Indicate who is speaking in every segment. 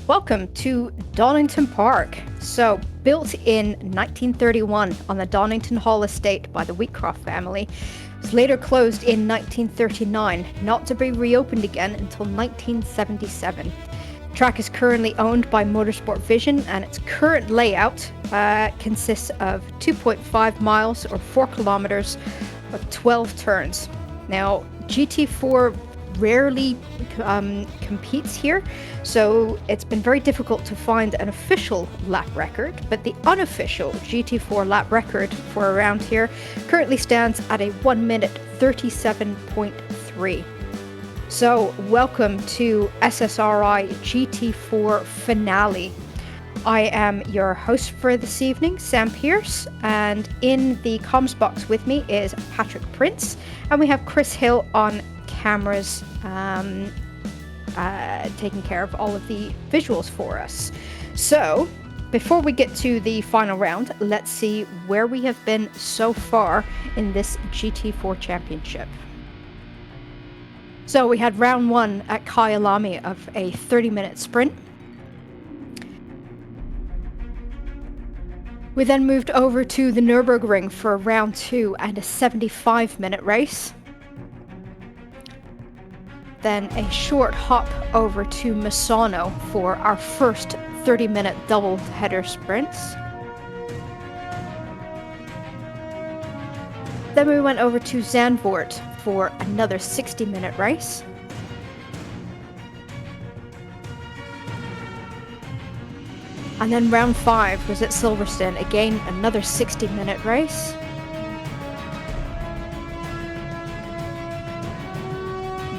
Speaker 1: Welcome to Donington Park. So, built in 1931 on the Donington Hall estate by the Wheatcroft family, it was later closed in 1939, not to be reopened again until 1977. The track is currently owned by Motorsport Vision, and its current layout consists of 2.5 miles or 4 kilometers of 12 turns. Now, GT4 rarely competes here, so it's been very difficult to find an official lap record, but the unofficial GT4 lap record for around here currently stands at a 1 minute 37.3. So welcome to SSRI GT4 finale. I am your host for this evening, Sam Pierce, and in the comms box with me is Patrick Prince, and we have Chris Hill on cameras taking care of all of the visuals for us. So before we get to the final round, let's see where we have been so far in this GT4 championship. So we had round 1 at Kyalami of a 30-minute sprint. We then moved over to the Nürburgring for round 2 and a 75-minute race. Then a short hop over to Misano for our first 30-minute double-header sprints. Then we went over to Zandvoort for another 60-minute race. And then round 5 was at Silverstone, again another 60-minute race.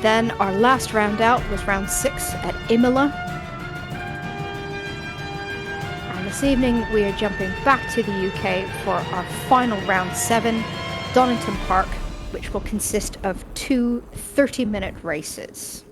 Speaker 1: Then our last round out was round 6 at Imola. And this evening we are jumping back to the UK for our final round 7, Donington Park, which will consist of 2 30-minute races.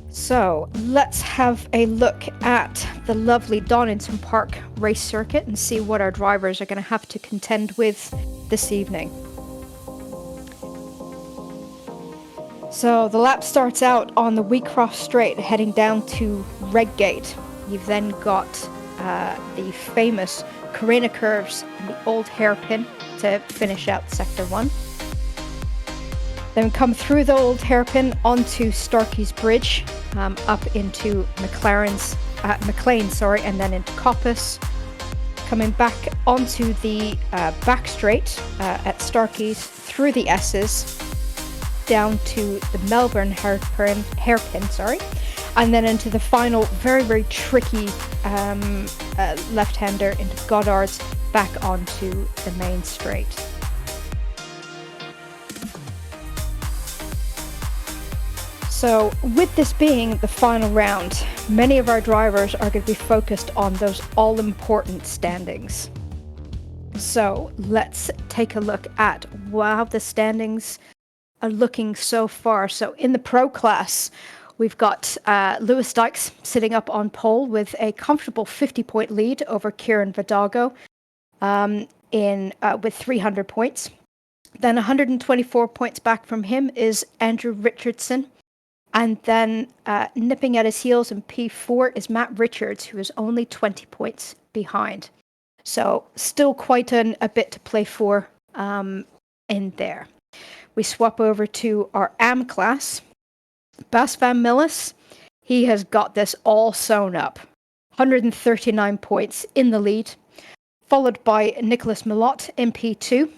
Speaker 1: So let's have a look at the lovely Donington Park race circuit and see what our drivers are going to have to contend with this evening. So the lap starts out on the Wheatcroft Straight heading down to Redgate. You've then got the famous Carena curves and the old hairpin to finish out Sector 1. Then come through the old hairpin onto Starkey's Bridge, up into McLean, and then into Coppice. Coming back onto the back straight at Starkey's, through the S's, down to the Melbourne hairpin, and then into the final very, very tricky left-hander into Goddard's, back onto the main straight. So with this being the final round, many of our drivers are going to be focused on those all-important standings. So let's take a look at how the standings are looking so far. So in the pro class, we've got Lewis Dykes sitting up on pole with a comfortable 50-point lead over Kieran Vidago with 300 points. Then 124 points back from him is Andrew Richardson. And then nipping at his heels in P4 is Matt Richards, who is only 20 points behind. So still quite a bit to play for in there. We swap over to our AM class. Bas van Millis, he has got this all sewn up. 139 points in the lead, followed by Nicholas Milot in P2,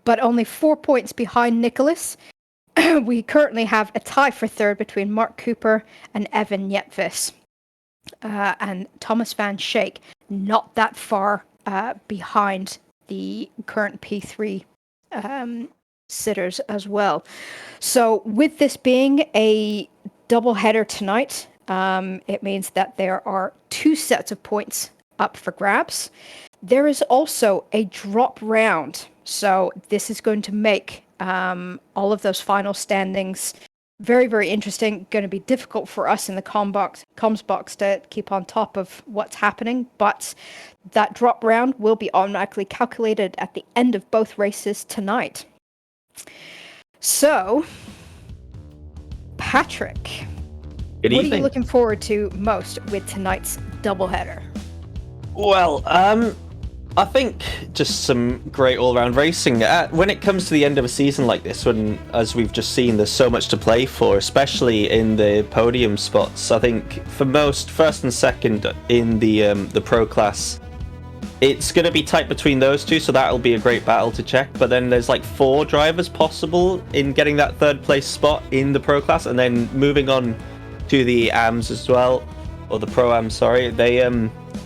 Speaker 1: but only 4 points behind Nicholas. We currently have a tie for third between Mark Cooper and Evan Yetvis. And Thomas Van Schaik, not that far behind the current P3 sitters as well. So with this being a double header tonight, it means that there are 2 sets of points up for grabs. There is also a drop round. So this is going to make all of those final standings Very, very interesting. Going to be difficult for us in the comms box to keep on top of what's happening, but that drop round will be automatically calculated at the end of both races tonight. So, Patrick,
Speaker 2: Good
Speaker 1: what
Speaker 2: evening.
Speaker 1: are you looking forward to most with tonight's doubleheader?
Speaker 2: Well, I think just some great all-round racing. When it comes to the end of a season like this, when, as we've just seen, there's so much to play for, especially in the podium spots. I think for most, first and second in the pro class, it's going to be tight between those two, so that'll be a great battle to check. But then there's like 4 drivers possible in getting that third place spot in the pro class, and then moving on to the AMs as well, or the pro AMs, sorry.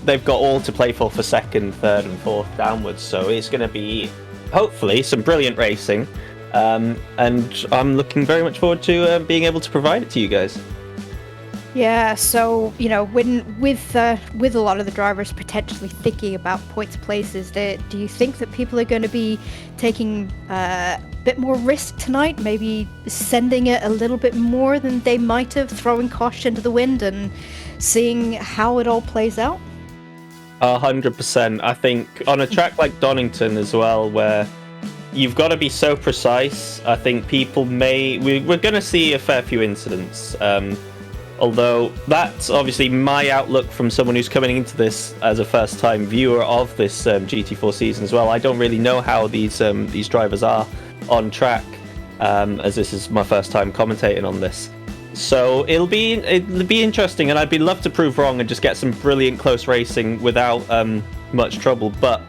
Speaker 2: They've got all to play for second, third, and fourth downwards. So it's going to be hopefully some brilliant racing, and I'm looking very much forward to being able to provide it to you guys.
Speaker 1: Yeah, so, when with a lot of the drivers potentially thinking about points places, do you think that people are going to be taking a bit more risk tonight, maybe sending it a little bit more than they might have, throwing caution to the wind and seeing how it all plays out?
Speaker 2: 100%. I think on a track like Donington as well, where you've got to be so precise, I think people we're going to see a fair few incidents. Although that's obviously my outlook from someone who's coming into this as a first-time viewer of this GT4 season as well. I don't really know how these drivers are on track, as this is my first time commentating on this. So it'll be interesting, and I'd be love to prove wrong and just get some brilliant close racing without much trouble. But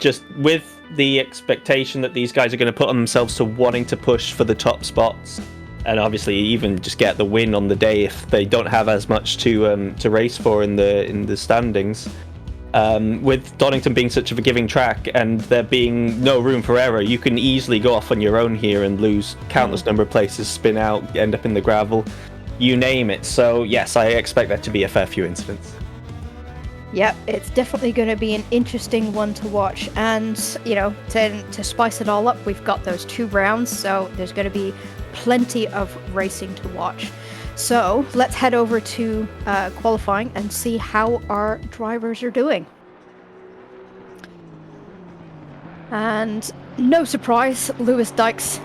Speaker 2: just with the expectation that these guys are going to put on themselves to wanting to push for the top spots, and obviously even just get the win on the day if they don't have as much to race for in the standings. With Donington being such a forgiving track and there being no room for error, you can easily go off on your own here and lose countless number of places, spin out, end up in the gravel, you name it. So yes, I expect that to be a fair few incidents.
Speaker 1: Yep, it's definitely going to be an interesting one to watch. And, to spice it all up, we've got those 2 rounds, so there's going to be plenty of racing to watch. So let's head over to qualifying and see how our drivers are doing. And no surprise, Lewis Dykes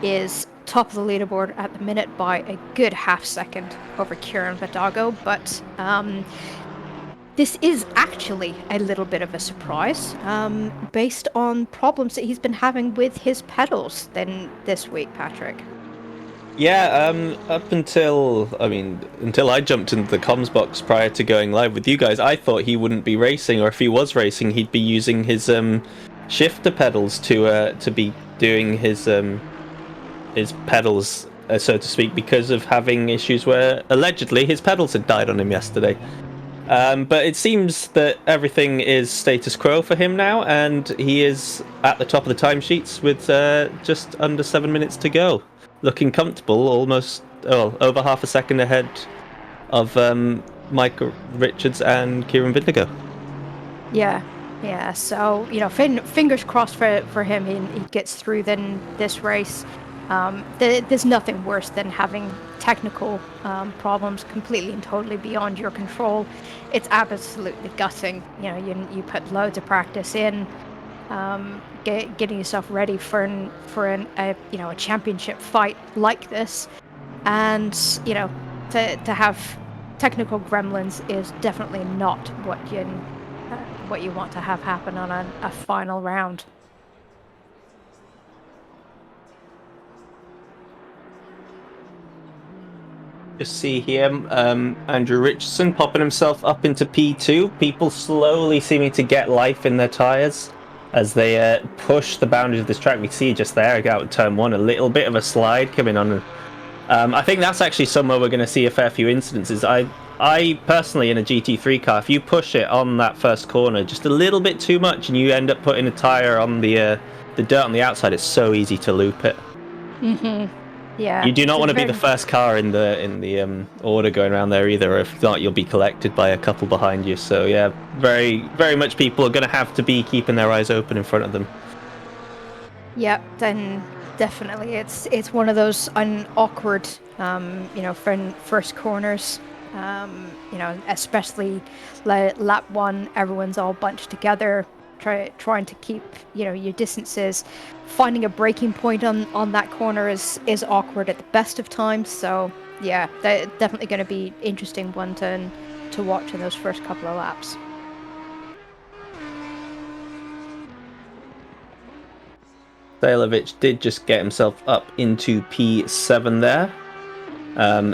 Speaker 1: is top of the leaderboard at the minute by a good half second over Kieran Vadago, but this is actually a little bit of a surprise based on problems that he's been having with his pedals this week, Patrick.
Speaker 2: Yeah, up until I jumped into the comms box prior to going live with you guys, I thought he wouldn't be racing, or if he was racing, he'd be using his shifter pedals to be doing his pedals, so to speak, because of having issues where allegedly his pedals had died on him yesterday. But it seems that everything is status quo for him now, and he is at the top of the timesheets with just under 7 minutes to go. Looking comfortable, almost over half a second ahead of Mike Richards and Kieran Vindigo.
Speaker 1: Yeah. So fingers crossed for him. He gets through then this race. There's nothing worse than having technical problems completely and totally beyond your control. It's absolutely gutting. You put loads of practice in. Getting yourself ready for a championship fight like this, and to have technical gremlins is definitely not what you want to have happen on a final round.
Speaker 2: Just see here, Andrew Richardson popping himself up into P2. People slowly seeming to get life in their tyres as they push the boundaries of this track. We see just there, out at turn 1, a little bit of a slide coming on. I think that's actually somewhere we're going to see a fair few incidences. I personally, in a GT3 car, if you push it on that first corner just a little bit too much and you end up putting a tyre on the dirt on the outside, it's so easy to loop it.
Speaker 1: Mm-hmm. Yeah.
Speaker 2: You do not want to be the first car in the order going around there either. If not, you'll be collected by a couple behind you. So yeah, very, very much people are going to have to be keeping their eyes open in front of them.
Speaker 1: Yep. Then definitely. It's one of those awkward, first corners. Especially lap one, everyone's all bunched together, trying to keep your distances. Finding a breaking point on that corner is awkward at the best of times. So yeah, definitely going to be interesting one to watch in those first couple of laps.
Speaker 2: Sailovic did just get himself up into P7 there.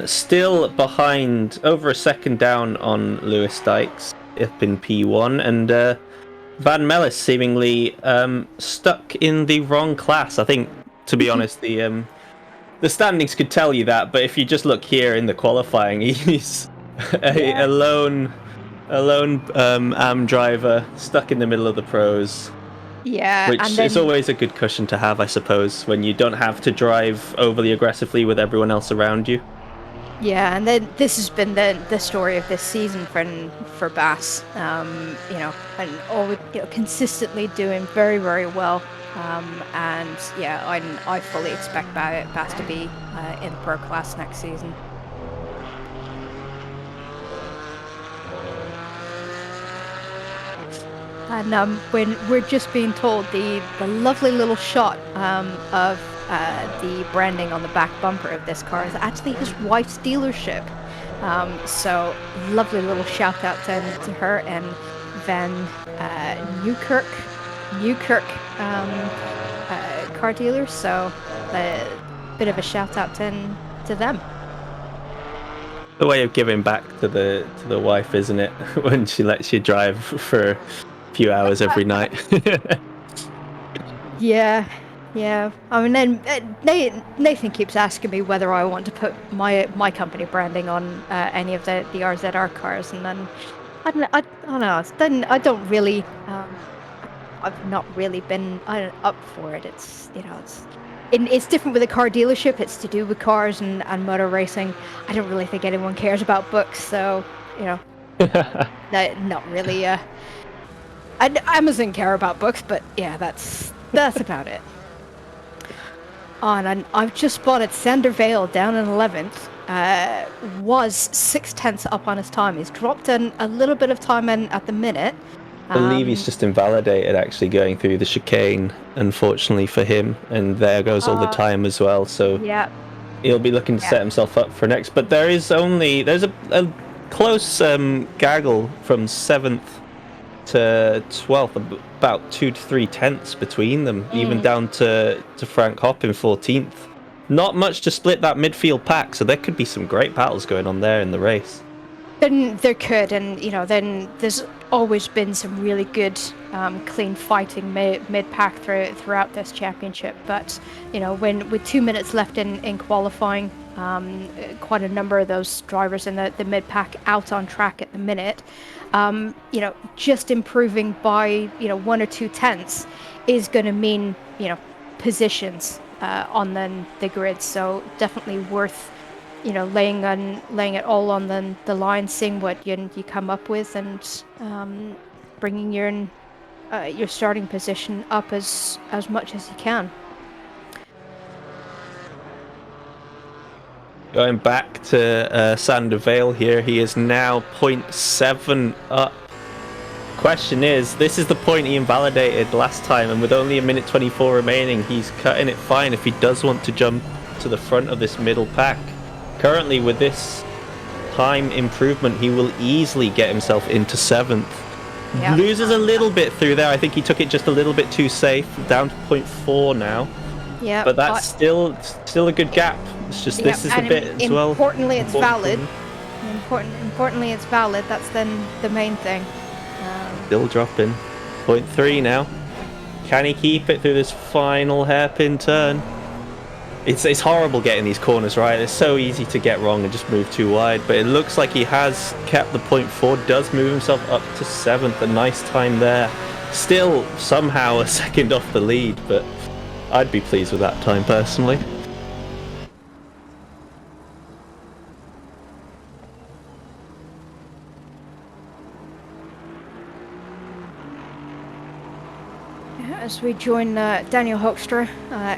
Speaker 2: Still behind, over a second down on Lewis Dykes up in P1, and Van Mellis seemingly stuck in the wrong class. I think, to be honest, the standings could tell you that, but if you just look here in the qualifying, he's a lone AM driver stuck in the middle of the pros.
Speaker 1: Yeah,
Speaker 2: Which
Speaker 1: and then,
Speaker 2: is always a good cushion to have, I suppose, when you don't have to drive overly aggressively with everyone else around you.
Speaker 1: yeah, and then this has been the story of this season for Bass. And always consistently doing very, very well. And yeah, I fully expect Bass to be in the pro class next season. And when we're just being told the lovely little shot of the branding on the back bumper of this car is actually his wife's dealership. So lovely little shout out to her and Van Newkirk car dealers. So a bit of a shout out to them.
Speaker 2: The way of giving back to the wife, isn't it? When she lets you drive for a few hours every night.
Speaker 1: Yeah, yeah. I mean, then Nathan keeps asking me whether I want to put my company branding on any of the RZR cars, and then I don't know. Then I don't really. I've not really been up for it. It's different with a car dealership. It's to do with cars and motor racing. I don't really think anyone cares about books, so not really. Amazon care about books, but yeah, that's about it. Oh, and I've just spotted Sander Vale down in 11th. Was 0.6 up on his time. He's dropped in a little bit of time in at the minute.
Speaker 2: I believe he's just invalidated actually going through the chicane, unfortunately for him, and there goes all the time as well. So
Speaker 1: Yeah.
Speaker 2: he'll be looking to set himself up for next. But there's a close gaggle from 7th to 12th, about 2 to 3 tenths between them, even down to Frank Hopp in 14th. Not much to split that midfield pack, so there could be some great battles going on there in the race.
Speaker 1: Then there could, and then there's always been some really good, clean fighting mid pack throughout this championship. But when with 2 minutes left in qualifying, quite a number of those drivers in the mid pack out on track at the minute. Just improving by 1 or 2 tenths is going to mean positions on the grid. So definitely worth laying it all on the line, seeing what you come up with, and bringing your starting position up as much as you can.
Speaker 2: Going back to Sander Vale here, he is now 0.7 up. Question is, this is the point he invalidated last time, and with only 1:24 remaining, he's cutting it fine if he does want to jump to the front of this middle pack. Currently, with this time improvement, he will easily get himself into 7th.
Speaker 1: Yeah.
Speaker 2: Loses a little bit through there. I think he took it just a little bit too safe, down to 0.4 now.
Speaker 1: Yeah,
Speaker 2: but that's still a good gap. It's just this is a bit as well.
Speaker 1: Importantly, it's valid. Importantly, it's valid. That's then the main thing.
Speaker 2: Still dropping. 0.3 now. Can he keep it through this final hairpin turn? It's horrible getting these corners right. It's so easy to get wrong and just move too wide. But it looks like he has kept the 0.4. Does move himself up to 7th. A nice time there. Still somehow a second off the lead, but I'd be pleased with that time personally.
Speaker 1: as we join Daniel Hoekstra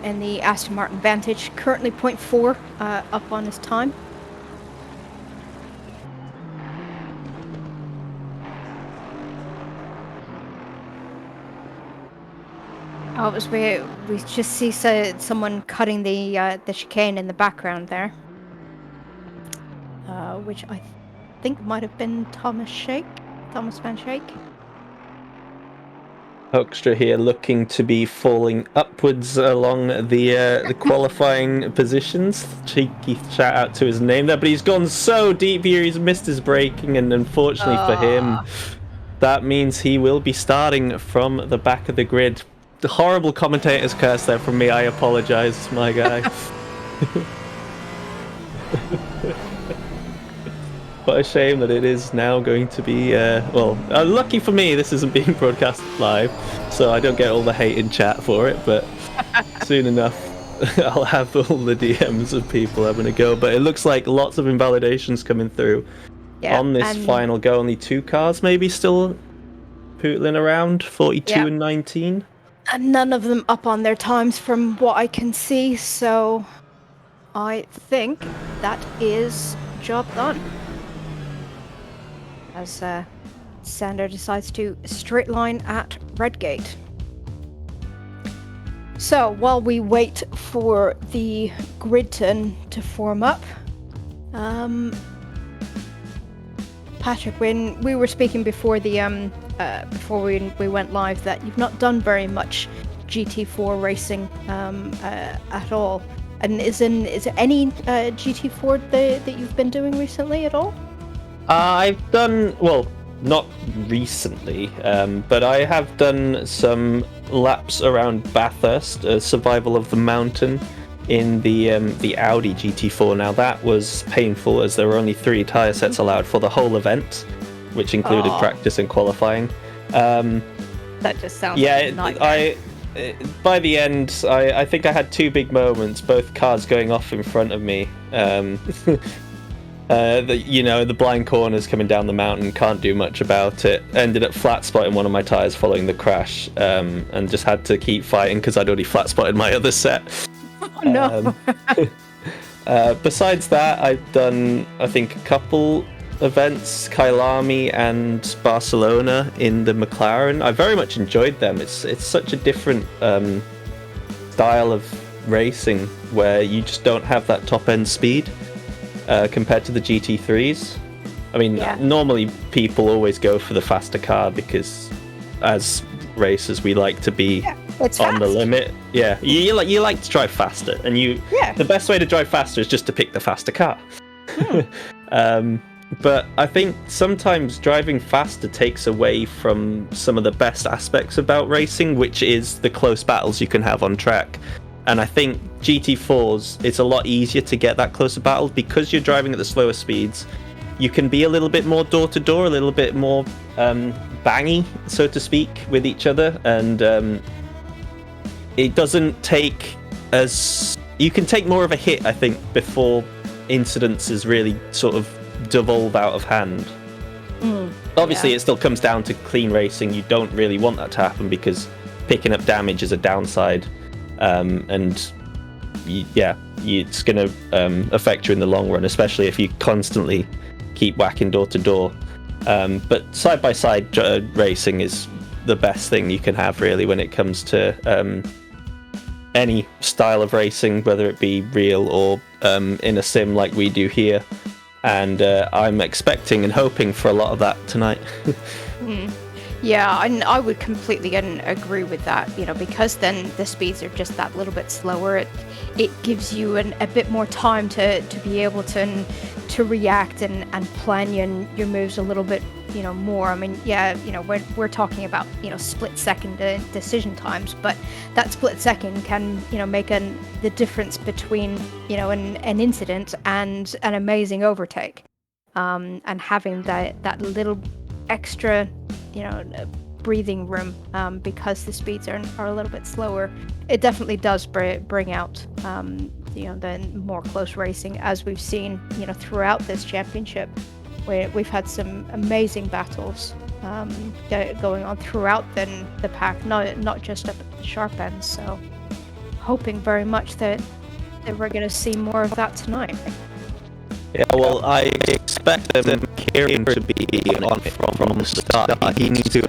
Speaker 1: in the Aston Martin Vantage, currently 0.4 up on his time. Oh, it was we just see someone cutting the chicane in the background there, which I think might have been Thomas Van Shake.
Speaker 2: Hoekstra here looking to be falling upwards along the qualifying positions. Cheeky shout out to his name there, but he's gone so deep here, he's missed his braking, and unfortunately for him, that means he will be starting from the back of the grid. The horrible commentator's curse there from me, I apologise, my guy. What a shame that it is now going to be, lucky for me this isn't being broadcast live, so I don't get all the hate in chat for it, but soon enough I'll have all the DMs of people having a go. But it looks like lots of invalidations coming through on this final go. Only 2 cars maybe still pootling around, 42 and 19.
Speaker 1: And none of them up on their times from what I can see, so I think that is job done. As Sander decides to straight line at Redgate. So while we wait for the grid to form up, Patrick, when we were speaking before the before we went live, that you've not done very much GT4 racing at all. And is there any GT4 that you've been doing recently at all?
Speaker 2: I've done, well, not recently, but I have done some laps around Bathurst, Survival of the Mountain, in the Audi GT4. Now that was painful, as there were only 3 tyre sets allowed for the whole event, which included practice and qualifying.
Speaker 1: That just sounds like a nightmare.
Speaker 2: By the end, I think I had 2 big moments, both cars going off in front of me. The blind corners coming down the mountain, can't do much about it. Ended up flat spotting one of my tyres following the crash, and just had to keep fighting because I'd already flat spotted my other set.
Speaker 1: Oh no.
Speaker 2: Besides that, I've done, I think, a couple events, Kyalami and Barcelona in the McLaren. I very much enjoyed them. It's such a different style of racing where you just don't have that top end speed compared to the GT3s. I mean, normally people always go for the faster car because as racers we like to be on the limit. Yeah, you like to drive faster, and the best way to drive faster is just to pick the faster car. But I think sometimes driving faster takes away from some of the best aspects about racing, which is the close battles you can have on track. And I think GT4s, it's a lot easier to get that closer battle because you're driving at the slower speeds. You can be a little bit more door-to-door, a little bit more bangy, so to speak, with each other. And it doesn't take as... You can take more of a hit, I think, before incidences really sort of devolve out of hand. Obviously, it still comes down to clean racing. You don't really want that to happen because picking up damage is a downside. It's going to affect you in the long run, especially if you constantly keep whacking door to door. But side by side racing is the best thing you can have, really, when it comes to any style of racing, whether it be real or in a sim like we do here. And I'm expecting and hoping for a lot of that tonight.
Speaker 1: Yeah, and I would completely agree with that, because then the speeds are just that little bit slower. It gives you a bit more time to be able to react and plan your moves a little bit, more. I mean, we're talking about, split second decision times, but that split second can, make the difference between, an incident and an amazing overtake. And having that little extra breathing room because the speeds are a little bit slower, it definitely does bring out the more close racing, as we've seen throughout this championship, where we've had some amazing battles going on throughout the pack, not just up at the sharp end. So hoping very much that we're going to see more of that tonight.
Speaker 2: Yeah, well, I expect Kieran to be on from the start. He needs to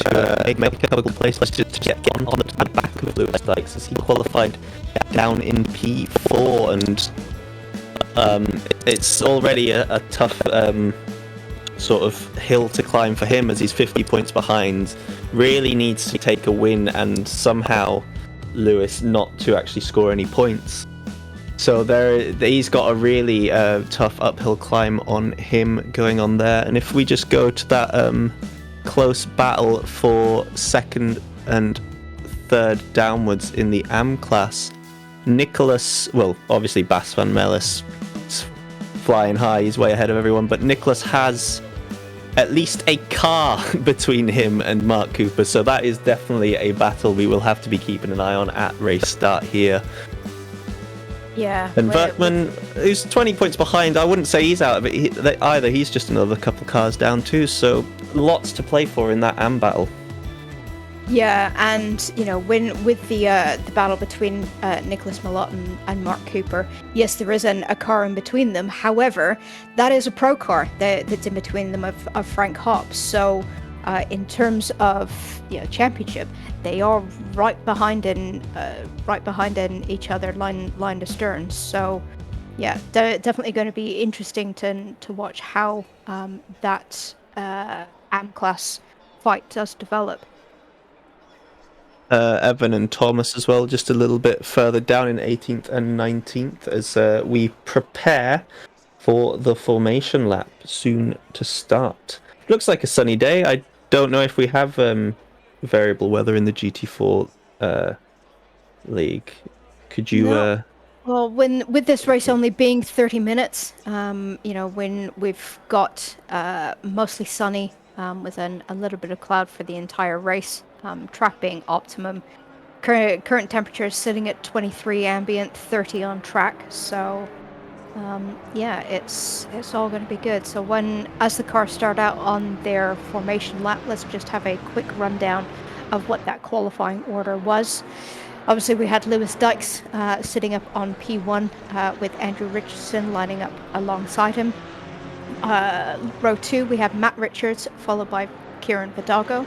Speaker 2: make a couple of places to get on the back of Lewis Dykes, as he qualified down in P4, and it's already a tough sort of hill to climb for him, as he's 50 points behind. Really needs to take a win, and somehow Lewis not to actually score any points. So he's got a really tough uphill climb on him going on there. And if we just go to that close battle for second and third downwards in the AM class, Nicholas, well, obviously Bas van Melis is flying high, he's way ahead of everyone, but Nicholas has at least a car between him and Mark Cooper, so that is definitely a battle we will have to be keeping an eye on at race start here.
Speaker 1: Yeah.
Speaker 2: And Werkman, who's 20 points behind, I wouldn't say he's out of it either. He's just another couple cars down too, so lots to play for in that AM battle.
Speaker 1: Yeah, and with the battle between Nicholas Malott and Mark Cooper, yes, there is a car in between them. However, that is a pro car that's in between them of Frank Hobbs. So in terms of championship, they are right behind in each other, line to stern. So yeah, definitely going to be interesting to watch how that AM class fight does develop.
Speaker 2: Evan and Thomas as well, just a little bit further down in 18th and 19th, as we prepare for the formation lap soon to start. Looks like a sunny day. I don't know if we have variable weather in the GT4 league. Could you?
Speaker 1: No. Well, with this race only being 30 minutes, when we've got mostly sunny with a little bit of cloud for the entire race, track being optimum. Current temperature is sitting at 23 ambient, 30 on track. So yeah, it's all going to be good. So as the cars start out on their formation lap, let's just have a quick rundown of what that qualifying order was. Obviously, we had Lewis Dykes sitting up on P1 with Andrew Richardson lining up alongside him. Row 2, we had Matt Richards, followed by Kieran Vidago.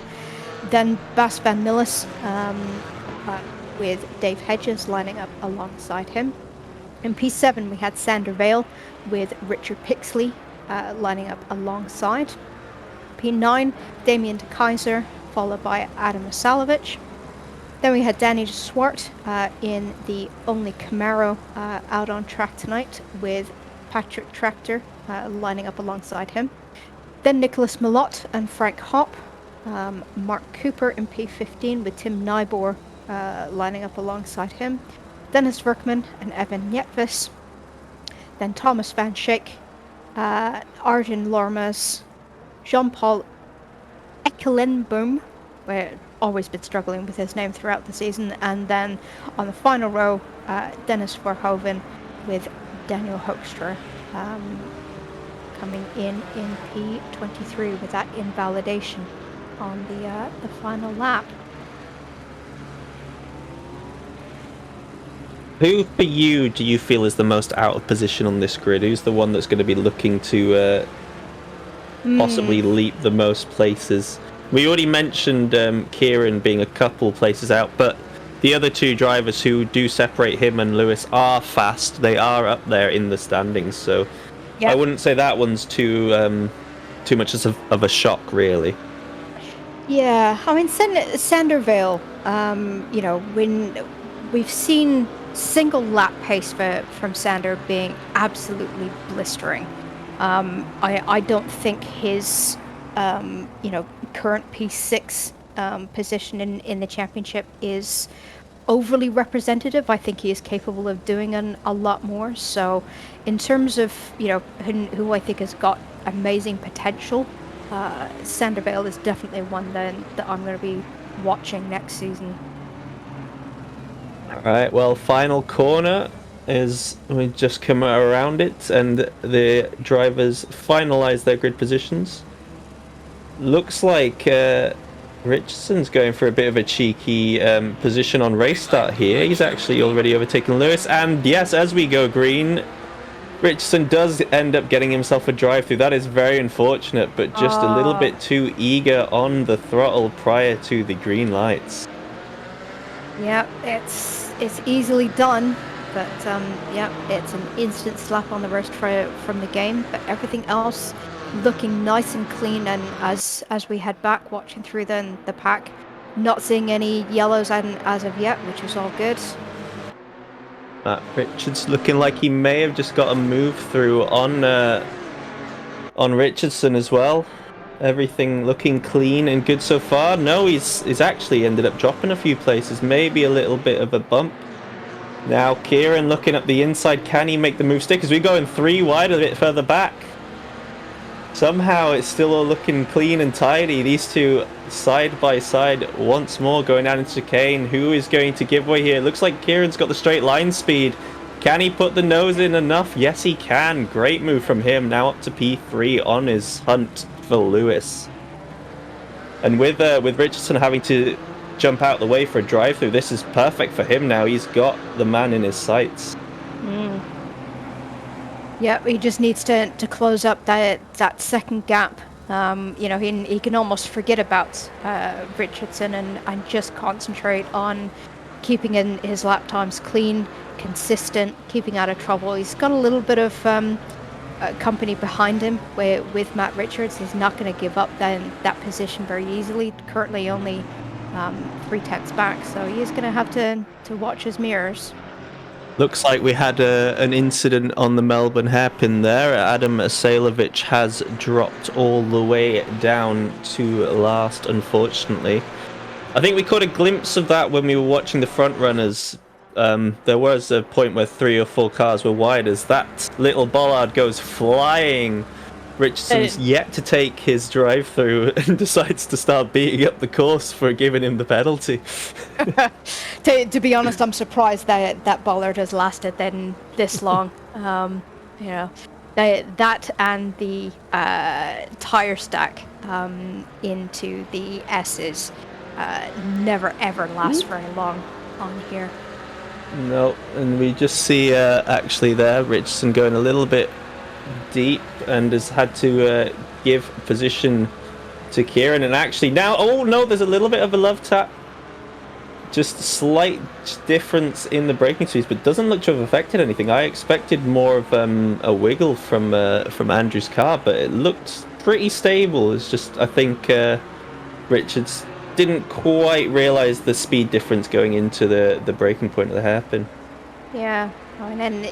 Speaker 1: Then Bas van Melis with Dave Hedges lining up alongside him. In P7, we had Sander Vale with Richard Pixley lining up alongside. P9, Damien de Keyser, followed by Adam Asalovic. Then we had Danny de Swart in the only Camaro out on track tonight, with Patrick Tractor lining up alongside him. Then Nicholas Malott and Frank Hopp. Mark Cooper in P15 with Tim Nybor lining up alongside him. Dennis Verkman and Evan Njetvis. Then Thomas van Schaik, Arjen Lormes, Jean-Paul Ekelenboom, where always been struggling with his name throughout the season, and then on the final row, Dennis Verhoeven with Daniel Hoekstra coming in P23 with that invalidation on the final lap.
Speaker 2: Who for you do you feel is the most out of position on this grid? Who's the one that's going to be looking to possibly leap the most places? We already mentioned Kieran being a couple places out, but the other two drivers who do separate him and Lewis are fast. They are up there in the standings, so yep. I wouldn't say that one's too much of a shock, really.
Speaker 1: Yeah, I mean, Sander Vale, when we've seen single lap pace from Sander being absolutely blistering. I don't think his current P6 position in the championship is overly representative. I think he is capable of doing a lot more. So in terms of who I think has got amazing potential, Sander Vale is definitely one that I'm going to be watching next season.
Speaker 2: Alright, well, final corner is we just come around it and the drivers finalise their grid positions. Looks like Richardson's going for a bit of a cheeky position on race start here. He's actually already overtaken Lewis. And yes, as we go green, Richardson does end up getting himself a drive-through. That is very unfortunate, but just a little bit too eager on the throttle prior to the green lights.
Speaker 1: Yeah, it's easily done, but yeah, it's an instant slap on the wrist from the game. But everything else looking nice and clean, and as we head back, watching through the pack, not seeing any yellows as of yet, which is all good.
Speaker 2: Matt Richards looking like he may have just got a move through on Richardson as well. Everything looking clean and good so far. No, he's actually ended up dropping a few places, maybe a little bit of a bump. Now Kieran looking up the inside, can he make the move stick? As we go in 3 wide a bit further back. Somehow it's still all looking clean and tidy. These two side by side once more going down into chicane. Who is going to give way here? Looks like Kieran's got the straight line speed. Can he put the nose in enough? Yes, he can. Great move from him. Now up to P3 on his hunt for Lewis. And with Richardson having to jump out the way for a drive-through, this is perfect for him now. He's got the man in his sights.
Speaker 1: Yeah, he just needs to close up that second gap. You know, he can almost forget about Richardson and just concentrate on keeping his lap times clean, consistent, keeping out of trouble. He's got a little bit of company behind him with Matt Richards. He's not going to give up that position very easily. Currently only 3/10 back, so he's going to have to watch his mirrors.
Speaker 2: Looks like we had an incident on the Melbourne hairpin there. Adam Asailovic has dropped all the way down to last, unfortunately. I think we caught a glimpse of that when we were watching the front runners. There was a point where 3 or 4 cars were wide as that little bollard goes flying. Richardson's yet to take his drive-through and decides to start beating up the course for giving him the penalty.
Speaker 1: To be honest, I'm surprised that bollard has lasted then this long. You know, that and the tire stack into the S's never ever last very long on here.
Speaker 2: No, and we just see actually there Richardson going a little bit deep and has had to give position to Kieran, and actually now, oh no, there's a little bit of a love tap, just a slight difference in the braking speeds, but doesn't look to have affected anything. I expected more of a wiggle from Andrew's car, but it looked pretty stable. It's just, I think Richards didn't quite realize the speed difference going into the braking point of the hairpin.
Speaker 1: Yeah, and then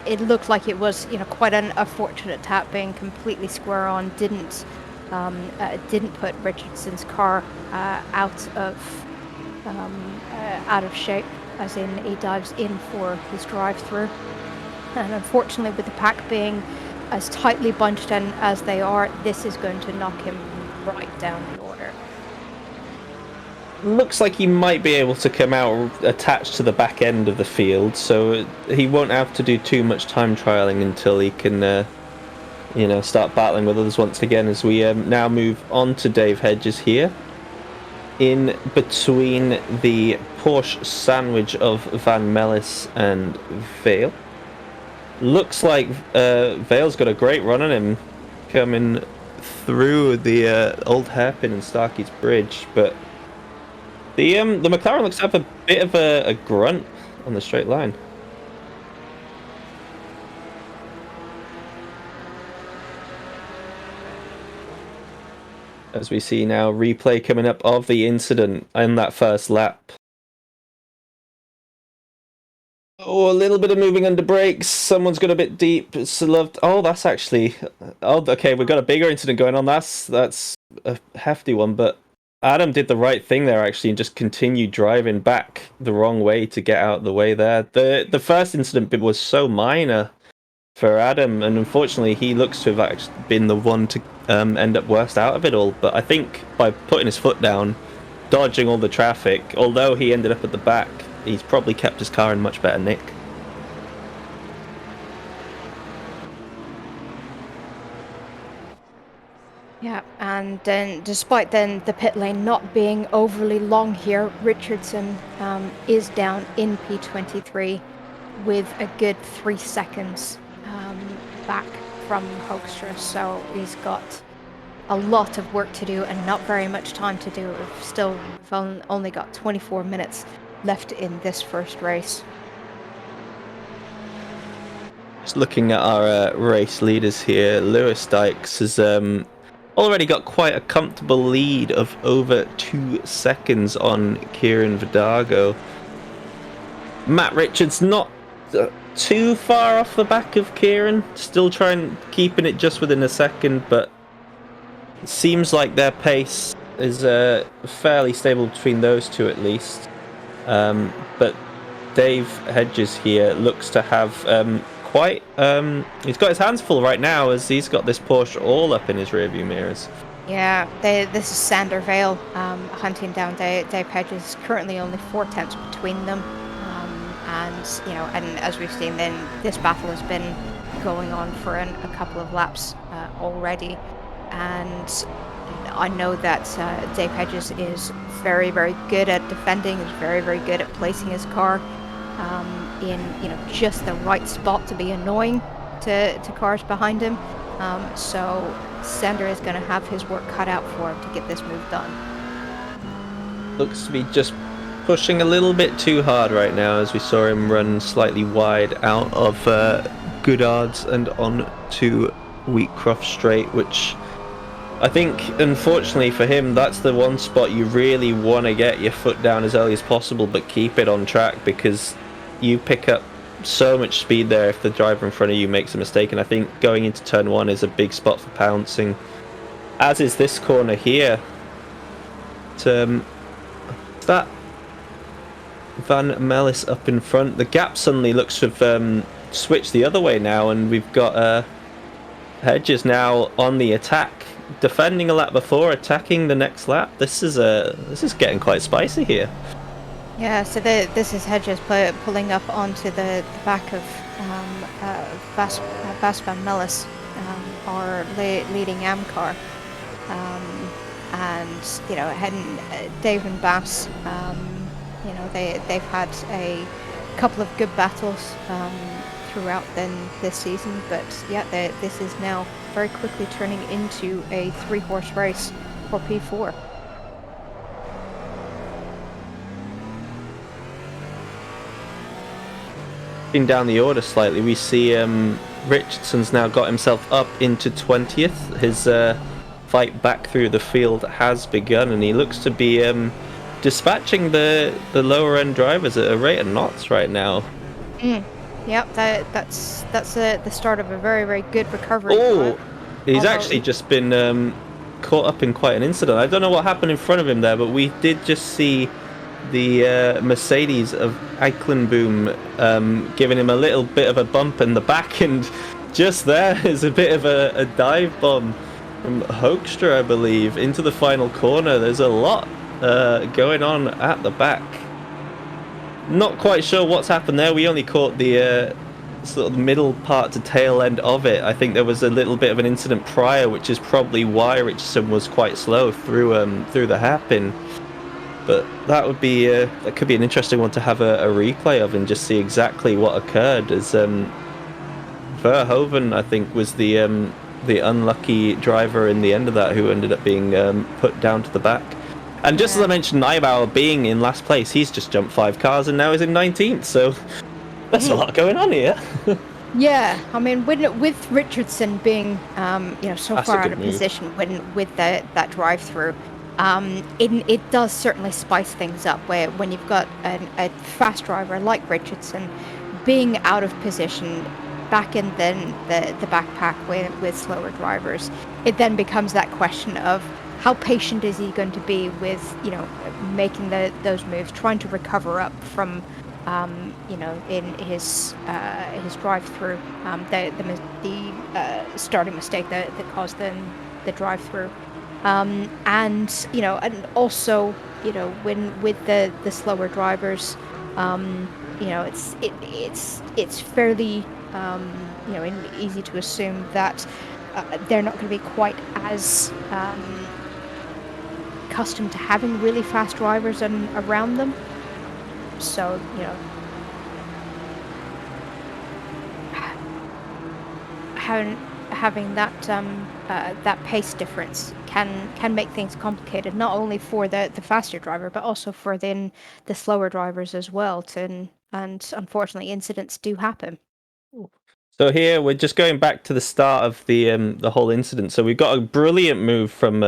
Speaker 1: it looked like it was, you know, quite a fortunate tap, being completely square on. Didn't put Richardson's car out of shape, as in he dives in for his drive-through. And unfortunately, with the pack being as tightly bunched in as they are, this is going to knock him right down the order.
Speaker 2: Looks like he might be able to come out attached to the back end of the field, so he won't have to do too much time trialing until he can, you know, start battling with others once again. As we now move on to Dave Hedges here, in between the Porsche sandwich of Van Mellis and Vale. Looks like Vale's got a great run on him coming through the old hairpin and Starkey's Bridge, but the McLaren looks to have a bit of a grunt on the straight line. As we see now, replay coming up of the incident in that first lap. Oh, a little bit of moving under brakes. Someone's got a bit deep. It's loved. Oh, that's actually. Oh, okay. We've got a bigger incident going on. That's a hefty one. But Adam did the right thing there actually, and just continued driving back the wrong way to get out of the way there. The first incident was so minor for Adam, and unfortunately, he looks to have actually been the one to end up worst out of it all. But I think by putting his foot down, dodging all the traffic, although he ended up at the back, he's probably kept his car in much better nick.
Speaker 1: Yeah, and then despite then the pit lane not being overly long here, Richardson is down in P23 with a good 3 seconds back from Hoekstra, so he's got a lot of work to do and not very much time to do. We've only got 24 minutes left in this first race.
Speaker 2: Just looking at our race leaders here, Lewis Dykes has already got quite a comfortable lead of over 2 seconds on Kieran Vidago. Matt Richards not too far off the back of Kieran, still keeping it just within a second, but it seems like their pace is fairly stable between those two at least. But Dave Hedges here looks to have he's got his hands full right now, as he's got this Porsche all up in his rearview mirrors.
Speaker 1: Yeah, this is Sander Vale hunting down Dave Hedges. Currently only 4 tenths between them. And as we've seen, then this battle has been going on for a couple of laps already. And I know that Dave Hedges is very, very good at defending, is very, very good at placing his car in just the right spot to be annoying to cars behind him. So Sander is going to have his work cut out for him to get this move done.
Speaker 2: Looks to be just pushing a little bit too hard right now, as we saw him run slightly wide out of Goodard's and on to Wheatcroft Straight, which I think, unfortunately for him, that's the one spot you really want to get your foot down as early as possible, but keep it on track, because you pick up so much speed there if the driver in front of you makes a mistake. And I think going into turn 1 is a big spot for pouncing, as is this corner here. That Van Mellis up in front. The gap suddenly looks to have switched the other way now, and we've got Hedges now on the attack, defending a lap before, attacking the next lap. This is getting quite spicy here.
Speaker 1: Yeah, so this is Hedges pulling up onto the back of Vas Van Mellis, our leading AM car, and Dave and Bass. They've had a couple of good battles throughout this season, but yeah, this is now very quickly turning into a 3-horse race for P4.
Speaker 2: Down the order slightly, we see Richardson's now got himself up into 20th. His fight back through the field has begun, and he looks to be dispatching the lower end drivers at a rate of knots right now.
Speaker 1: Yep, that's the start of a very, very good recovery.
Speaker 2: Oh, he's actually just been caught up in quite an incident. I don't know what happened in front of him there, but we did just see the Mercedes of Eichenboom giving him a little bit of a bump in the back, and just there is a bit of a dive bomb from Hoekstra, I believe, into the final corner. There's a lot going on at the back. Not quite sure what's happened there. We only caught the sort of middle part to tail end of it. I think there was a little bit of an incident prior, which is probably why Richardson was quite slow through the hairpin. But that would be that could be an interesting one to have a replay of and just see exactly what occurred. As Verhoeven, I think, was the unlucky driver in the end of that, who ended up being put down to the back. And just as I mentioned, Neibauer being in last place, he's just jumped 5 cars and now is in 19th. So there's a lot going on here.
Speaker 1: Yeah, I mean, with Richardson being so far out of position with that drive through. It does certainly spice things up when you've got a fast driver like Richardson being out of position back in the backpack with slower drivers. It then becomes that question of how patient is he going to be with making those moves, trying to recover up from in his drive through the starting mistake that caused the drive through. And also when with the slower drivers, it's fairly easy to assume that they're not going to be quite as accustomed to having really fast drivers around them. So, having that pace difference can make things complicated, not only for the faster driver, but also for the slower drivers as well. And unfortunately, incidents do happen.
Speaker 2: So here we're just going back to the start of the whole incident. So we've got a brilliant move from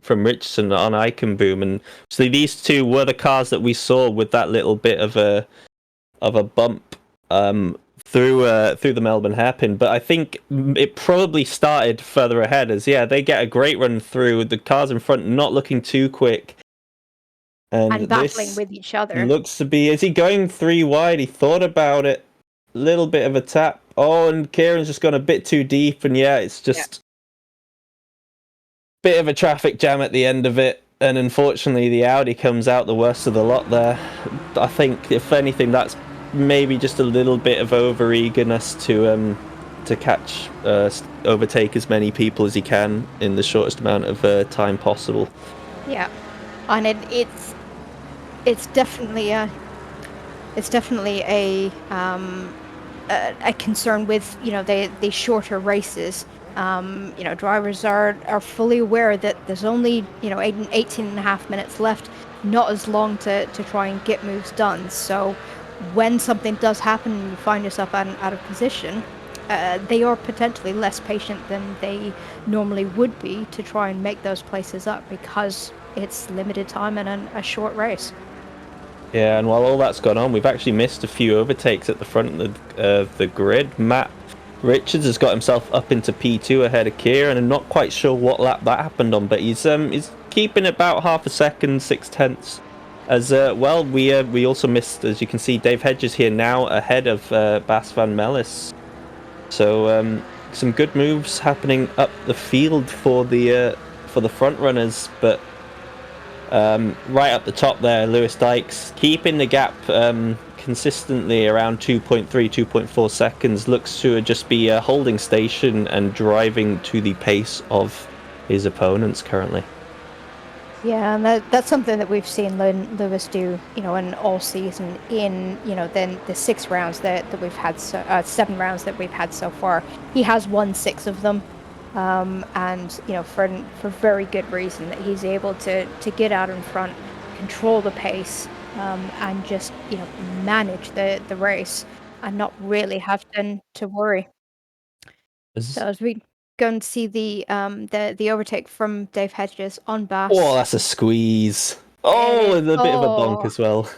Speaker 2: Richardson on Eichenboom, and so these two were the cars that we saw with that little bit of a bump through the Melbourne hairpin. But I think it probably started further ahead, as they get a great run through, the cars in front not looking too quick,
Speaker 1: And battling with each other.
Speaker 2: Looks to be, is he going 3 wide? He thought about it. Little bit of a tap. Oh, and Kieran's just gone a bit too deep, and it's just bit of a traffic jam at the end of it. And unfortunately, the Audi comes out the worst of the lot there. I think, if anything, that's maybe just a little bit of over eagerness to catch, overtake as many people as he can in the shortest amount of time possible.
Speaker 1: Yeah, and it's definitely a concern with the shorter races. Drivers are fully aware that there's only 18 and a half minutes left, not as long to try and get moves done. So when something does happen and you find yourself out of position, they are potentially less patient than they normally would be to try and make those places up, because it's limited time and a short race.
Speaker 2: Yeah, and while all that's gone on, we've actually missed a few overtakes at the front of the grid. Matt Richards has got himself up into P2 ahead of Kieran, and I'm not quite sure what lap that happened on, but he's keeping about half a second, 6/10. As well, we also missed, as you can see, Dave Hedges here now ahead of Bas van Mellis. So some good moves happening up the field for the front runners, but right up the top there, Lewis Dykes keeping the gap consistently around 2.3, 2.4 seconds. Looks to just be a holding station and driving to the pace of his opponents currently.
Speaker 1: Yeah, and that's something that we've seen Lewis do, in all season. In then the 6 rounds that we've had, 7 rounds that we've had so far, he has won 6 of them. And for very good reason, that he's able to get out in front, control the pace, and just manage the race and not really have to worry. So as we go and see the overtake from Dave Hedges on Bass.
Speaker 2: Oh, that's a squeeze. Oh, and a bit of a bonk as well.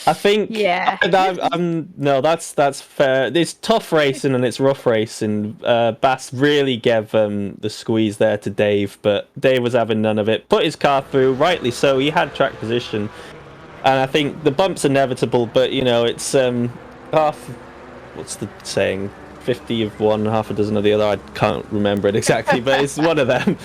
Speaker 2: I think.
Speaker 1: Yeah.
Speaker 2: No, that's fair. It's tough racing and it's rough racing. Bass really gave the squeeze there to Dave, but Dave was having none of it. Put his car through, rightly so. He had track position, and I think the bump's inevitable. But it's half. What's the saying? 50 of one, half a dozen of the other. I can't remember it exactly, but it's one of them.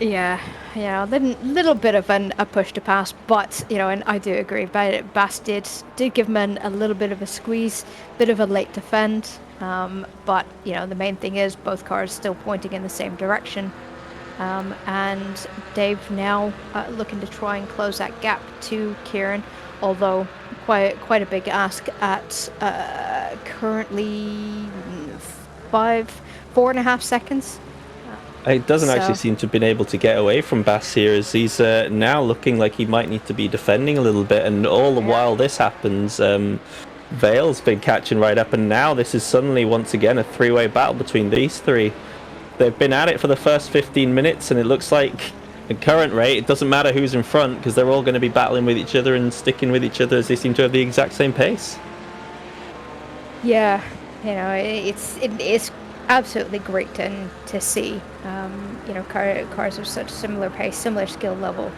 Speaker 1: Yeah, a little bit of a push to pass, but and I do agree. But Bass did give him a little bit of a squeeze, bit of a late defend. But the main thing is both cars still pointing in the same direction, and Dave now looking to try and close that gap to Kieran, although quite a big ask at currently 4.5 seconds.
Speaker 2: It doesn't actually seem to have been able to get away from Bass here, as he's now looking like he might need to be defending a little bit, and all the while this happens, Vale's been catching right up, and now this is suddenly once again a 3-way battle between these 3. They've been at it for the first 15 minutes, and it looks like at current rate it doesn't matter who's in front, because they're all going to be battling with each other and sticking with each other, as they seem to have the exact same pace.
Speaker 1: Yeah, it's absolutely great to see. Cars of such similar pace, similar skill level,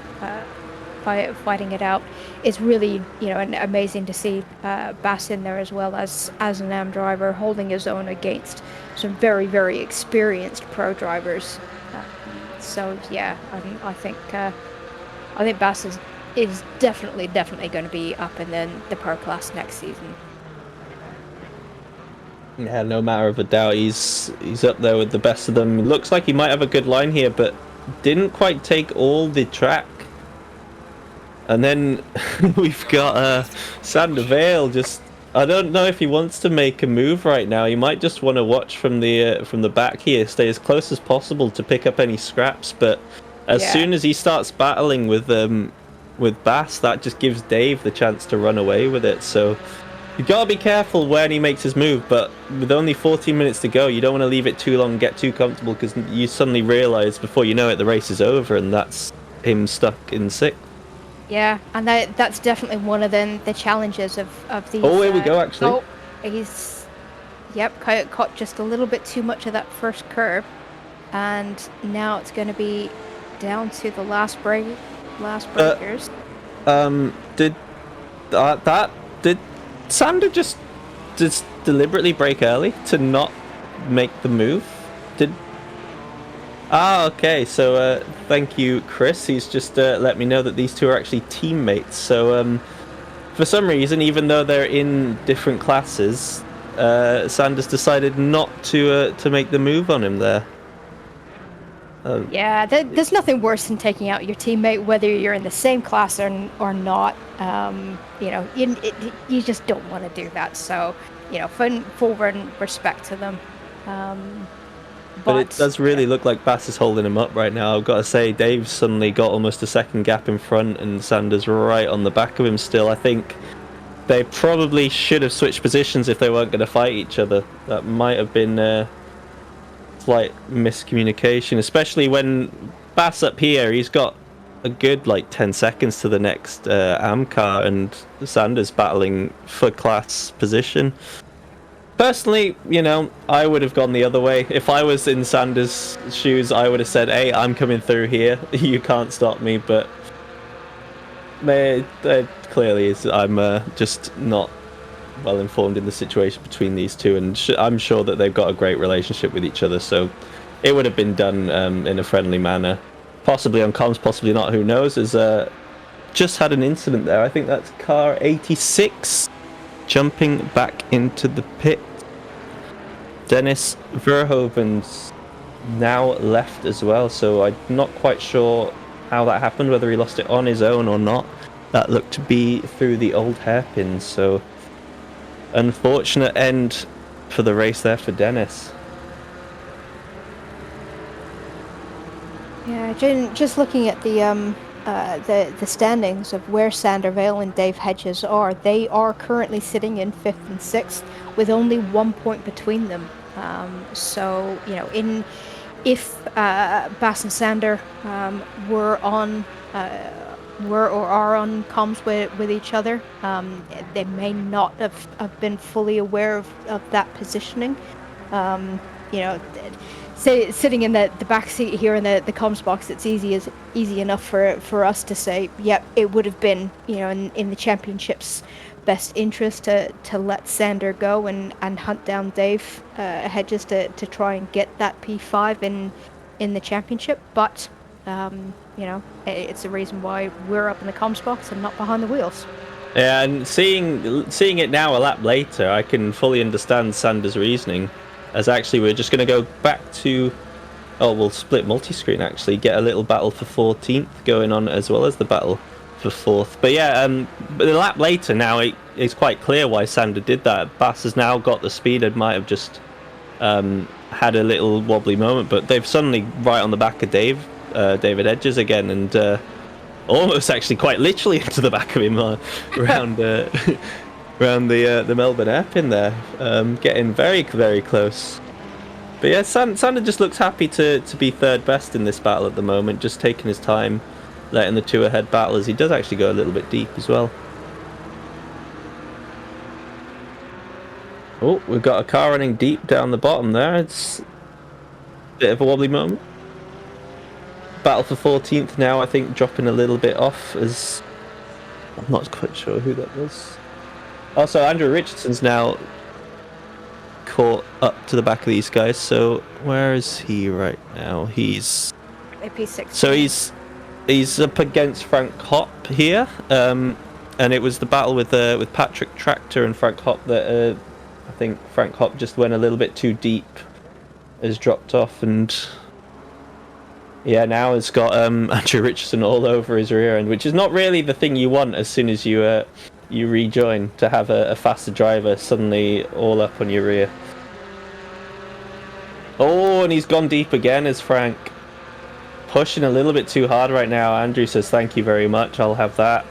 Speaker 1: fighting it out. It's really amazing to see Bass in there as well as an AM driver, holding his own against some very, very experienced pro drivers. So yeah, I think Bass is definitely going to be up in the pro class next season.
Speaker 2: Yeah, no matter of a doubt, he's up there with the best of them. It looks like he might have a good line here, but didn't quite take all the track. And then we've got Sander Vale. Just, I don't know if he wants to make a move right now. He might just want to watch from the back here, stay as close as possible to pick up any scraps. But as soon as he starts battling with Bass, that just gives Dave the chance to run away with it. So you gotta be careful when he makes his move, but with only 14 minutes to go, you don't want to leave it too long and get too comfortable, because you suddenly realise before you know it, the race is over, and that's him stuck in sixth.
Speaker 1: Yeah, and that's definitely one of the challenges of these.
Speaker 2: Oh, here we go, actually.
Speaker 1: Oh, he's, yep, caught just a little bit too much of that first curb, and now it's going to be down to the last breakers.
Speaker 2: Did Sander just deliberately brake early to not make the move? Okay, so thank you, Chris. He's just let me know that these two are actually teammates. So for some reason, even though they're in different classes, Sanders decided not to make the move on him there.
Speaker 1: Yeah, there's nothing worse than taking out your teammate, whether you're in the same class or not. You know, you just don't want to do that. So, you know, full respect to them.
Speaker 2: But it does really look like Bass is holding him up right now. I've got to say, Dave's suddenly got almost a second gap in front, and Sanders right on the back of him still. I think they probably should have switched positions if they weren't going to fight each other. That might have been a slight miscommunication, especially when Bass up here, he's got a good 10 seconds to the next AM car, and Sanders battling for class position. Personally, you know, I would have gone the other way. If I was in Sanders' shoes, I would have said, hey, I'm coming through here. You can't stop me. But clearly, I'm just not well informed in the situation between these two. And I'm sure that they've got a great relationship with each other. So it would have been done in a friendly manner. Possibly on comms, possibly not. Who knows? Has just had an incident there. I think that's car 86 jumping back into the pit. Dennis Verhoeven's now left as well, so I'm not quite sure how that happened, whether he lost it on his own or not. That looked to be through the old hairpin, so unfortunate end for the race there for Dennis.
Speaker 1: Yeah, just looking at the standings of where Sander Vale and Dave Hedges are, they are currently sitting in 5th and 6th with only 1 point between them. So, you know, if Bass and Sander were or are on comms with each other, they may not have been fully aware of that positioning. You know, sitting in the back seat here in the comms box, it's easy enough for us to say, yep, it would have been, you know, in the championship's best interest to let Sander go and hunt down Dave Hedges to try and get that P5 in the championship. But you know, it's the reason why we're up in the comms box and not behind the wheels.
Speaker 2: Yeah, and seeing it now a lap later, I can fully understand Sander's reasoning. As actually, we're just going to go back to... Oh, we'll split multi-screen, actually. Get a little battle for 14th going on, as well as the battle for 4th. But yeah, but a lap later now, it's quite clear why Sander did that. Bass has now got the speed. It might have just had a little wobbly moment, but they've suddenly right on the back of David Hedges again, and almost actually quite literally into the back of him around around the Melbourne hairpin there, getting very, very close. But yeah, Sander just looks happy to be third best in this battle at the moment, just taking his time, letting the two ahead battlers. He does actually go a little bit deep as well. Oh, we've got a car running deep down the bottom there. It's a bit of a wobbly moment. Battle for 14th now, I think, dropping a little bit off, as I'm not quite sure who that was. Also, Andrew Richardson's now caught up to the back of these guys. So where is he right now? He's
Speaker 1: AP6.
Speaker 2: So he's up against Frank Hopp here, and it was the battle with Patrick Tractor and Frank Hopp that I think Frank Hopp just went a little bit too deep, has dropped off, and yeah, now it's got Andrew Richardson all over his rear end, which is not really the thing you want as soon as you rejoin, to have a faster driver suddenly all up on your rear. Oh, and he's gone deep again as Frank. Pushing a little bit too hard right now. Andrew says thank you very much, I'll have that.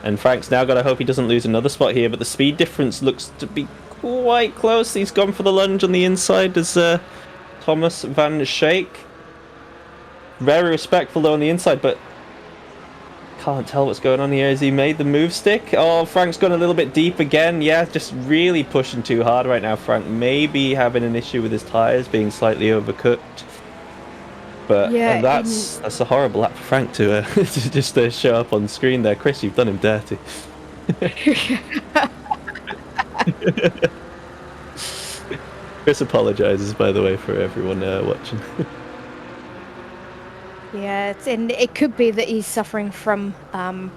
Speaker 2: And Frank's now got to hope he doesn't lose another spot here, but the speed difference looks to be quite close. He's gone for the lunge on the inside as Thomas Van Schaik. Very respectful though on the inside, but can't tell what's going on here. Has he made the move stick? Oh, Frank's gone a little bit deep again. Yeah, just really pushing too hard right now. Frank maybe having an issue with his tyres being slightly overcooked. But
Speaker 1: Yeah,
Speaker 2: that's a horrible lap for Frank to just show up on screen there. Chris, you've done him dirty. Chris apologises, by the way, for everyone watching.
Speaker 1: Yeah, and it could be that he's suffering from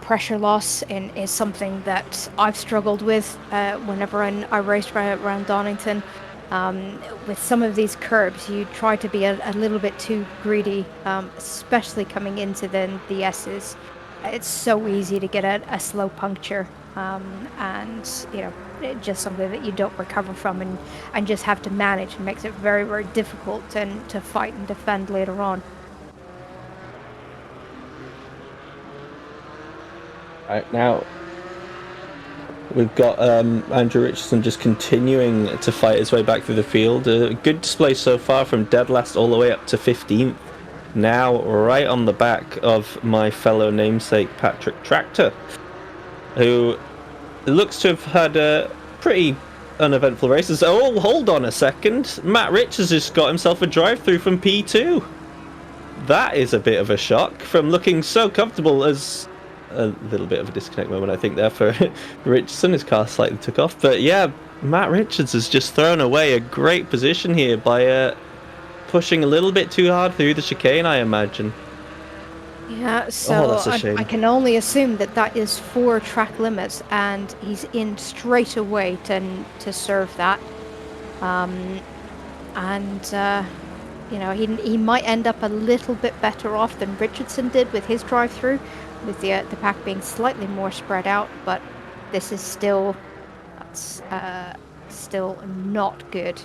Speaker 1: pressure loss, and is something that I've struggled with whenever I raced around Donington. With some of these curbs, you try to be a little bit too greedy, especially coming into the S's. It's so easy to get a slow puncture, and you know, just something that you don't recover from, and just have to manage. It makes it very, very difficult to fight and defend later on.
Speaker 2: Right now, we've got Andrew Richardson just continuing to fight his way back through the field. A good display so far, from dead last all the way up to 15th. Now right on the back of my fellow namesake Patrick Tractor, who looks to have had a pretty uneventful races. Oh, hold on a second. Matt Richards just got himself a drive-through from P2. That is a bit of a shock, from looking so comfortable as... A little bit of a disconnect moment, I think, there for Richardson. His car slightly took off, but yeah, Matt Richards has just thrown away a great position here by pushing a little bit too hard through the chicane, I imagine.
Speaker 1: Yeah, so
Speaker 2: that's a shame.
Speaker 1: I can only assume that is 4 track limits, and he's in straight away to serve that. You know, he might end up a little bit better off than Richardson did with his drive-through, with the pack being slightly more spread out, but this is still not good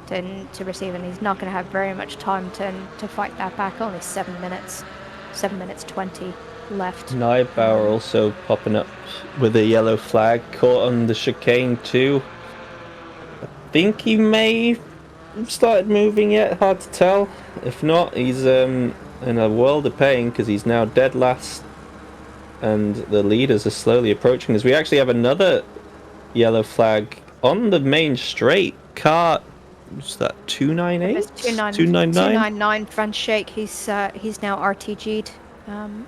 Speaker 1: to receive, and he's not going to have very much time to fight that back. Only 7 minutes 20 left.
Speaker 2: Neubauer also popping up with a yellow flag, caught on the chicane too. I think he may have started moving yet, hard to tell. If not, he's in a world of pain, because he's now dead last, and the leaders are slowly approaching us. We actually have another yellow flag on the main straight. Car, what's that, 298?
Speaker 1: 299 Van Schaik. He's now RTG'd.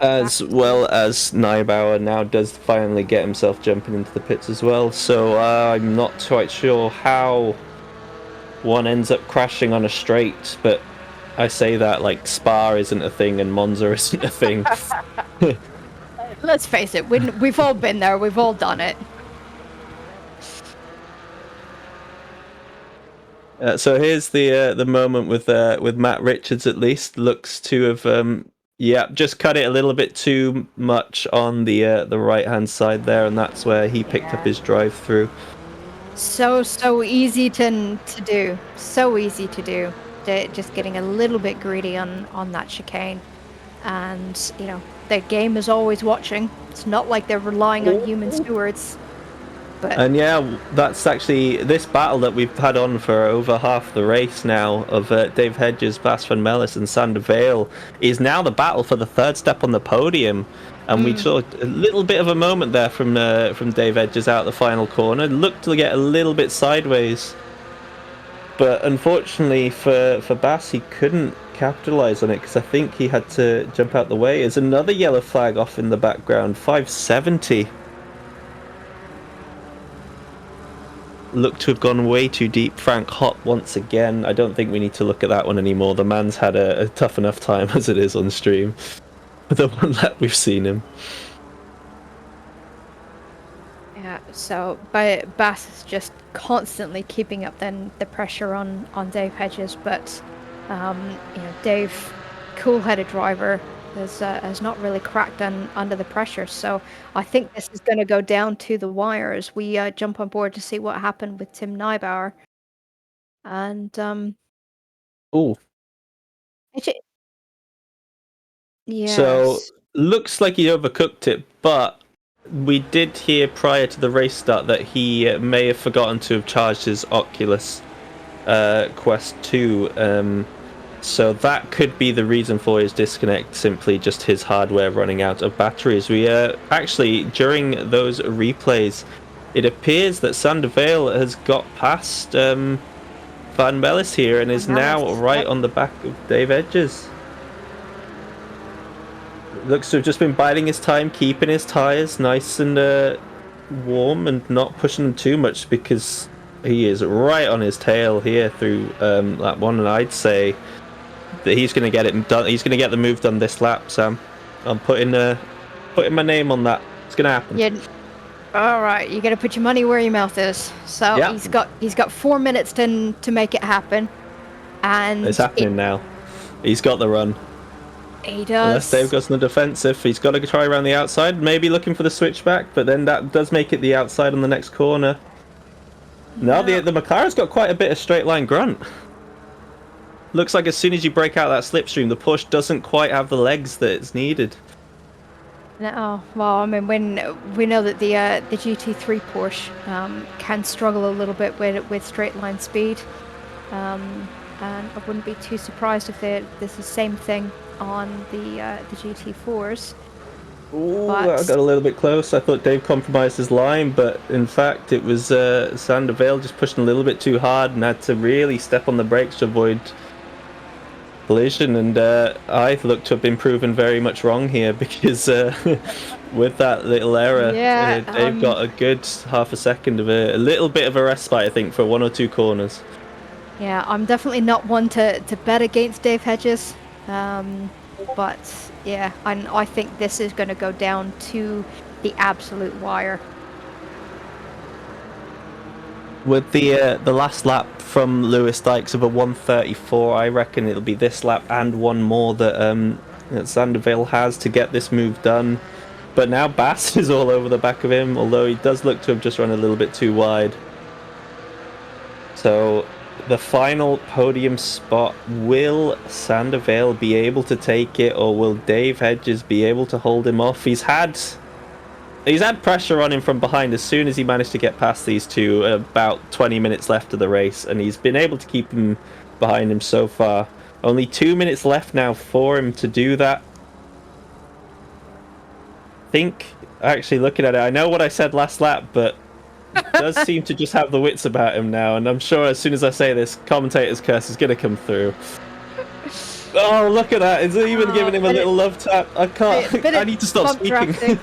Speaker 2: As well as Neubauer now does finally get himself jumping into the pits as well. So I'm not quite sure how one ends up crashing on a straight, but I say that like Spa isn't a thing and Monza isn't a thing.
Speaker 1: Let's face it, we've all been there, we've all done it.
Speaker 2: So here's the moment with Matt Richards. At least looks to have just cut it a little bit too much on the right hand side there, and that's where he picked up his drive through.
Speaker 1: So easy to do. So easy to do. Just getting a little bit greedy on that chicane, and you know, the game is always watching. It's not like they're relying on human stewards. But
Speaker 2: and yeah, that's actually this battle that we've had on for over half the race now of Dave Hedges, Bas van Mellis and Sander Vale is now the battle for the third step on the podium. And we saw a little bit of a moment there from Dave Hedges out the final corner. Looked to get a little bit sideways, but unfortunately for Bas, he couldn't capitalise on it, because I think he had to jump out the way. There's another yellow flag off in the background, 570. Looked to have gone way too deep. Frank Hopp once again. I don't think we need to look at that one anymore. The man's had a tough enough time as it is on stream. The one lap we've seen him.
Speaker 1: yeah, So, but Bass is just constantly keeping up then the pressure on Dave Hedges, but Dave, cool-headed driver, has not really cracked under the pressure. So I think this is going to go down to the wire as we jump on board to see what happened with Tim Neubauer. And
Speaker 2: Oh,
Speaker 1: actually,
Speaker 2: so
Speaker 1: yes,
Speaker 2: looks like he overcooked it, but we did hear prior to the race start that he may have forgotten to have charged his Oculus Quest 2. So that could be the reason for his disconnect, simply just his hardware running out of batteries. We actually, during those replays, it appears that Sander Vale has got past Van Mellis here and is now right
Speaker 1: yep.
Speaker 2: on the back of Dave Edges. Looks to have just been biding his time, keeping his tyres nice and warm and not pushing them too much, because he is right on his tail here through lap 1, and I'd say that he's going to get it done. He's going to get the move done this lap, Sam. I'm putting my name on that. It's going to happen.
Speaker 1: Yeah. All right, you got to put your money where your mouth is. So
Speaker 2: Yeah.
Speaker 1: he's got 4 minutes to make it happen, and
Speaker 2: It's happening now. He's got the run.
Speaker 1: He does.
Speaker 2: Unless Dave goes on the defensive, he's got to try around the outside, maybe looking for the switchback, but then that does make it the outside on the next corner. No, the McLaren's got quite a bit of straight line grunt. Looks like as soon as you break out that slipstream, the push doesn't quite have the legs that it's needed.
Speaker 1: No, well, I mean, when we know that the GT3 Porsche can struggle a little bit with straight line speed, and I wouldn't be too surprised if there's the same thing on the GT4s.
Speaker 2: Ooh, that got a little bit close. I thought Dave compromised his line, but in fact it was Sander Vale just pushing a little bit too hard and had to really step on the brakes to avoid collision, and I look to have been proven very much wrong here, because with that little error, Dave got a good half a second of a little bit of a respite, I think, for 1 or 2 corners.
Speaker 1: Yeah, I'm definitely not one to bet against Dave Hedges, but yeah, I think this is going to go down to the absolute wire.
Speaker 2: With the last lap from Lewis Dykes of a 1:34, I reckon it'll be this lap and one more that Sanderville has to get this move done. But now Bass is all over the back of him, although he does look to have just run a little bit too wide. So the final podium spot, will Sandervale be able to take it, or will Dave Hedges be able to hold him off? He's had pressure on him from behind as soon as he managed to get past these two, about 20 minutes left of the race, and he's been able to keep him behind him so far. Only 2 minutes left now for him to do that. I think, actually looking at it, I know what I said last lap, but he does seem to just have the wits about him now, and I'm sure as soon as I say this, commentator's curse is going to come through. Oh, look at that. It's even giving him a little love tap. I can't. I need to stop speaking.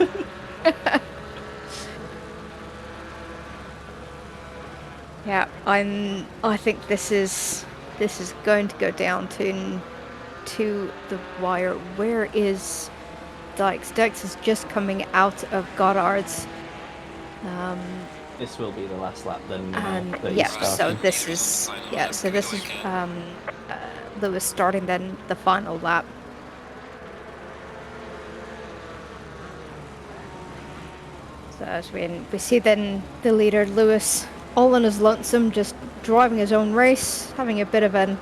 Speaker 1: Yeah, I think this is going to go down to the wire. Where is Dykes? Dykes is just coming out of Goddard's.
Speaker 2: This will be the last lap then.
Speaker 1: So this is Lewis starting then the final lap. So as we see then the leader Lewis all on his lonesome, just driving his own race, having a bit of a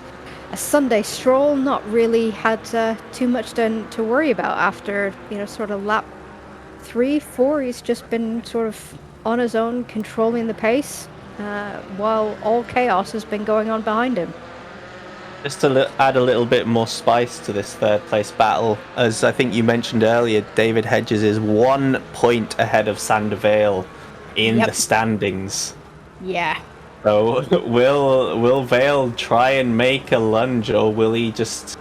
Speaker 1: Sunday stroll, not really had too much to worry about after, sort of lap 3, 4. He's just been sort of on his own, controlling the pace, while all chaos has been going on behind him.
Speaker 2: Just to add a little bit more spice to this third place battle, as I think you mentioned earlier, David Hedges is 1 point ahead of Sander Vale in the standings.
Speaker 1: Yeah.
Speaker 2: So will Vale try and make a lunge, or will he just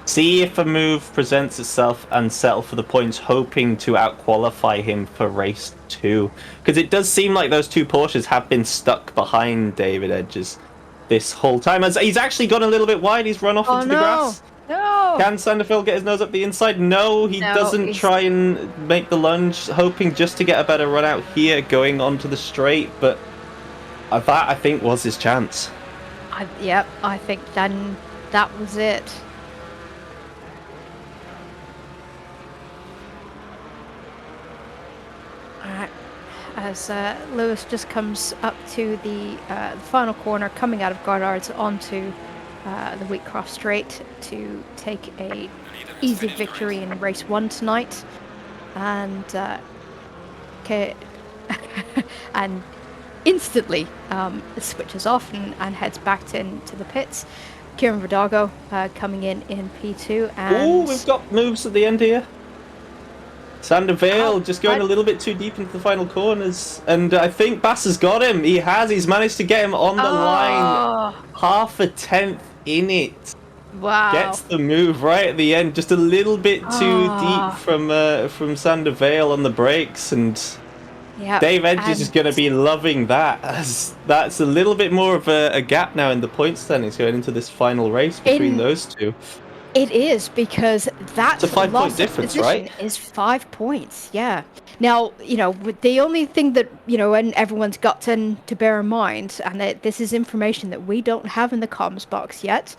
Speaker 2: see if a move presents itself and settle for the points, hoping to outqualify him for race 2? Because it does seem like those two Porsches have been stuck behind David Hedges this whole time. As he's actually gone a little bit wide, he's run off into the grass.
Speaker 1: No!
Speaker 2: Can Sanderfield get his nose up the inside? No, he doesn't try and make the lunge, hoping just to get a better run out here, going onto the straight, but that, I think, was his chance.
Speaker 1: I think then that was it. Alright, as Lewis just comes up to the final corner, coming out of Goddard's onto the Wheatcroft Straight to take a easy victory in race 1 tonight, and and instantly switches off and heads back into the pits. Kieran Verdago coming in P2, and
Speaker 2: we've got moves at the end here. Sander Vale just going a little bit too deep into the final corners, and I think Bass has got him. He's managed to get him on the line, half a tenth in it.
Speaker 1: Wow.
Speaker 2: Gets the move right at the end, just a little bit too deep from Sander Vale on the brakes, and Dave Edges is going to be loving that, as that's a little bit more of a gap now in the point standings going into this final race between those two.
Speaker 1: It is, because that's
Speaker 2: a 5-point difference, right?
Speaker 1: Is 5 points, yeah. Now, the only thing that, and everyone's got to bear in mind, and this is information that we don't have in the comms box yet,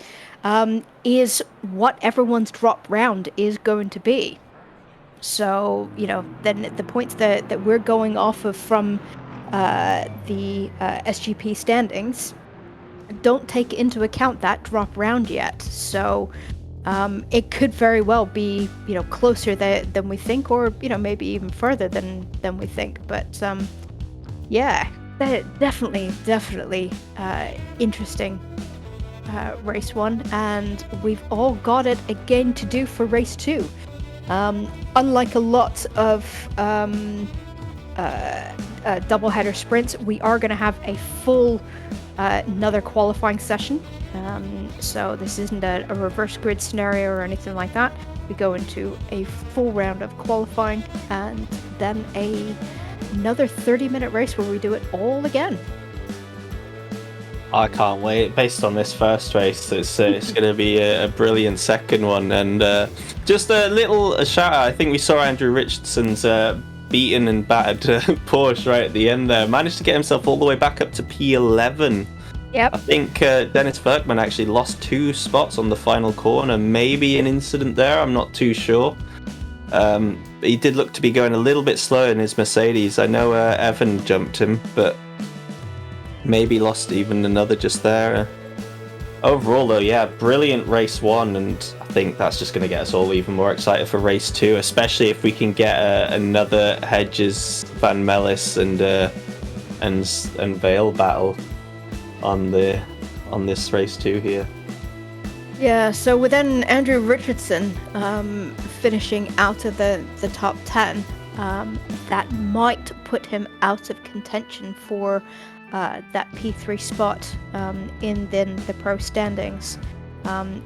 Speaker 1: is what everyone's drop round is going to be. So, then the points that we're going off of from the SGP standings don't take into account that drop round yet. So it could very well be, closer than we think, or, maybe even further than we think. But definitely interesting race 1, and we've all got it again to do for race 2. Unlike a lot of doubleheader sprints, we are going to have a full another qualifying session. So this isn't a reverse grid scenario or anything like that. We go into a full round of qualifying, and then another 30-minute race where we do it all again.
Speaker 2: I can't wait. Based on this first race, it's going to be a brilliant second one. And just a shout out. I think we saw Andrew Richardson's beaten and battered Porsche right at the end there. Managed to get himself all the way back up to P11.
Speaker 1: Yep.
Speaker 2: I think Dennis Bergman actually lost 2 spots on the final corner. Maybe an incident there. I'm not too sure. He did look to be going a little bit slower in his Mercedes. I know Evan jumped him, but maybe lost even another just there. Overall, though, brilliant race 1, and I think that's just going to get us all even more excited for race 2, especially if we can get another Hedges, Van Mellis, and Vale battle on this race 2 here.
Speaker 1: Yeah, so within Andrew Richardson finishing out of the top 10, that might put him out of contention for that P3 spot in the pro standings,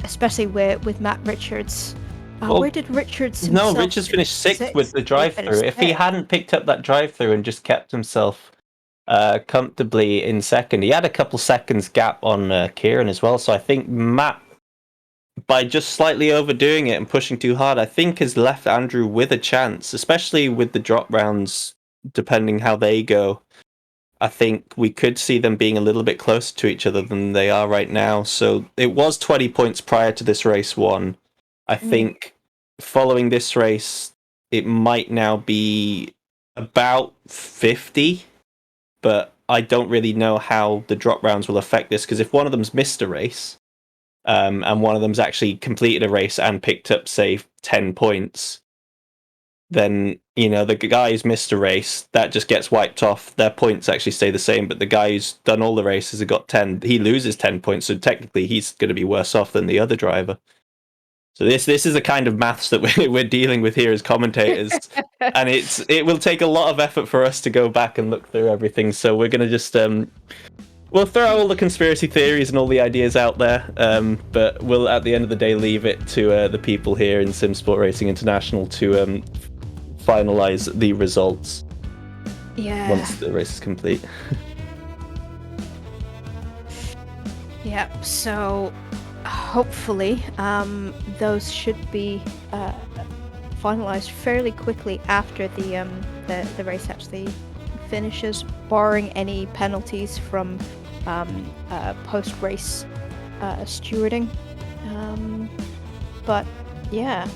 Speaker 1: especially with Matt Richards. Where did Richards himself?
Speaker 2: No, Richards finished 6th with the drive-through. If he hadn't picked up that drive-through and just kept himself comfortably in second, he had a couple seconds gap on Kieran as well. So I think Matt, by just slightly overdoing it and pushing too hard, I think has left Andrew with a chance, especially with the drop rounds, depending how they go. I think we could see them being a little bit closer to each other than they are right now. So it was 20 points prior to this race 1. I think following this race, it might now be about 50, but I don't really know how the drop rounds will affect this, because if one of them's missed a race, and one of them's actually completed a race and picked up, say, 10 points, then, the guy who's missed a race, that just gets wiped off. Their points actually stay the same, but the guy who's done all the races and got 10, he loses 10 points, so technically he's going to be worse off than the other driver. So this is the kind of maths that we're dealing with here as commentators, and it will take a lot of effort for us to go back and look through everything, so we're going to just... we'll throw all the conspiracy theories and all the ideas out there, but we'll, at the end of the day, leave it to the people here in Simsport Racing International to finalize the results once the race is complete.
Speaker 1: Yep, so hopefully, those should be finalized fairly quickly after the race actually finishes, barring any penalties from post race stewarding. But yeah,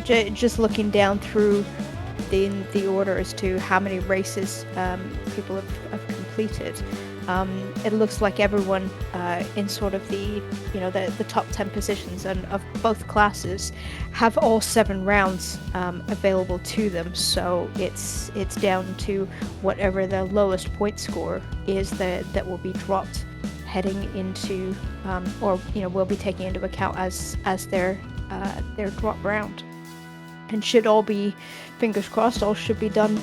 Speaker 1: just looking down through the order as to how many races people have completed. It looks like everyone in sort of the top 10 positions and of both classes have all 7 rounds available to them. So it's down to whatever the lowest point score is that will be dropped heading into or will be taking into account as their drop round. And should all be, fingers crossed, all should be done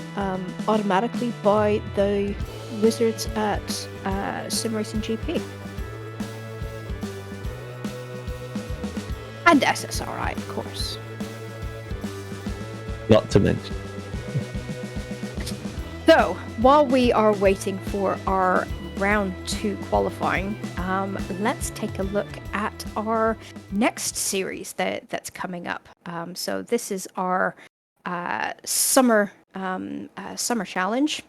Speaker 1: automatically by the wizards at Sim Racing GP. And SSRI, of course.
Speaker 2: Not to mention.
Speaker 1: So, while we are waiting for our round 2 qualifying, let's take a look at our next series that's coming up. So this is our summer challenge,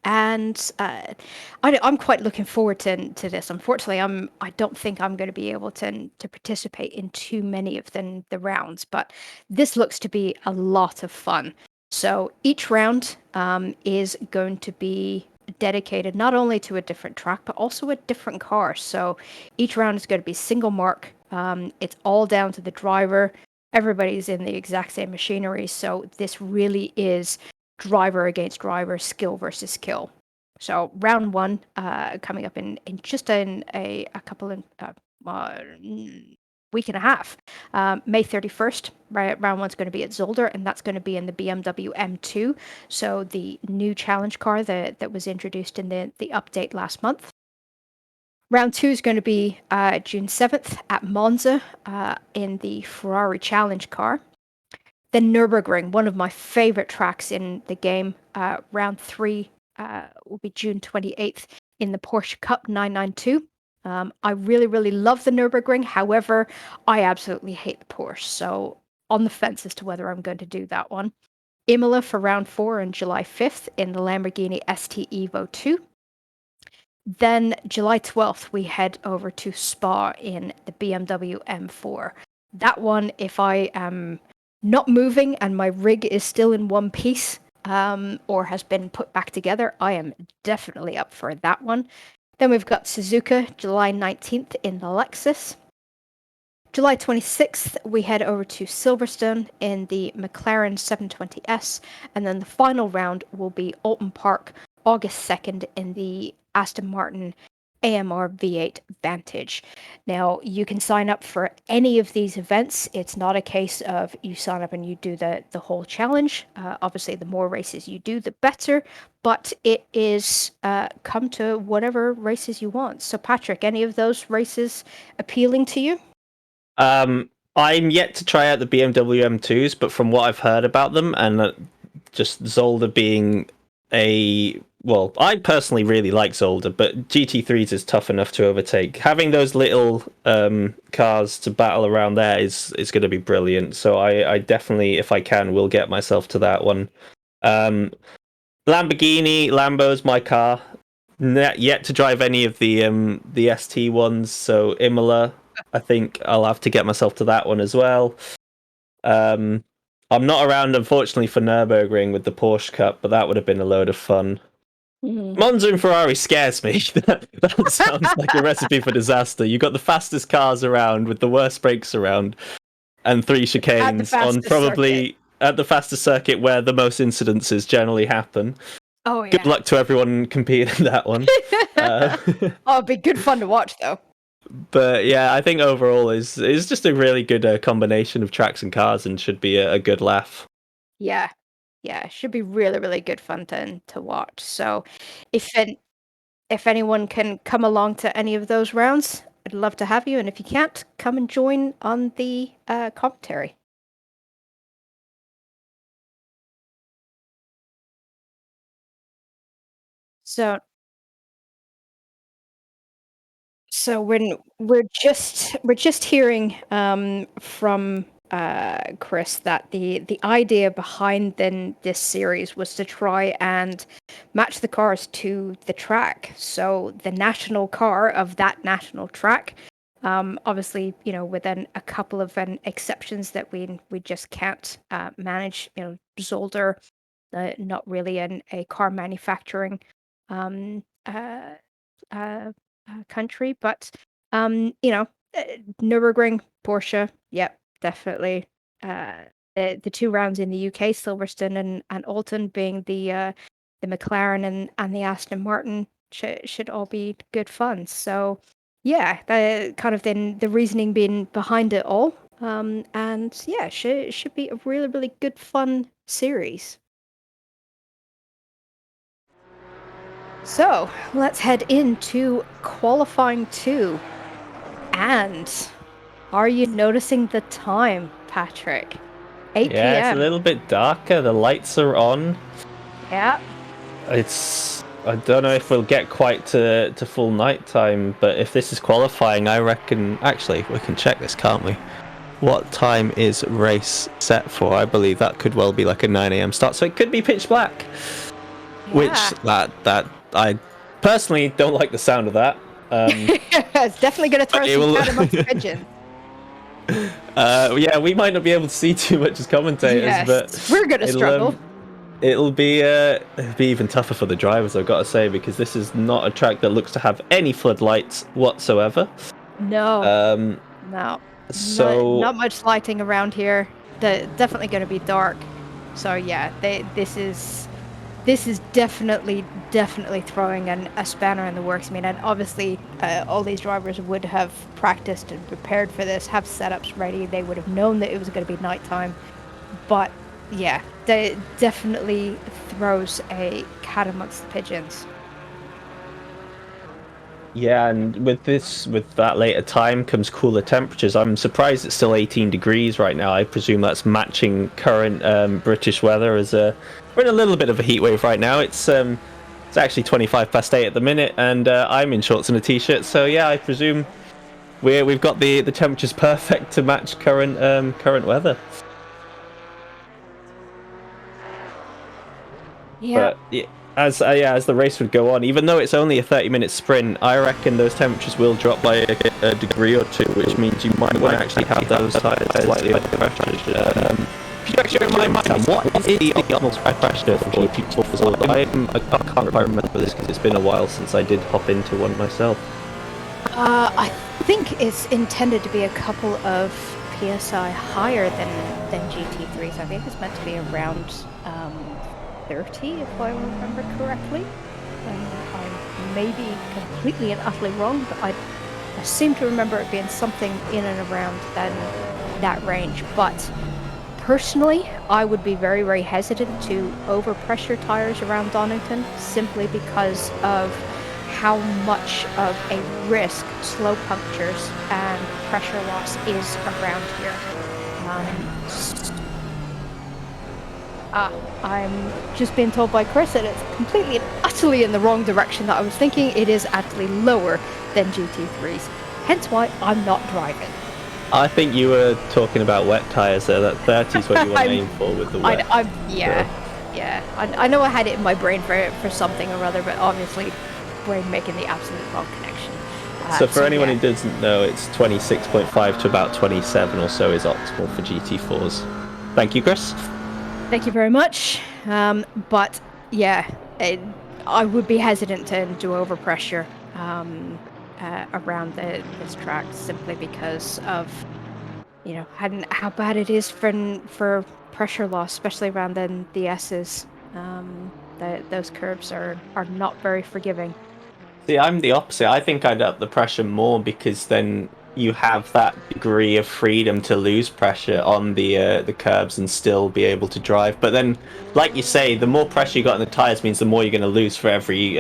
Speaker 1: and I'm quite looking forward to this. Unfortunately, I don't think I'm going to be able to participate in too many of the rounds, but this looks to be a lot of fun. So each round is going to be dedicated not only to a different track, but also a different car. So each round is going to be single mark. It's all down to the driver. Everybody's in the exact same machinery. So this really is driver against driver, skill versus skill. So round 1 coming up in just a couple of week and a half. May 31st, right, round 1's going to be at Zolder, and that's going to be in the BMW M2, so the new challenge car that was introduced in the update last month. Round 2 is going to be June 7th at Monza in the Ferrari challenge car. Then Nürburgring, one of my favorite tracks in the game. Round 3 will be June 28th in the Porsche Cup 992. I really, really love the Nürburgring. However, I absolutely hate the Porsche. So on the fence as to whether I'm going to do that one. Imola for round 4 on July 5th in the Lamborghini ST Evo 2. Then July 12th, we head over to Spa in the BMW M4. That one, if I am not moving and my rig is still in one piece or has been put back together, I am definitely up for that one. Then we've got Suzuka, July 19th in the Lexus. July 26th, we head over to Silverstone in the McLaren 720S. And then the final round will be Alton Park, August 2nd in the Aston Martin AMR V8 Vantage. Now, you can sign up for any of these events. It's not a case of you sign up and you do the whole challenge. Obviously, the more races you do, the better. But it is come to whatever races you want. So, Patrick, any of those races appealing to you?
Speaker 2: I'm yet to try out the BMW M2s, but from what I've heard about them, and just Zolder being I personally really like Zolder, but GT3s is tough enough to overtake. Having those little cars to battle around there is going to be brilliant. So I definitely, if I can, will get myself to that one. Lambo's my car. Yet to drive any of the ST ones, so Imola, I think I'll have to get myself to that one as well. I'm not around, unfortunately, for Nürburgring with the Porsche Cup, but that would have been a load of fun. Monza and Ferrari scares me. That sounds like a recipe for disaster. You got the fastest cars around with the worst brakes around, and 3 chicanes on probably at the fastest circuit where the most incidences generally happen.
Speaker 1: Oh, yeah.
Speaker 2: Good luck to everyone competing in that one.
Speaker 1: It'd be good fun to watch, though.
Speaker 2: But yeah, I think overall is just a really good combination of tracks and cars, and should be a good laugh.
Speaker 1: Yeah, yeah, should be really, really good fun to watch. So, if anyone can come along to any of those rounds, I'd love to have you. And if you can't, come and join on the commentary. So So we're just hearing from Chris that the idea behind then this series was to try and match the cars to the track. So the national car of that national track, obviously, within a couple of exceptions that we just can't manage. Zolder, not really a car manufacturing um, uh, country, but uh, Nürburgring, Porsche, yep, definitely. Uh, the two rounds in the UK, Silverstone and Alton, being the McLaren and the Aston Martin, should all be good fun. So, yeah, the kind of then the reasoning being behind it all, and yeah, should be a really really good fun series. So let's head into qualifying two. And are you noticing the time, Patrick? 8
Speaker 2: Yeah, it's a
Speaker 1: p.m.
Speaker 2: little bit darker. The lights are on.
Speaker 1: Yeah.
Speaker 2: I don't know if we'll get quite to full night time, but if this is qualifying, I reckon. Actually, we can check this, can't we? What time is race set for? I believe that could well be like a 9 a.m. start, so it could be pitch black. Which
Speaker 1: Yeah.
Speaker 2: that I personally don't like the sound of that.
Speaker 1: It's definitely going to throw
Speaker 2: it
Speaker 1: some
Speaker 2: will-
Speaker 1: cat amongst pigeons.
Speaker 2: Yeah, we might not be able to see too much as commentators,
Speaker 1: Yes,
Speaker 2: but
Speaker 1: we're going to struggle.
Speaker 2: it'll be even tougher for the drivers, I've got to say, because this is not a track that looks to have any floodlights whatsoever.
Speaker 1: No,
Speaker 2: Um,
Speaker 1: no,
Speaker 2: so
Speaker 1: not much lighting around here. Definitely going to be dark. So yeah, this is definitely throwing a spanner in the works. I mean, and obviously all these drivers would have practiced and prepared for this, have setups ready. They would have known that it was going to be nighttime. But yeah, they definitely throws a cat amongst the pigeons.
Speaker 2: yeah, and with that later time comes cooler temperatures. I'm surprised it's still 18 degrees right now. I presume that's matching current British weather. We're in a little bit of a heat wave right now. It's actually 25 past 8 at the minute, and I'm in shorts and a t-shirt. So yeah, I presume we've got the temperatures perfect to match current weather.
Speaker 1: Yeah.
Speaker 2: But yeah, as the race would go on, even though it's only a 30-minute sprint, I reckon those temperatures will drop by a degree or two, which means you might want to actually have those tires slightly under pressure. Could you actually remind me, Sam, what is the optimal pressure for GT4? I can't quite remember this because it's been a while since I did hop into one myself.
Speaker 1: I think it's intended to be a couple of psi higher than GT3s. I think it's meant to be around 30, if I remember correctly. I may be completely and utterly wrong, but I seem to remember it being something in and around that range. But personally, I would be very, very hesitant to overpressure tires around Donington, simply because of how much of a risk slow punctures and pressure loss is around here. I'm just being told by Chris that it's completely and utterly in the wrong direction that I was thinking. It is actually lower than GT3s, hence why I'm not driving.
Speaker 2: I think you were talking about wet tyres there. That 30 is what you want to aim for with the wet.
Speaker 1: I know I had it in my brain for something or other, but obviously brain making the absolute wrong connection.
Speaker 2: So for anyone who doesn't know, it's 26.5 to about 27 or so is optimal for GT4s. Thank you, Chris.
Speaker 1: Thank you very much. But yeah, I would be hesitant to do overpressure around this track, simply because of how bad it is for pressure loss, especially around the S's. Those curves are not very forgiving.
Speaker 2: See, I'm the opposite. I think I'd up the pressure more because then you have that degree of freedom to lose pressure on the curbs and still be able to drive. But then, like you say, the more pressure you got on the tires means the more you're going to lose for every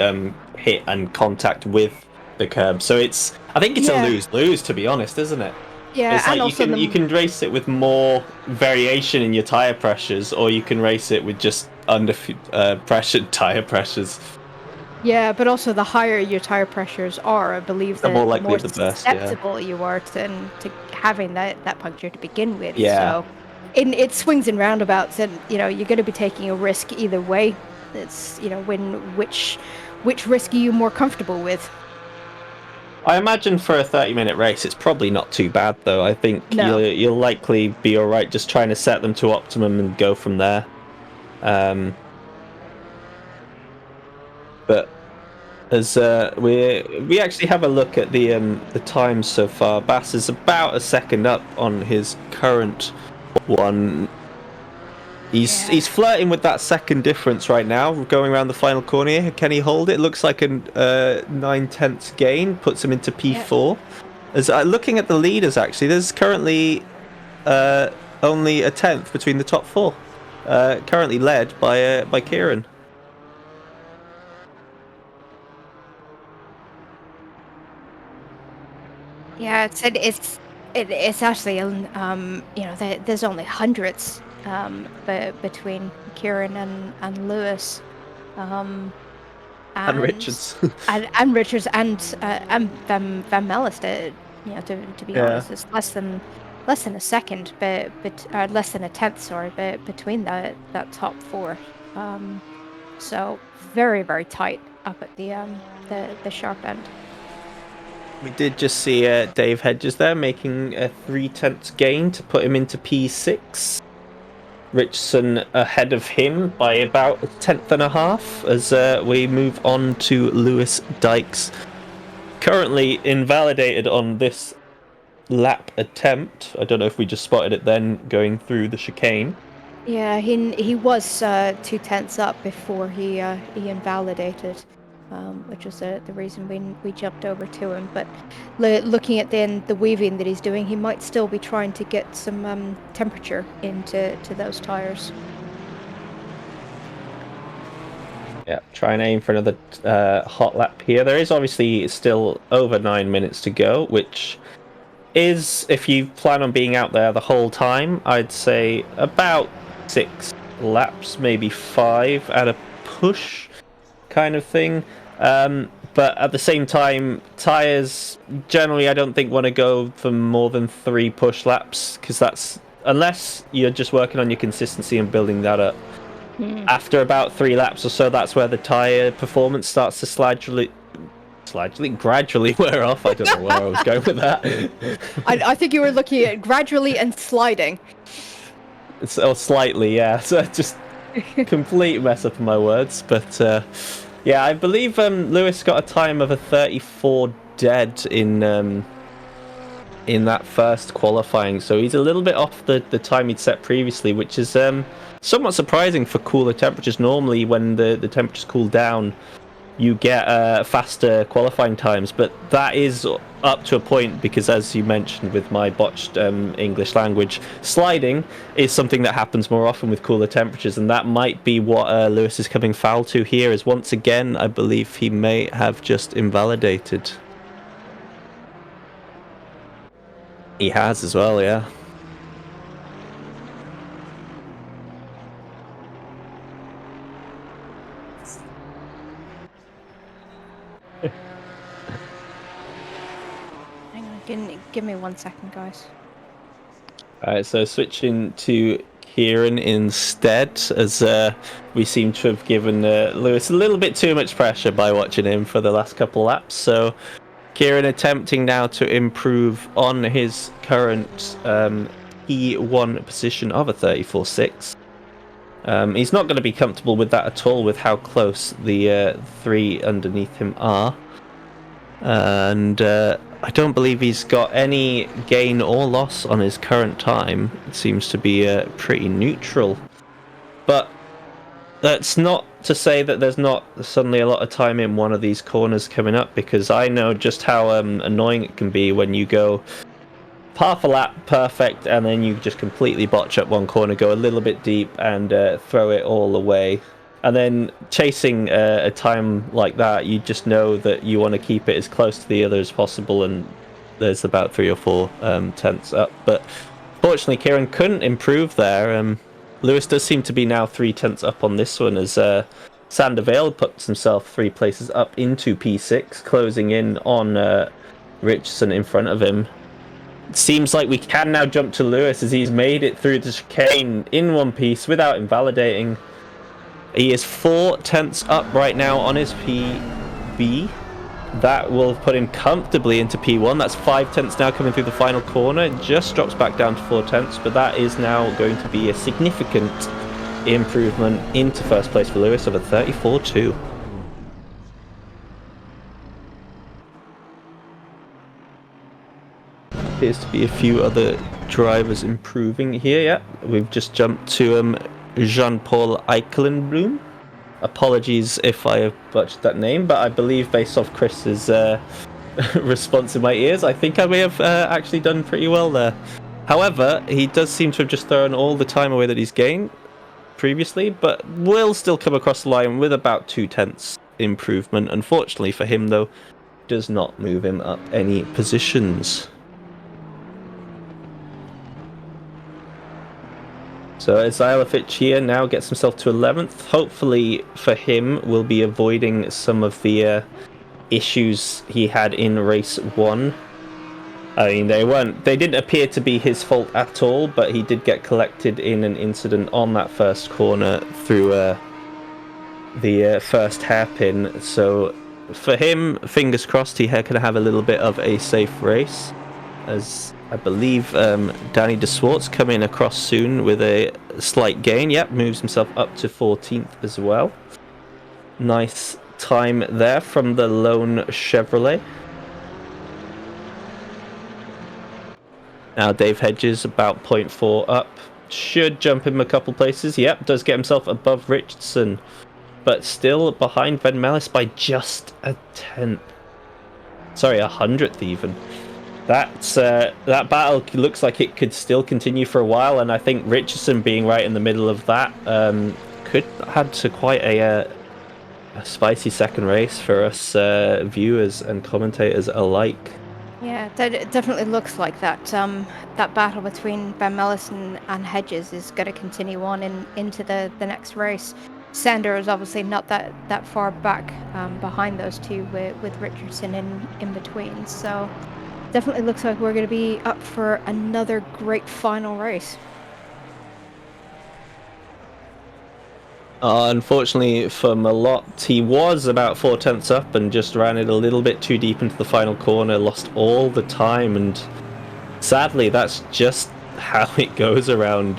Speaker 2: hit and contact with the curb. So I think it's a lose-lose, to be honest, isn't it?
Speaker 1: Yeah,
Speaker 2: it's like
Speaker 1: and also
Speaker 2: you can race it with more variation in your tire pressures, or you can race it with just under pressured tire pressures.
Speaker 1: Yeah, but also the higher your tire pressures are, I believe
Speaker 2: The more
Speaker 1: the
Speaker 2: likely
Speaker 1: more
Speaker 2: the best, yeah.
Speaker 1: susceptible you are to having that puncture to begin with.
Speaker 2: Yeah.
Speaker 1: So it swings and roundabouts, and you're going to be taking a risk either way. It's which risk are you more comfortable with?
Speaker 2: I imagine for a 30-minute race, it's probably not too bad, though. I think
Speaker 1: No.
Speaker 2: you'll likely be all right just trying to set them to optimum and go from there. But as we actually have a look at the times so far, Bass is about a second up on his current one. He's flirting with that second difference right now, going around the final corner here. Can he hold it? Looks like a 9/10 gain, puts him into P4. As looking at the leaders, actually, there's currently only a 10th between the top four. Currently led by Kieran.
Speaker 1: Yeah, it's actually there's only hundreds between Kieran and Lewis,
Speaker 2: And Richards.
Speaker 1: and Richards and Van Mellis. To be honest, it's less than a second, but less than a tenth, sorry, but between that top four. So very, very tight up at the sharp end.
Speaker 2: We did just see Dave Hedges there making a 3/10 gain to put him into P6. Richardson ahead of him by about a tenth and a half as we move on to Lewis Dykes. Currently invalidated on this lap attempt. I don't know if we just spotted it then going through the chicane.
Speaker 1: Yeah, he was 2 tenths up before he invalidated, which was the reason we jumped over to him. But looking at then the weaving that he's doing, he might still be trying to get some temperature into those tires.
Speaker 2: Yeah, try and aim for another hot lap here. There is obviously still over 9 minutes to go, which is, if you plan on being out there the whole time, I'd say about 6 laps, maybe 5 at a push kind of thing. But at the same time, tyres generally I don't think want to go for more than 3 push laps, because that's, unless you're just working on your consistency and building that up. After about 3 laps or so, that's where the tyre performance starts to gradually wear off. I don't know where I was going with that.
Speaker 1: I think you were looking at gradually and sliding.
Speaker 2: Or slightly, yeah. So just complete mess up of my words. But yeah, I believe Lewis got a time of a 34 dead in that first qualifying. So he's a little bit off the time he'd set previously, which is somewhat surprising for cooler temperatures. Normally, when the temperatures cool down, you get faster qualifying times, but that is up to a point because, as you mentioned with my botched English language, sliding is something that happens more often with cooler temperatures, and that might be what Lewis is coming foul to here, is once again I believe he may have just invalidated. He has as well, yeah.
Speaker 1: Give me 1 second, guys.
Speaker 2: Alright, so switching to Kieran instead, as we seem to have given Lewis a little bit too much pressure by watching him for the last couple of laps. So Kieran attempting now to improve on his current P1 position of a 34.6. He's not going to be comfortable with that at all, with how close the 3 underneath him are. And I don't believe he's got any gain or loss on his current time. It seems to be pretty neutral. But that's not to say that there's not suddenly a lot of time in one of these corners coming up, because I know just how annoying it can be when you go half a lap perfect and then you just completely botch up one corner, go a little bit deep and throw it all away. And then chasing a time like that, you just know that you want to keep it as close to the other as possible, and there's about 3 or 4 tenths up. But fortunately, Kieran couldn't improve there. Lewis does seem to be now 3 tenths up on this one, as Sandervale puts himself 3 places up into P6, closing in on Richardson in front of him. It seems like we can now jump to Lewis as he's made it through the chicane in one piece without invalidating. He is 4 tenths up right now on his PB. That will put him comfortably into P1. That's 5 tenths now coming through the final corner. It just drops back down to 4 tenths, but that is now going to be a significant improvement into first place for Lewis of a 34.2. Appears to be a few other drivers improving here. Yeah, we've just jumped to Jean-Paul Eikelenblum. Apologies if I have butchered that name, but I believe based off Chris's response in my ears, I think I may have actually done pretty well there. However, he does seem to have just thrown all the time away that he's gained previously, but will still come across the line with about 2 tenths improvement. Unfortunately for him, though, does not move him up any positions. So Izailovic here now gets himself to 11th. Hopefully for him, we'll be avoiding some of the issues he had in race 1. I mean, they didn't appear to be his fault at all, but he did get collected in an incident on that first corner through the first hairpin. So for him, fingers crossed, he can have a little bit of a safe race, as I believe Danny de Swartz coming across soon with a slight gain. Yep, moves himself up to 14th as well. Nice time there from the lone Chevrolet. Now Dave Hedges about 0.4 up. Should jump him a couple places. Yep, does get himself above Richardson, but still behind Van Mellis by just a 10th. Sorry, 100th even. That battle looks like it could still continue for a while, and I think Richardson being right in the middle of that could add to quite a spicy second race for us viewers and commentators alike.
Speaker 1: Yeah, it definitely looks like that. That battle between Van Mellis and Hedges is going to continue on into the next race. Sander is obviously not that far back behind those two with Richardson in between. So definitely looks like we're going to be up for another great final race.
Speaker 2: Unfortunately for Malott, he was about 4 tenths up and just ran it a little bit too deep into the final corner, lost all the time, and sadly that's just how it goes around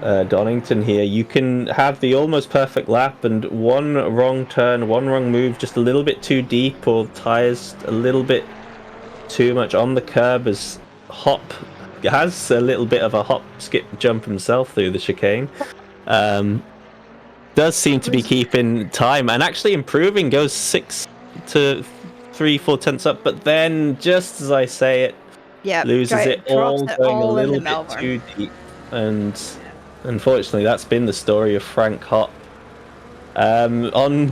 Speaker 2: Donington here. You can have the almost perfect lap and one wrong turn, one wrong move, just a little bit too deep, or tyres a little bit too much on the curb, as Hop has a little bit of a hop, skip, jump himself through the chicane. Does seem to be keeping time and actually improving, goes 6 to 3-4 tenths up, but then just as I say it, loses it all, going a little bit too deep. And unfortunately that's been the story of Frank Hop on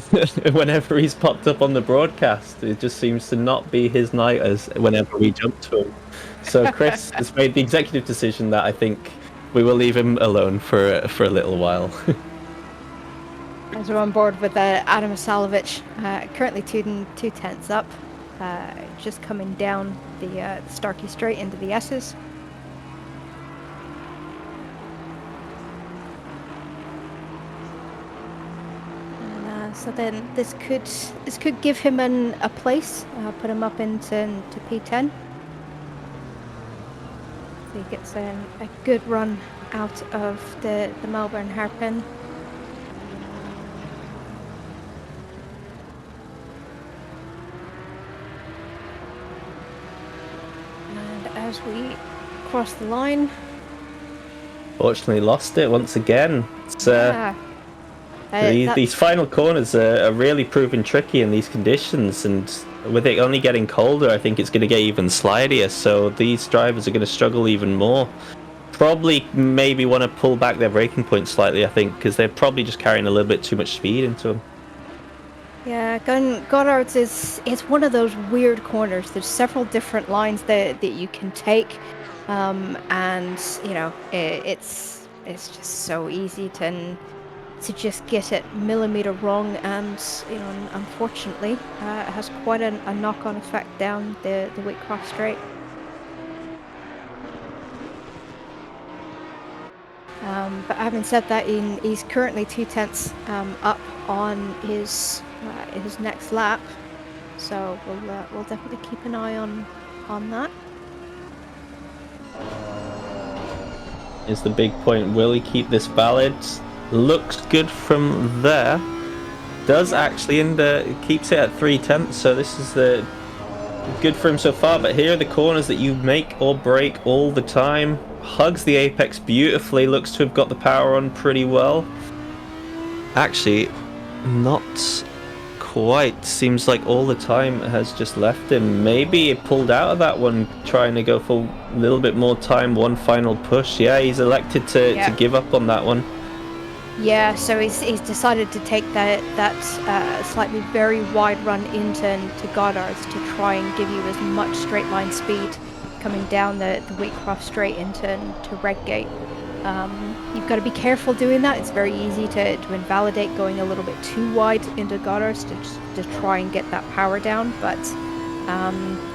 Speaker 2: whenever he's popped up on the broadcast. It just seems to not be his night as whenever we jump to him. So Chris has made the executive decision that I think we will leave him alone for a little while.
Speaker 1: As we're on board with Adam Salovic, currently 2 tenths up, just coming down the Starkey Straight into the S's. And so then this could give him a place, put him up into P10. So he gets a good run out of the Melbourne hairpin. And as we cross the line,
Speaker 2: Fortunately lost it once again. It's, these final corners are really proving tricky in these conditions, and with it only getting colder, I think it's going to get even slidier, so these drivers are going to struggle even more. Probably maybe want to pull back their braking point slightly, I think, because they're probably just carrying a little bit too much speed into them.
Speaker 1: Yeah, Goddard's is one of those weird corners. There's several different lines that you can take, and you know it's just so easy to to just get it millimeter wrong, and unfortunately, it has quite a knock-on effect down the Wheatcroft Straight. But having said that, he's currently 2/10 up on his next lap, so we'll definitely keep an eye on that.
Speaker 2: Is the big point. Will he keep this valid? Looks good from there. Does actually, and keeps it at 3/10. So this is the good for him so far. But here are the corners that you make or break all the time. Hugs the apex beautifully. Looks to have got the power on pretty well. Actually, not quite. Seems like all the time has just left him. Maybe he pulled out of that one, trying to go for a little bit more time. One final push. Yeah, he's elected to give up on that one.
Speaker 1: Yeah, so he's decided to take that slightly very wide run into Goddard's to try and give you as much straight line speed coming down the Wheatcroft Straight into Redgate. You've got to be careful doing that. It's very easy to invalidate going a little bit too wide into Goddard's to try and get that power down, but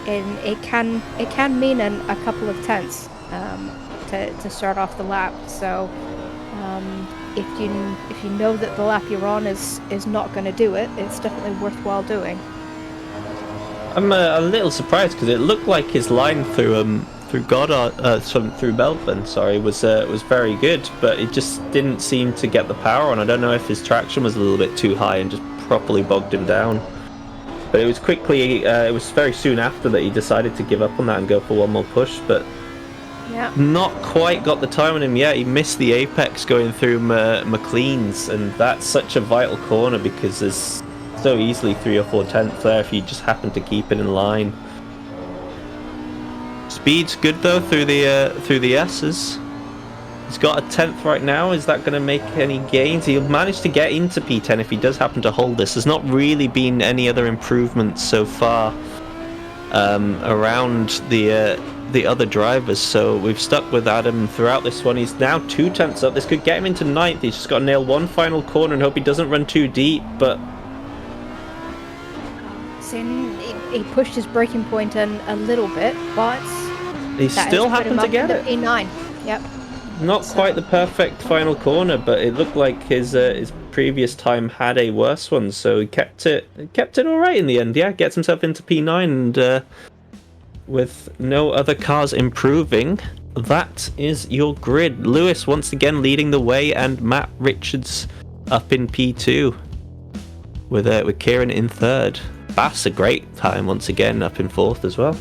Speaker 1: it can mean a couple of tenths to start off the lap. So if you know that the lap you're on is not going to do it, it's definitely worthwhile doing.
Speaker 2: I'm a little surprised because it looked like his line through Goddard, through Melbourne, sorry, was very good, but it just didn't seem to get the power on. I don't know if his traction was a little bit too high and just properly bogged him down. But it was quickly, it was very soon after that he decided to give up on that and go for one more push, but not quite got the time on him yet. He missed the apex going through McLean's, and that's such a vital corner because there's so easily 3 or 4 tenths there if you just happen to keep it in line. Speed's good though through the S's. He's got a 10th right now. Is that going to make any gains? He'll manage to get into P10 if he does happen to hold this. There's not really been any other improvements so far around the other drivers, so we've stuck with Adam throughout this one. He's now 2 tenths up. This could get him into 9th. He's just got to nail one final corner and hope he doesn't run too deep, but
Speaker 1: he pushed his braking point a little bit, but
Speaker 2: he still happened to get it.
Speaker 1: P9. Yep.
Speaker 2: Not quite the perfect final corner, but it looked like his previous time had a worse one, so he kept it all right in the end. Yeah, gets himself into P9, and with no other cars improving, that is your grid. Lewis once again leading the way, and Matt Richards up in P2 with Kieran in 3rd. Bass a great time once again up in 4th as well.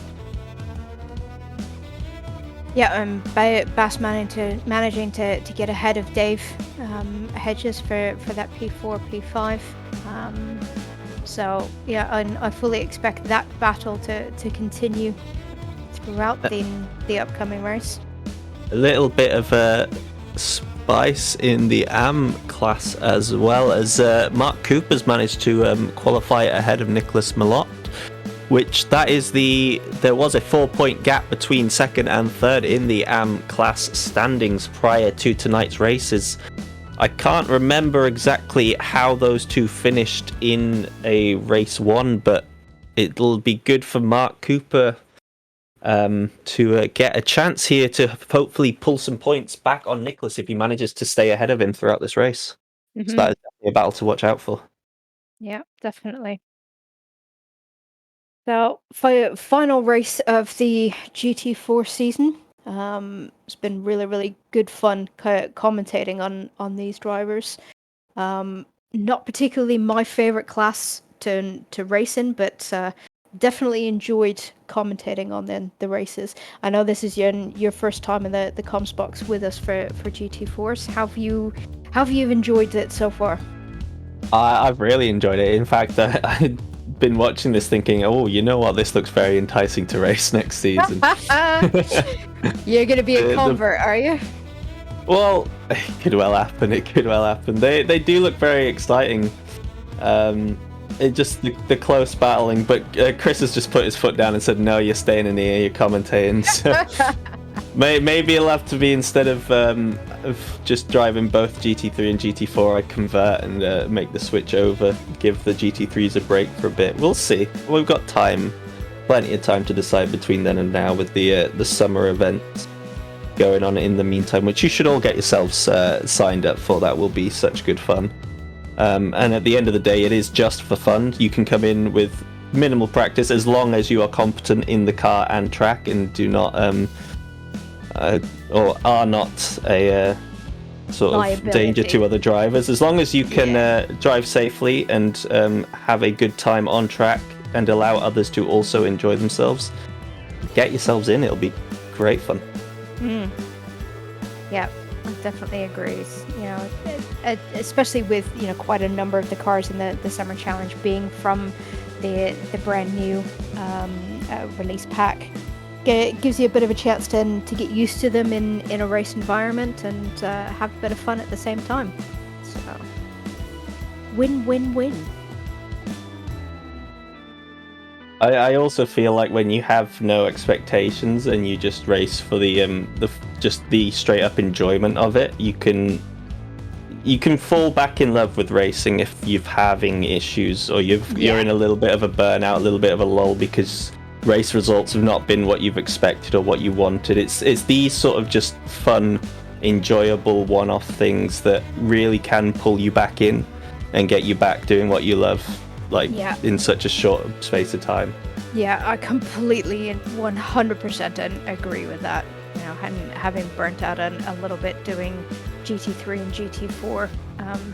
Speaker 1: Yeah, Bass managing to get ahead of Dave Hedges for that P4, P5. So yeah, I fully expect that battle to continue throughout the upcoming race.
Speaker 2: A little bit of a spice in the AM class as well, as Mark Cooper's managed to qualify ahead of Nicholas Malott, which there was a 4-point gap between 2nd and 3rd in the AM class standings prior to tonight's races. I can't remember exactly how those two finished in a race 1, but it'll be good for Mark Cooper to get a chance here to hopefully pull some points back on Nicholas if he manages to stay ahead of him throughout this race. Mm-hmm. So that is definitely a battle to watch out for.
Speaker 1: Yeah, definitely. So, final race of the GT4 season. It's been really, really good fun commentating on these drivers. Not particularly my favorite class to race in, but definitely enjoyed commentating on the races. I know this is your first time in the comms box with us for GT4s. How have you enjoyed it so far?
Speaker 2: I've really enjoyed it. In fact, I've been watching this thinking, oh, you know what, this looks very enticing to race next season.
Speaker 1: You're going to be a convert, are you?
Speaker 2: Well, it could well happen. They do look very exciting. It just the close battling, but Chris has just put his foot down and said, no, you're staying in here, you're commentating. So Maybe it'll have to be, instead of just driving both GT3 and GT4, I convert and make the switch over, give the GT3s a break for a bit. We'll see. We've got time, plenty of time to decide between then and now, with the summer event going on in the meantime, which you should all get yourselves signed up for. That will be such good fun. And at the end of the day, it is just for fun. You can come in with minimal practice as long as you are competent in the car and track and do not or are not a sort of danger to other drivers. As long as you can drive safely and have a good time on track and allow others to also enjoy themselves, get yourselves in. It'll be great fun.
Speaker 1: Yeah, I definitely agree. You know, especially with quite a number of the cars in the Summer Challenge being from the brand new release pack. It gives you a bit of a chance to get used to them in a race environment and have a bit of fun at the same time. So, win-win-win.
Speaker 2: I also feel like when you have no expectations and you just race for the straight up enjoyment of it, you can fall back in love with racing if you're having issues or you're in a little bit of a burnout, a little bit of a lull because race results have not been what you've expected or what you wanted. It's these sort of just fun, enjoyable one-off things that really can pull you back in and get you back doing what you love, in such a short space of time.
Speaker 1: Yeah, I completely and 100% agree with that. Having burnt out a little bit doing GT3 and GT4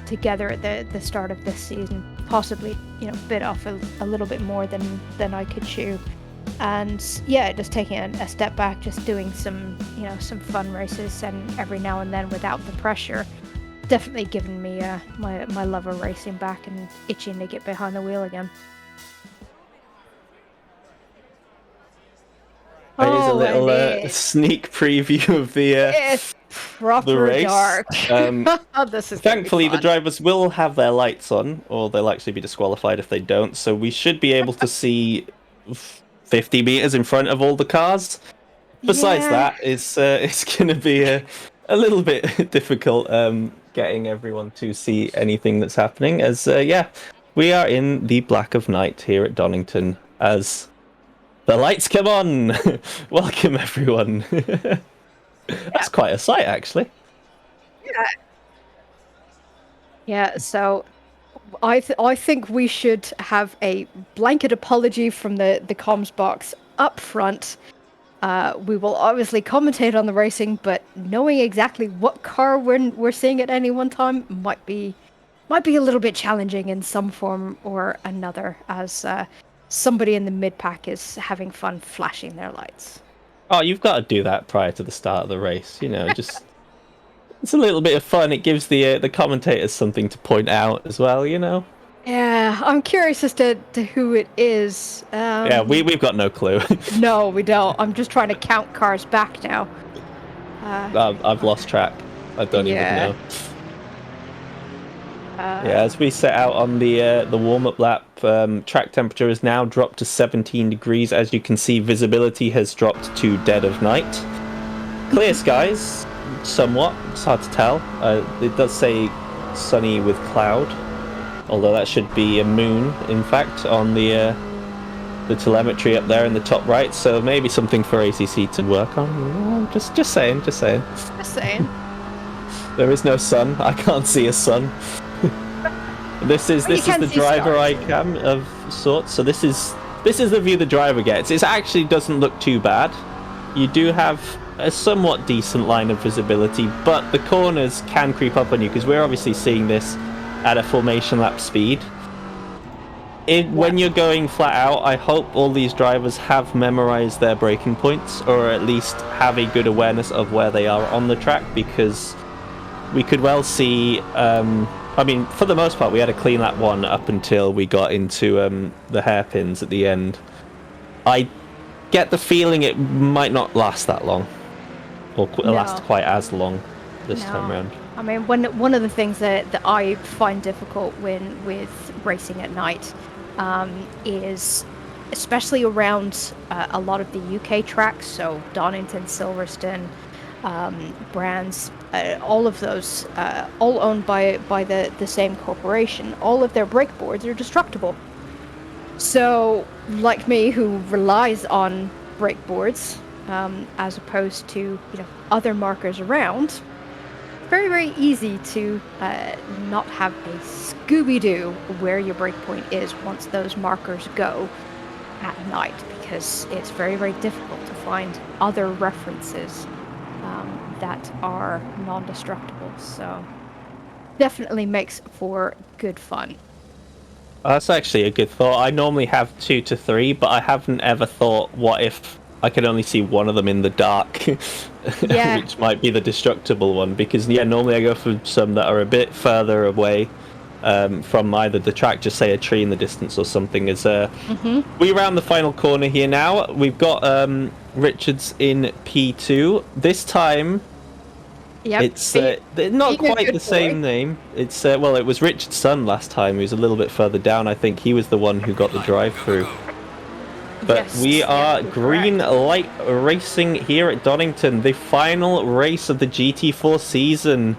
Speaker 1: together at the start of this season, possibly bit off a little bit more than I could chew. And just taking a step back, just doing some fun races, and every now and then without the pressure, definitely given me my love of racing back and itching to get behind the wheel again.
Speaker 2: Here's a little sneak preview of
Speaker 1: it's proper
Speaker 2: the race.
Speaker 1: Dark. This is
Speaker 2: thankfully the drivers will have their lights on, or they'll actually be disqualified if they don't. So we should be able to see 50 meters in front of all the cars. Besides that, it's going to be a little bit difficult getting everyone to see anything that's happening. As we are in the black of night here at Donington as the lights come on. Welcome everyone. That's quite a sight, actually.
Speaker 1: Yeah. So I think we should have a blanket apology from the comms box up front. We will obviously commentate on the racing, but knowing exactly what car we're seeing at any one time might be a little bit challenging in some form or another, as somebody in the mid pack is having fun flashing their lights.
Speaker 2: Oh, you've got to do that prior to the start of the race. Just it's a little bit of fun. It gives the commentators something to point out as well.
Speaker 1: Yeah, I'm curious as to who it is.
Speaker 2: We've got no clue.
Speaker 1: No, we don't. I'm just trying to count cars back now.
Speaker 2: I've lost track. I don't even know. As we set out on the warm-up lap, track temperature has now dropped to 17 degrees. As you can see, visibility has dropped to dead of night. Clear skies, somewhat. It's hard to tell. It does say sunny with cloud, although that should be a moon, in fact, on the telemetry up there in the top right. So maybe something for ACC to work on. Just saying.
Speaker 1: Just saying.
Speaker 2: There is no sun. I can't see a sun. This is the driver icam of sorts. So this is the view the driver gets. It actually doesn't look too bad. You do have a somewhat decent line of visibility, but the corners can creep up on you because we're obviously seeing this at a formation lap speed. When you're going flat out, I hope all these drivers have memorized their braking points, or at least have a good awareness of where they are on the track, because we could well see for the most part we had a clean lap 1 up until we got into the hairpins at the end. I get the feeling it might not last that long, or last quite as long this time around.
Speaker 1: I mean, one of the things that I find difficult with racing at night is especially around a lot of the UK tracks, so Donington, Silverstone, Brands, all of those, all owned by the same corporation. All of their brake boards are destructible. So, like me, who relies on brake boards as opposed to other markers around, very, very easy to not have a Scooby-Doo where your breakpoint is once those markers go at night, because it's very, very difficult to find other references that are non-destructible. So definitely makes for good fun.
Speaker 2: That's actually a good thought. I normally have 2 to 3, but I haven't ever thought, what if I could only see one of them in the dark,
Speaker 1: Yeah.
Speaker 2: which might be the destructible one, because normally I go for some that are a bit further away from either the track, just say a tree in the distance or something. As we round the final corner here now, we've got Richards in P2. This time
Speaker 1: Yep.
Speaker 2: it's not
Speaker 1: being a
Speaker 2: quite
Speaker 1: good
Speaker 2: the same
Speaker 1: boy.
Speaker 2: name. It's well, it was Richard's son last time, who's a little bit further down. I think he was the one who got the drive through. But
Speaker 1: Yes,
Speaker 2: we are
Speaker 1: you're
Speaker 2: green
Speaker 1: correct.
Speaker 2: light racing here at Donington, the final race of the GT4 season.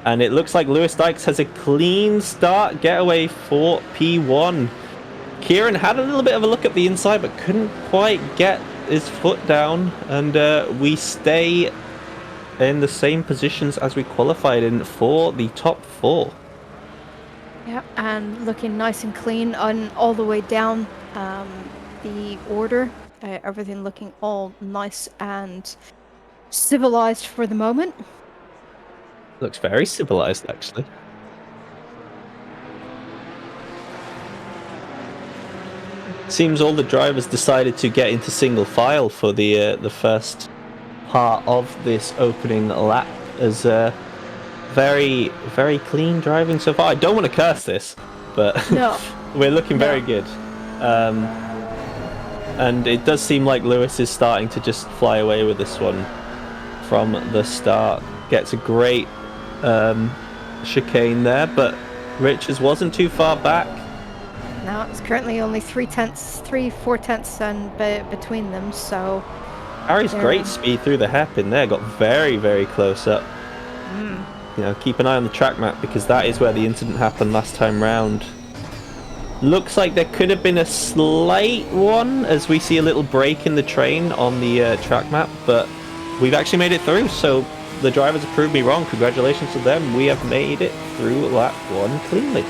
Speaker 2: And it looks like Lewis Dykes has a clean start getaway for P1. Kieran had a little bit of a look at the inside, but couldn't quite get his foot down. And we stay in the same positions as we qualified in for the top 4.
Speaker 1: Yeah, and looking nice and clean on all the way down the order. Everything looking all nice and civilized for the moment.
Speaker 2: Looks very civilized, actually. Seems all the drivers decided to get into single file for the first part of this opening lap, as very, very clean driving so far. I don't want to curse this, but
Speaker 1: No.
Speaker 2: we're looking very
Speaker 1: No.
Speaker 2: good. And it does seem like Lewis is starting to just fly away with this one from the start. Gets a great chicane there, but Richards wasn't too far back.
Speaker 1: Now it's currently only 4 tenths and between them, so
Speaker 2: Harry's great speed through the hairpin there, got very, very close up. Keep an eye on the track map, because that is where the incident happened last time round. Looks like there could have been a slight one, as we see a little break in the train on the track map, but we've actually made it through, so the drivers have proved me wrong. Congratulations to them. We have made it through lap 1 cleanly.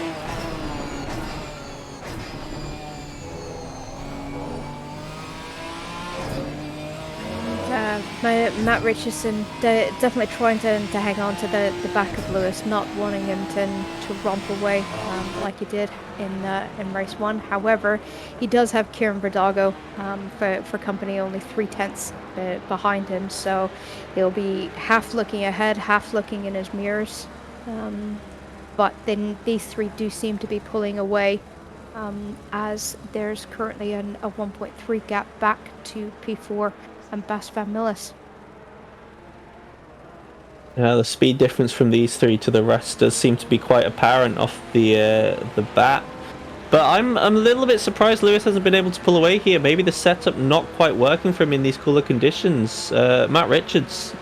Speaker 1: Matt Richardson definitely trying to hang on to the back of Lewis, not wanting him to romp away like he did in race 1. However, he does have Kieran Verdago for company, only 3 tenths behind him, so he'll be half looking ahead, half looking in his mirrors. But then these three do seem to be pulling away, as there's currently a 1.3 gap back to P4 and Bas van Millis.
Speaker 2: Yeah, the speed difference from these three to the rest does seem to be quite apparent off the bat. But I'm a little bit surprised Lewis hasn't been able to pull away here. Maybe the setup not quite working for him in these cooler conditions. Matt Richards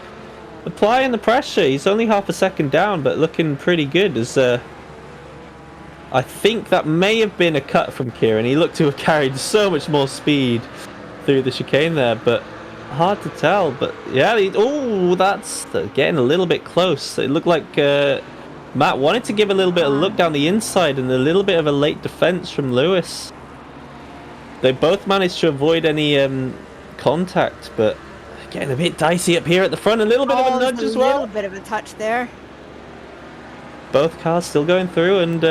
Speaker 2: applying the pressure. He's only half a second down, but looking pretty good. As I think that may have been a cut from Kieran. He looked to have carried so much more speed through the chicane there, but hard to tell. But yeah, that's getting a little bit close. It looked like Matt wanted to give a little bit of look down the inside, and a little bit of a late defense from Lewis. They both managed to avoid any contact, but getting a bit dicey up here at the front. A little bit of a nudge as well.
Speaker 1: A little bit of a touch there.
Speaker 2: Both cars still going through, and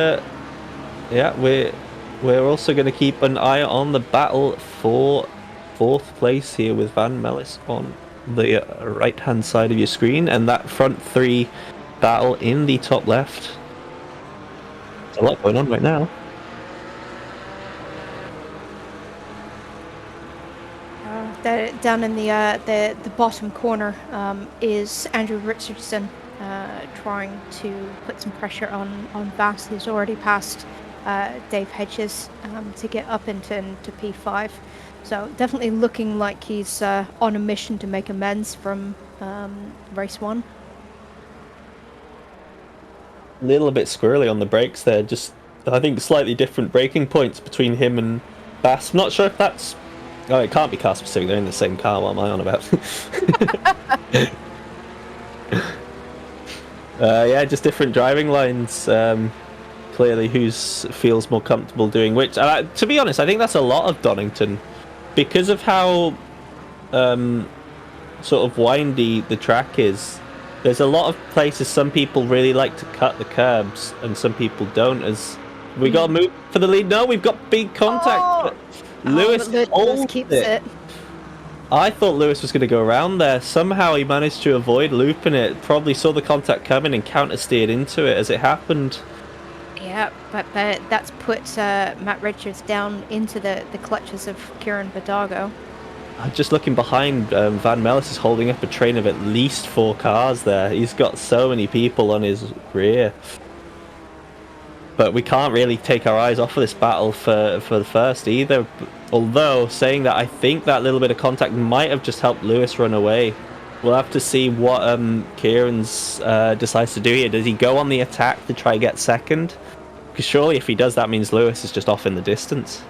Speaker 2: yeah, we're also going to keep an eye on the battle for 4th place here, with Van Mellis on the right hand side of your screen, and that front 3 battle in the top left. There's a lot going on right now.
Speaker 1: Down in the bottom corner is Andrew Richardson trying to put some pressure on Vas, who's already passed Dave Hedges to get up into P5. So definitely looking like he's on a mission to make amends from race 1.
Speaker 2: A little bit squirrely on the brakes there. Just, I think, slightly different braking points between him and Bass. Not sure if that's... Oh, it can't be car specific. They're in the same car. What am I on about? Yeah, just different driving lines. Clearly, who's feels more comfortable doing which. To be honest, I think that's a lot of Donington, because of how sort of windy the track is. There's a lot of places some people really like to cut the curbs, and some people don't. As we got to move for the lead. No, we've got big contact. Lewis
Speaker 1: keeps it.
Speaker 2: I thought Lewis was going to go around there. Somehow he managed to avoid looping it. Probably saw the contact coming and counter-steered into it as it happened.
Speaker 1: Yeah, but that's put Matt Richards down into the clutches of Kieran Vidago.
Speaker 2: Just looking behind, Van Mellis is holding up a train of at least 4 cars there. He's got so many people on his rear. But we can't really take our eyes off of this battle for the first either. Although, saying that, I think that little bit of contact might have just helped Lewis run away. We'll have to see what Kieran's decides to do here. Does he go on the attack to try get second? Because surely if he does, that means Lewis is just off in the distance.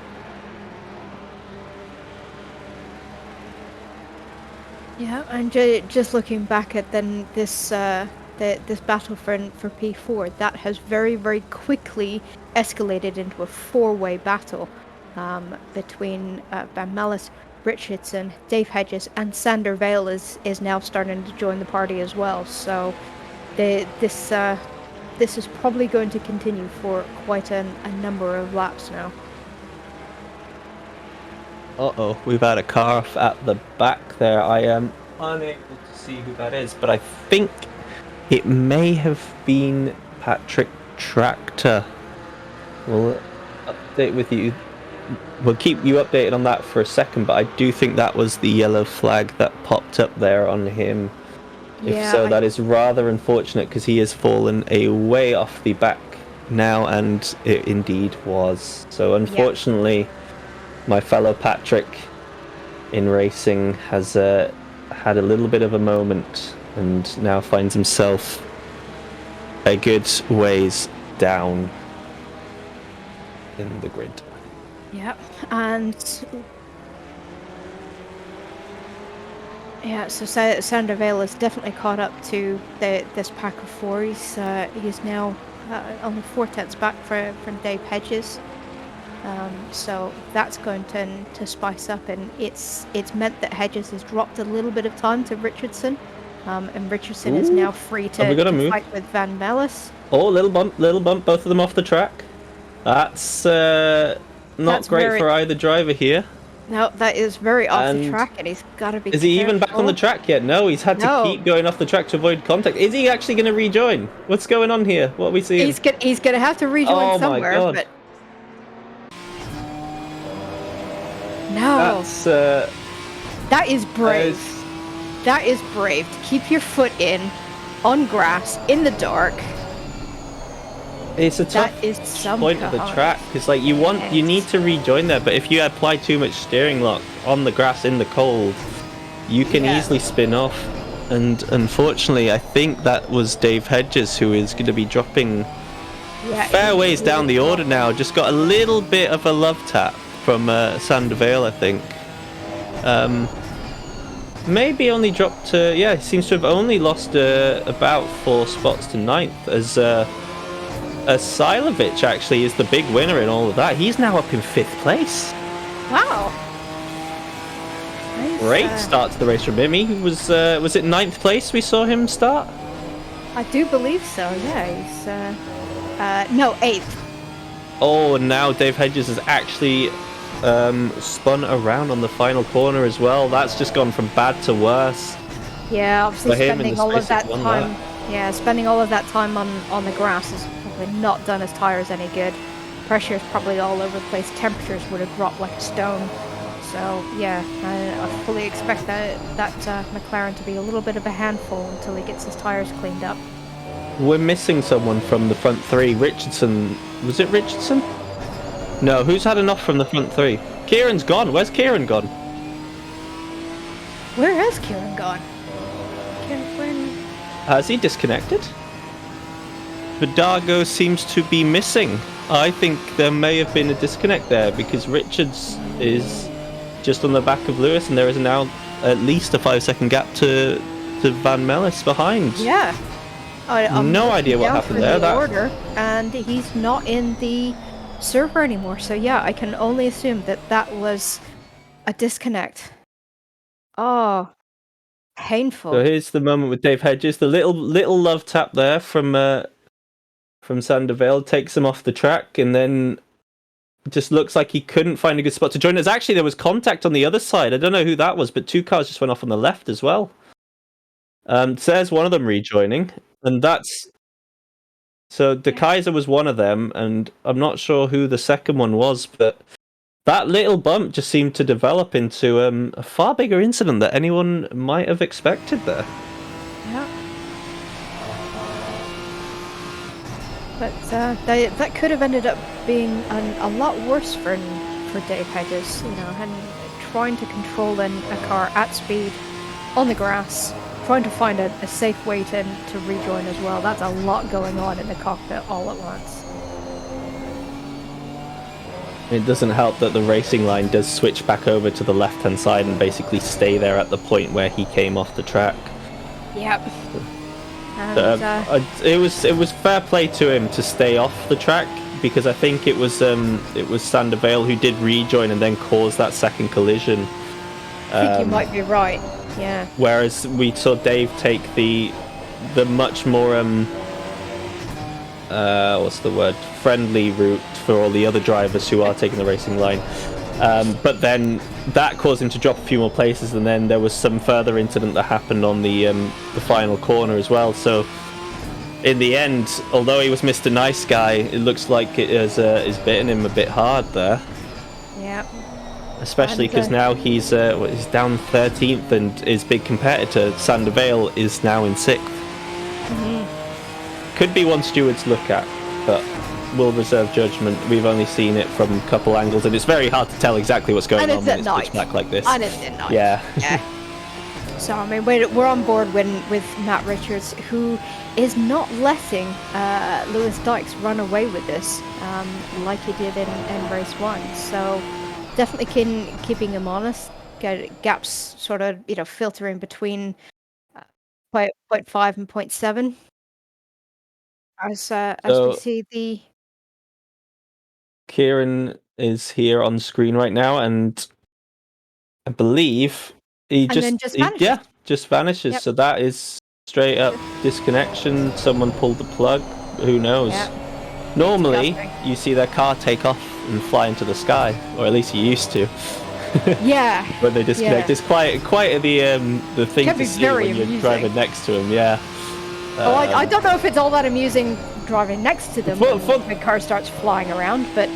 Speaker 1: Yeah, and just looking back at then this this battle for P4, that has very, very quickly escalated into a 4-way battle between Van Mellis, Richardson, Dave Hedges, and Sander Vale is now starting to join the party as well. So this is probably going to continue for quite a number of laps now.
Speaker 2: Uh-oh, we've had a car off at the back there. I am unable to see who that is, but I think it may have been Patrick Tractor. We'll update with you. We'll keep you updated on that for a second, but I do think that was the yellow flag that popped up there on him. If so, that is rather unfortunate, because he has fallen away off the back now, and it indeed was. So unfortunately, my fellow Patrick in racing has had a little bit of a moment and now finds himself a good ways down in the grid.
Speaker 1: Yeah, and so Sander Vale is definitely caught up to this pack of 4. He's now only 4 tenths back from Dave Hedges. So that's going to spice up, and it's meant that Hedges has dropped a little bit of time to Richardson, and Richardson is now free to fight with Van Mellis.
Speaker 2: Oh, little bump, both of them off the track. That's not great for either driver here.
Speaker 1: No, that is very off the track, and he's got to be
Speaker 2: Is he even back on the track yet? No, he's had to keep going off the track to avoid contact. Is he actually going to rejoin? What's going on here? What are we seeing?
Speaker 1: He's going to have to rejoin somewhere,
Speaker 2: my God.
Speaker 1: But no. That is brave. That is brave to keep your foot in, on grass, in the dark.
Speaker 2: It's a tough point of the track. It's like you need to rejoin there, but if you apply too much steering lock on the grass in the cold, you can easily spin off. And unfortunately, I think that was Dave Hedges who is going to be dropping fair ways down the order now. Just got a little bit of a love tap from Sander Vale, I think. Maybe only dropped to... Yeah, he seems to have only lost about 4 spots to 9th, as Silovic actually is the big winner in all of that. He's now up in 5th place.
Speaker 1: Wow. Nice,
Speaker 2: great start to the race from him. He was it 9th place we saw him start?
Speaker 1: I do believe so, yeah. He's no, 8th.
Speaker 2: Oh, and now Dave Hedges has actually spun around on the final corner as well. That's just gone from bad to worse.
Speaker 1: Yeah, obviously spending all of that time. Yeah, spending all of that time on the grass has probably not done his tires any good. Pressure is probably all over the place. Temperatures would have dropped like a stone. So yeah, I fully expect that McLaren to be a little bit of a handful until he gets his tires cleaned up.
Speaker 2: We're missing someone from the front three. Richardson, was it Richardson? No, who's had enough from the front three? Kieran's gone. Where's Kieran gone?
Speaker 1: Where has Kieran gone?
Speaker 2: Has he disconnected? Vidago seems to be missing. I think there may have been a disconnect there because Richards is just on the back of Lewis, and there is now at least a 5-second gap to Van Mellis behind.
Speaker 1: Yeah. I'm
Speaker 2: no idea what happened there.
Speaker 1: The order, and he's not in the server anymore. So yeah, I can only assume that was a disconnect. Oh, painful.
Speaker 2: So here's the moment with Dave Hedges. The little love tap there from Sandervale takes him off the track, and then just looks like he couldn't find a good spot to join us. Actually, there was contact on the other side. I don't know who that was, but 2 cars just went off on the left as well. There's one of them rejoining, and that's... So De Kaiser was one of them, and I'm not sure who the second one was, but that little bump just seemed to develop into a far bigger incident that anyone might have expected there.
Speaker 1: Yeah. But that could have ended up being a lot worse for Dave Hedges, you know, and trying to control a car at speed on the grass, trying to find a safe way to rejoin as well. That's a lot going on in the cockpit all at once.
Speaker 2: It doesn't help that the racing line does switch back over to the left-hand side and basically stay there at the point where he came off the track.
Speaker 1: Yep. And,
Speaker 2: it was fair play to him to stay off the track, because I think it was Sandervale who did rejoin and then caused that second collision.
Speaker 1: I think you might be right. Yeah.
Speaker 2: Whereas we saw Dave take the much more what's the word, friendly route for all the other drivers who are taking the racing line. But then that caused him to drop a few more places, and then there was some further incident that happened on the final corner as well. So in the end, although he was Mr. Nice Guy, it looks like it is bitten him a bit hard there.
Speaker 1: Yeah.
Speaker 2: Especially because now he's down 13th, and his big competitor Sandervale is now in 6th.
Speaker 1: Mm-hmm.
Speaker 2: Could be one steward to look at, but we'll reserve judgment. We've only seen it from a couple angles, and it's very hard to tell exactly what's going on when it's pitch black like this.
Speaker 1: And it's at night.
Speaker 2: Yeah.
Speaker 1: So I mean, we're on board with Matt Richards, who is not letting Lewis Dykes run away with this like he did in race 1. So definitely keeping him honest. Gaps sort of, you know, filtering between 0.5 and 0.7. As we see the...
Speaker 2: Kieran is here on screen right now, and I believe he just vanishes. Just vanishes. Yep. So that is straight up disconnection. Someone pulled the plug. Who knows? Yep. Normally, you see their car take off and fly into the sky, or at least you used to.
Speaker 1: Yeah.
Speaker 2: When they disconnect, it's quite the thing to see when you're driving next to him. Yeah.
Speaker 1: I don't know if it's all that amusing driving next to them when the car starts flying around, but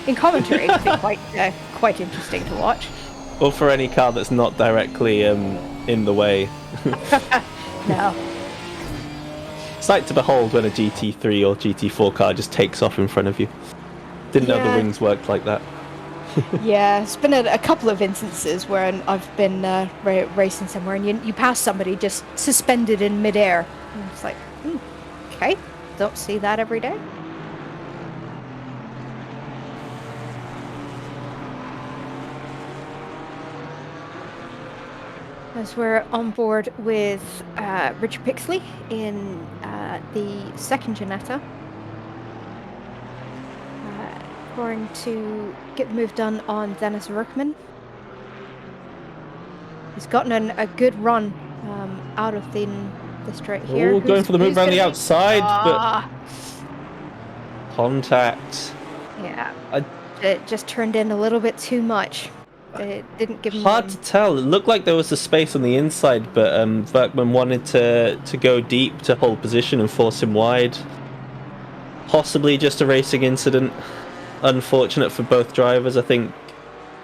Speaker 1: in commentary it can be quite interesting to watch.
Speaker 2: Or for any car that's not directly in the way.
Speaker 1: No.
Speaker 2: Sight to behold when a GT3 or GT4 car just takes off in front of you. Didn't know the wings worked like that.
Speaker 1: Yeah, it's been a couple of instances where I've been racing somewhere, and you pass somebody just suspended in midair. And it's like, okay, don't see that every day. As we're on board with Richard Pixley in the second Ginetta. Going to get the move done on Dennis Ruckman. He's gotten a good run out of the straight here.
Speaker 2: Going for the move around the outside, but contact.
Speaker 1: Yeah, it just turned in a little bit too much. It didn't give him...
Speaker 2: Hard to tell. It looked like there was a space on the inside, but Verkman wanted to go deep to hold position and force him wide. Possibly just a racing incident. Unfortunate for both drivers. I think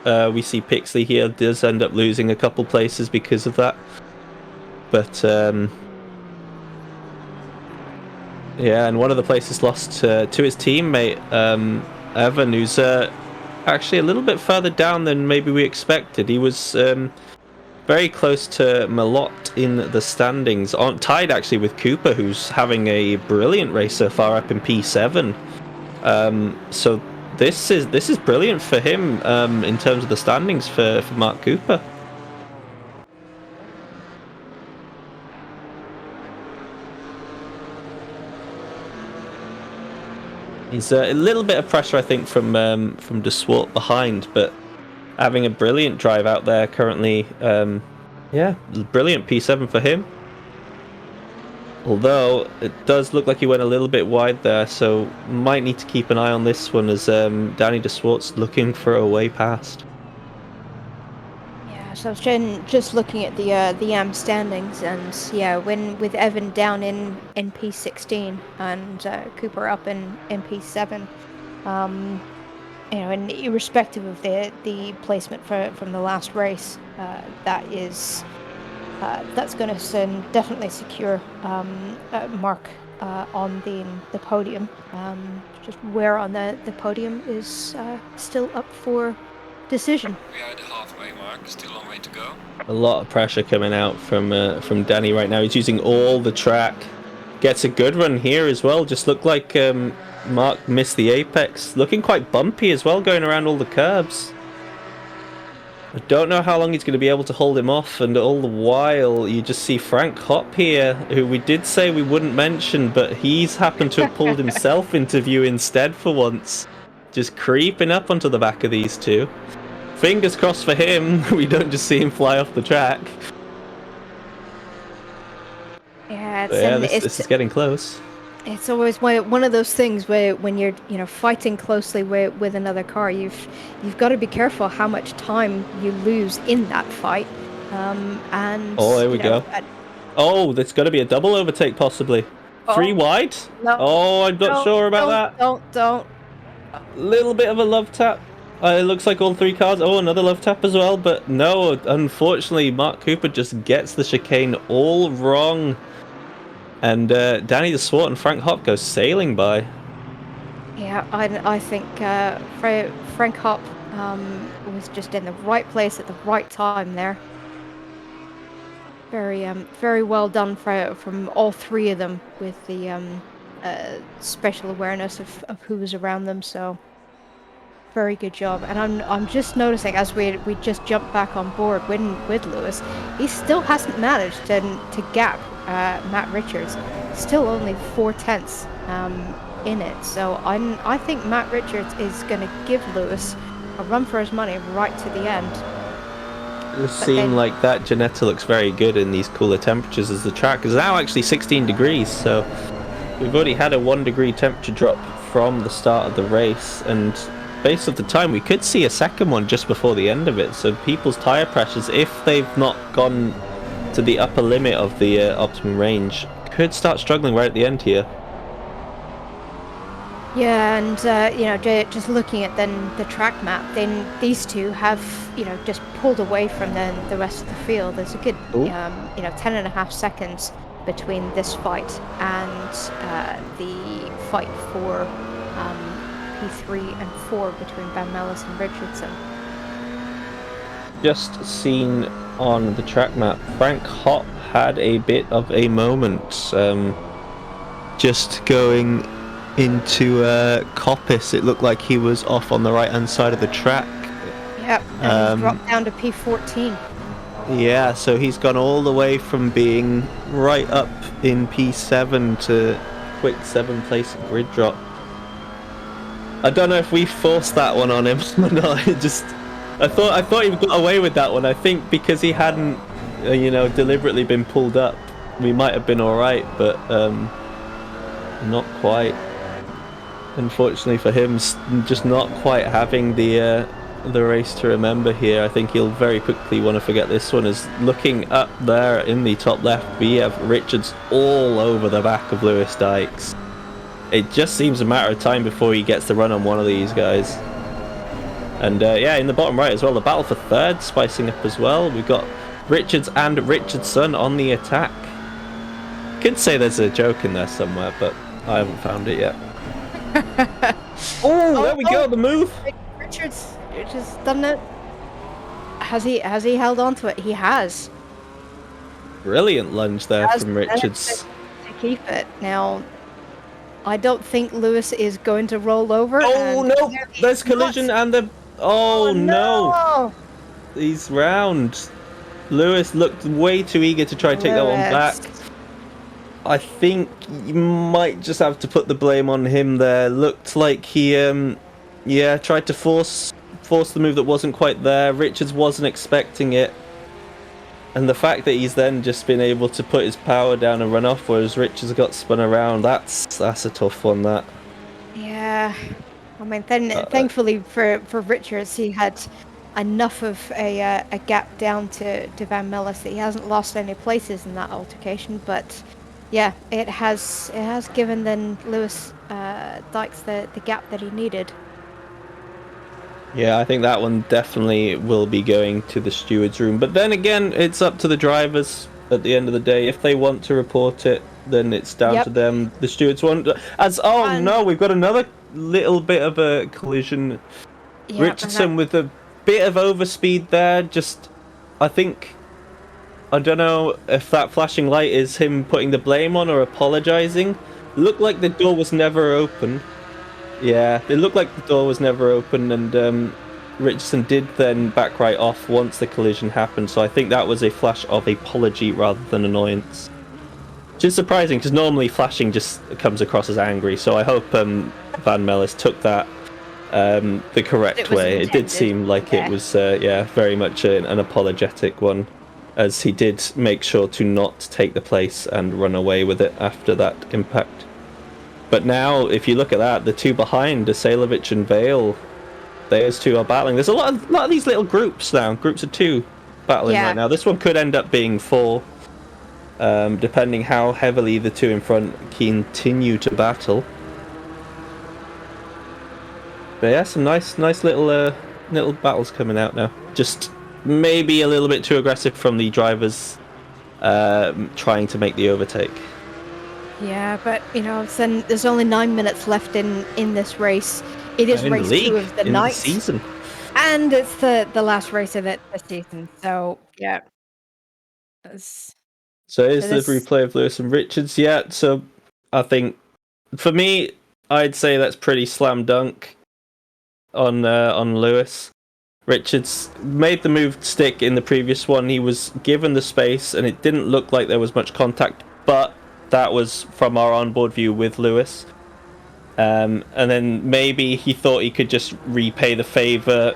Speaker 2: we see Pixley here does end up losing a couple places because of that. But yeah, and one of the places lost to his teammate Evan, who's actually a little bit further down than maybe we expected. He was very close to Malott in the standings, tied actually with Cooper, who's having a brilliant race so far, up in P7. So this is brilliant for him in terms of the standings for Mark Cooper. He's a little bit of pressure, I think, from De Swart behind, but having a brilliant drive out there currently. Yeah, brilliant P7 for him. Although it does look like he went a little bit wide there, so might need to keep an eye on this one as Danny De Swart's looking for a way past.
Speaker 1: Yeah, so I was just looking at the AM standings, and yeah, with Evan down in P16 and Cooper up in P7, you know, and irrespective of the placement from the last race, that's going to definitely secure Mark on the podium. Just where on the podium is still up for decision.
Speaker 3: We are at the halfway mark, still a long way to go.
Speaker 2: A lot of pressure coming out from Danny right now. He's using all the track. Gets a good run here as well. Just looked like Mark missed the apex. Looking quite bumpy as well, going around all the curbs. I don't know how long he's going to be able to hold him off, and all the while you just see Frank Hopp here, who we did say we wouldn't mention, but he's happened to have pulled himself into view instead for once. Just creeping up onto the back of these two. Fingers crossed for him, we don't just see him fly off the track.
Speaker 1: Yeah,
Speaker 2: this is getting close.
Speaker 1: It's always one of those things where when you're fighting closely with another car, you've got to be careful how much time you lose in that fight. And
Speaker 2: there we go. Oh, there's got to be a double overtake possibly. 3 wide?
Speaker 1: No,
Speaker 2: oh, I'm not sure about that.
Speaker 1: Don't.
Speaker 2: Little bit of a love tap. It looks like all 3 cars. Oh, another love tap as well. But no, unfortunately, Mark Cooper just gets the chicane all wrong. And Danny De Swart and Frank Hopp go sailing by.
Speaker 1: Yeah, I think Frank Hopp was just in the right place at the right time there. Very well done from all 3 of them with the special awareness of who was around them. So very good job. And I'm just noticing as we just jumped back on board with Lewis, he still hasn't managed to gap Matt Richards. Still only 4/10 in it. So I think Matt Richards is going to give Lewis a run for his money right to the end.
Speaker 2: It seems like that Ginetta looks very good in these cooler temperatures, as the track is now actually 16 degrees. So we've already had a 1 degree temperature drop from the start of the race, and based on the time we could see a second one just before the end of it. So people's tyre pressures, if they've not gone to the upper limit of the optimum range, could start struggling right at the end here.
Speaker 1: Yeah, and just looking at then the track map, then these two have just pulled away from the rest of the field. There's a good 10.5 seconds between this fight and the fight for P3 and 4 between Van Mellis and Richardson.
Speaker 2: Just seen on the track map, Frank Hopp had a bit of a moment just going into Coppice. It looked like he was off on the right hand side of the track.
Speaker 1: Yep, and he dropped down to P14.
Speaker 2: Yeah, so he's gone all the way from being right up in P7 to quick 7th place grid drop. I don't know if we forced that one on him or not. I thought he got away with that one. I think because he hadn't deliberately been pulled up, we might have been alright, but not quite. Unfortunately for him, just not quite having the race to remember here. I think he'll very quickly want to forget this one. Is looking up there in the top left, we have Richards all over the back of Lewis Dykes. It just seems a matter of time before he gets the run on one of these guys. And in the bottom right as well, the battle for third spicing up as well. We've got Richards and Richardson on the attack. Could say there's a joke in there somewhere, but I haven't found it yet. There we go, the move.
Speaker 1: Richards just done it. Has he held on to it? He has.
Speaker 2: Brilliant lunge there
Speaker 1: Has
Speaker 2: from
Speaker 1: managed
Speaker 2: Richards.
Speaker 1: to keep it. Now, I don't think Lewis is going to roll over.
Speaker 2: Oh
Speaker 1: and
Speaker 2: no! There's collision and the... Oh no!
Speaker 1: no!
Speaker 2: He's round. Lewis looked way too eager to try and take that one back.
Speaker 1: Lewis.
Speaker 2: I think you might just have to put the blame on him there. Looked like he, yeah, tried to force the move that wasn't quite there. Richards wasn't expecting it. And the fact that he's then just been able to put his power down and run off, whereas Richards got spun around, that's a tough one, that.
Speaker 1: Yeah. I mean, thankfully for Richards, he had enough of a gap down to Van Mellis that he hasn't lost any places in that altercation. But yeah, it has given then Lewis Dykes the gap that he needed.
Speaker 2: Yeah, I think that one definitely will be going to the steward's room. But then again, it's up to the drivers at the end of the day. If they want to report it, then it's down to them. The stewards want... No, we've got another little bit of a collision.
Speaker 1: Yeah,
Speaker 2: Richardson with a bit of overspeed there. Just, I think... I don't know if that flashing light is him putting the blame on or apologising. Looked like the door was never open. Yeah, it looked like the door was never open, and Richardson did then back right off once the collision happened, so I think that was a flash of apology rather than annoyance. Which is surprising, because normally flashing just comes across as angry, so I hope Van Mellis took that the correct way. It did seem like it was, very much an apologetic one, as he did make sure to not take the place and run away with it after that impact. But now, if you look at that, the two behind, Asailovic and Vale, those two are battling. There's a lot of these little groups now, groups of two battling right now. This one could end up being 4, depending how heavily the two in front continue to battle. But yeah, some nice little battles coming out now. Just maybe a little bit too aggressive from the drivers trying to make the overtake.
Speaker 1: Yeah, but then there's only 9 minutes left in this race. It is race 2 of the night,
Speaker 2: season,
Speaker 1: and it's the last race of it this season. So yeah.
Speaker 2: So here's the replay of Lewis and Richards. Yeah, so I think for me, I'd say that's pretty slam dunk on Lewis. Richards made the move stick in the previous one. He was given the space, and it didn't look like there was much contact, but that was from our onboard view with Lewis. And then maybe he thought he could just repay the favour.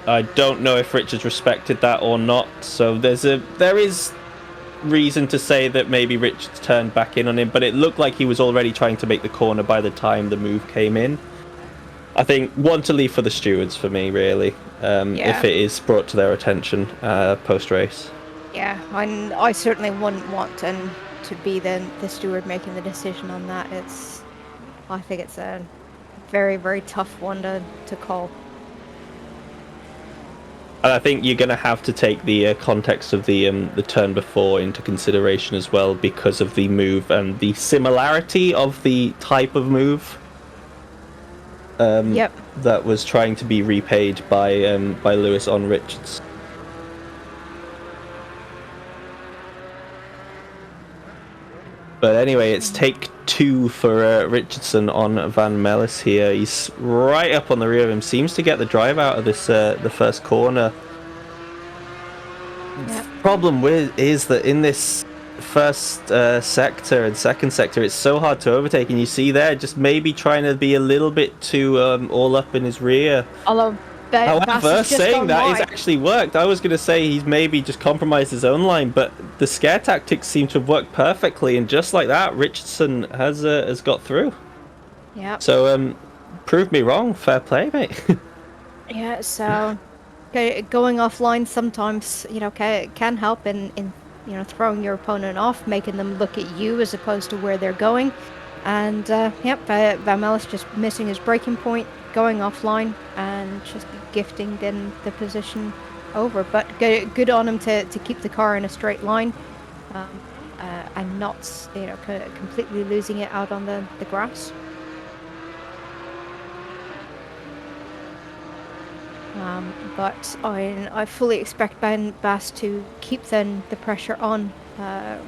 Speaker 2: I don't know if Richards respected that or not. So there is reason to say that maybe Richards turned back in on him, but it looked like he was already trying to make the corner by the time the move came in. I think one to leave for the stewards for me, really, if it is brought to their attention post-race.
Speaker 1: Yeah, I certainly wouldn't want to be the steward making the decision on that. I think it's a very, very tough one to call.
Speaker 2: And I think you're going to have to take the context of the turn before into consideration as well, because of the move and the similarity of the type of move that was trying to be repaid by Lewis on Richards. But anyway, it's take 2 for Richardson on Van Mellis here. He's right up on the rear of him. Seems to get the drive out of this the first corner. The problem is that in this first sector and second sector, it's so hard to overtake. And you see there, just maybe trying to be a little bit too all up in his rear. However, saying that has actually worked. I was going to say he's maybe just compromised his own line, but the scare tactics seem to have worked perfectly, and just like that, Richardson has got through.
Speaker 1: Yeah.
Speaker 2: So, prove me wrong. Fair play, mate.
Speaker 1: Yeah. So, going offline sometimes, can help in throwing your opponent off, making them look at you as opposed to where they're going. And Van Mellis just missing his braking point, going offline, and just gifting then the position over. But good on him to keep the car in a straight line, and not completely losing it out on the grass. But I fully expect Ben Bass to keep then the pressure on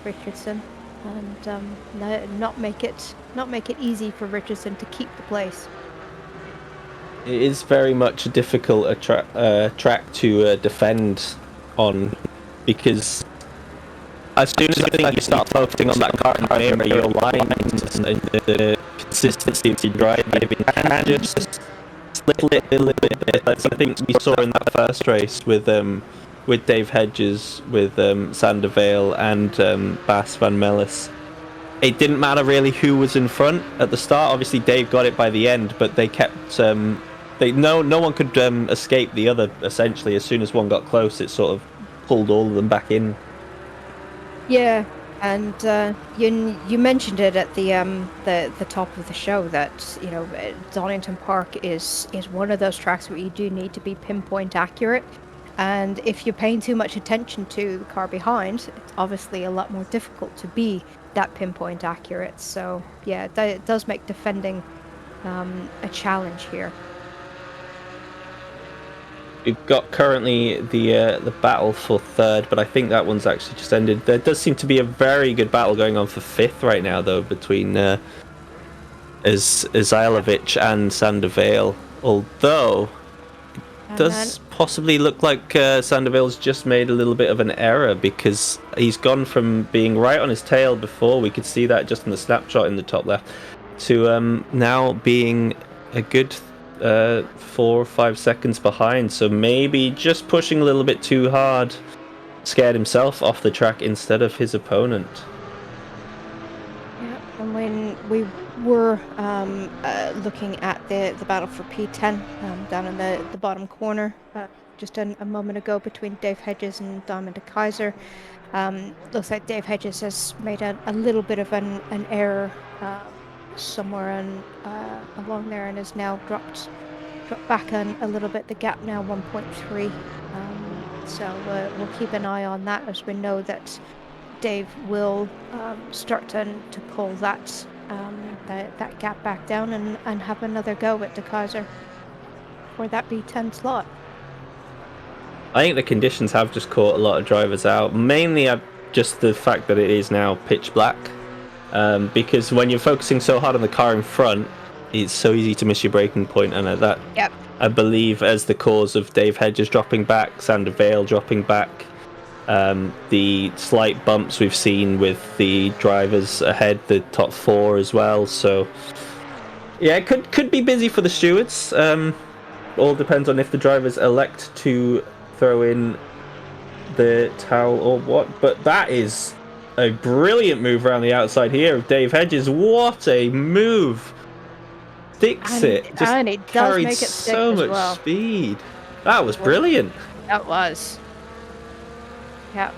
Speaker 1: Richardson, and not make it easy for Richardson to keep the place.
Speaker 2: It is very much a difficult track to defend on, because as soon as I think you start focusing on that car in the mirror, your lines and the consistency of your driving can just slip a little bit. As I think we saw in that first race with Dave Hedges, with Sander Vale and Bas van Mellis. It didn't matter really who was in front at the start. Obviously, Dave got it by the end, but they kept no one could escape the other. Essentially, as soon as one got close, it sort of pulled all of them back in.
Speaker 1: Yeah, and you mentioned it at the top of the show that Donington Park is one of those tracks where you do need to be pinpoint accurate, and if you're paying too much attention to the car behind, it's obviously a lot more difficult to be that pinpoint accurate. So yeah, it does make defending a challenge here.
Speaker 2: We've got currently the battle for third, but I think that one's actually just ended. There does seem to be a very good battle going on for fifth right now, though, between Izailovic and Sander Vale. Although it does possibly look like Sander Vale's just made a little bit of an error, because he's gone from being right on his tail before, we could see that just in the snapshot in the top left, to now being a good 4 or 5 seconds behind. So maybe just pushing a little bit too hard scared himself off the track instead of his opponent.
Speaker 1: Yeah, and when we were looking at the battle for P10 down in the bottom corner just a moment ago between Dave Hedges and Diamond de Kaiser, looks like Dave Hedges has made a little bit of an error somewhere along there, and has now dropped back a little bit. The gap now 1.3. So we'll keep an eye on that, as we know that Dave will start to pull that gap back down and have another go at de Kaiser for that B10 slot.
Speaker 2: I think the conditions have just caught a lot of drivers out, mainly just the fact that it is now pitch black. Because when you're focusing so hard on the car in front, it's so easy to miss your braking point, and that I believe as the cause of Dave Hedges dropping back, Sander Vale dropping back, the slight bumps we've seen with the drivers ahead, the top 4 as well. So yeah, it could be busy for the stewards. All depends on if the drivers elect to throw in the towel or what. But that is a brilliant move around the outside here of Dave Hedges. What a move! Sticks it. Just
Speaker 1: and it does
Speaker 2: carried
Speaker 1: make it stick
Speaker 2: so
Speaker 1: as
Speaker 2: much
Speaker 1: well.
Speaker 2: speed. That was brilliant.
Speaker 1: That was. Yeah.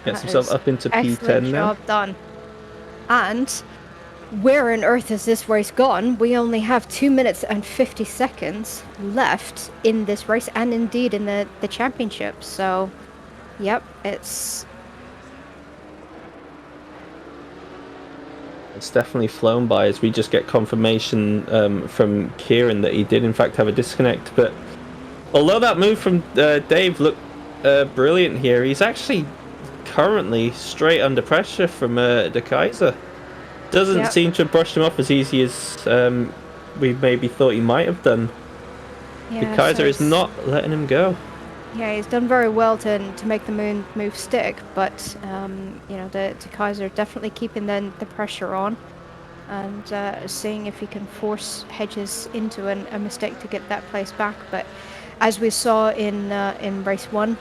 Speaker 2: Gets himself up into
Speaker 1: excellent
Speaker 2: P10 now.
Speaker 1: Job done. And where on earth has this race gone? We only have 2 minutes and 50 seconds left in this race, and indeed in the championship. So, yep, it's
Speaker 2: definitely flown by, as we just get confirmation from Kieran that he did in fact have a disconnect. But although that move from Dave looked brilliant here, he's actually currently straight under pressure from de Kaiser. Doesn't seem to have brushed him off as easy as we maybe thought he might have done. De Kaiser is not letting him go.
Speaker 1: Yeah, he's done very well to make the move stick, but de Kaiser definitely keeping the pressure on, and seeing if he can force Hedges into a mistake to get that place back. But as we saw in race 1,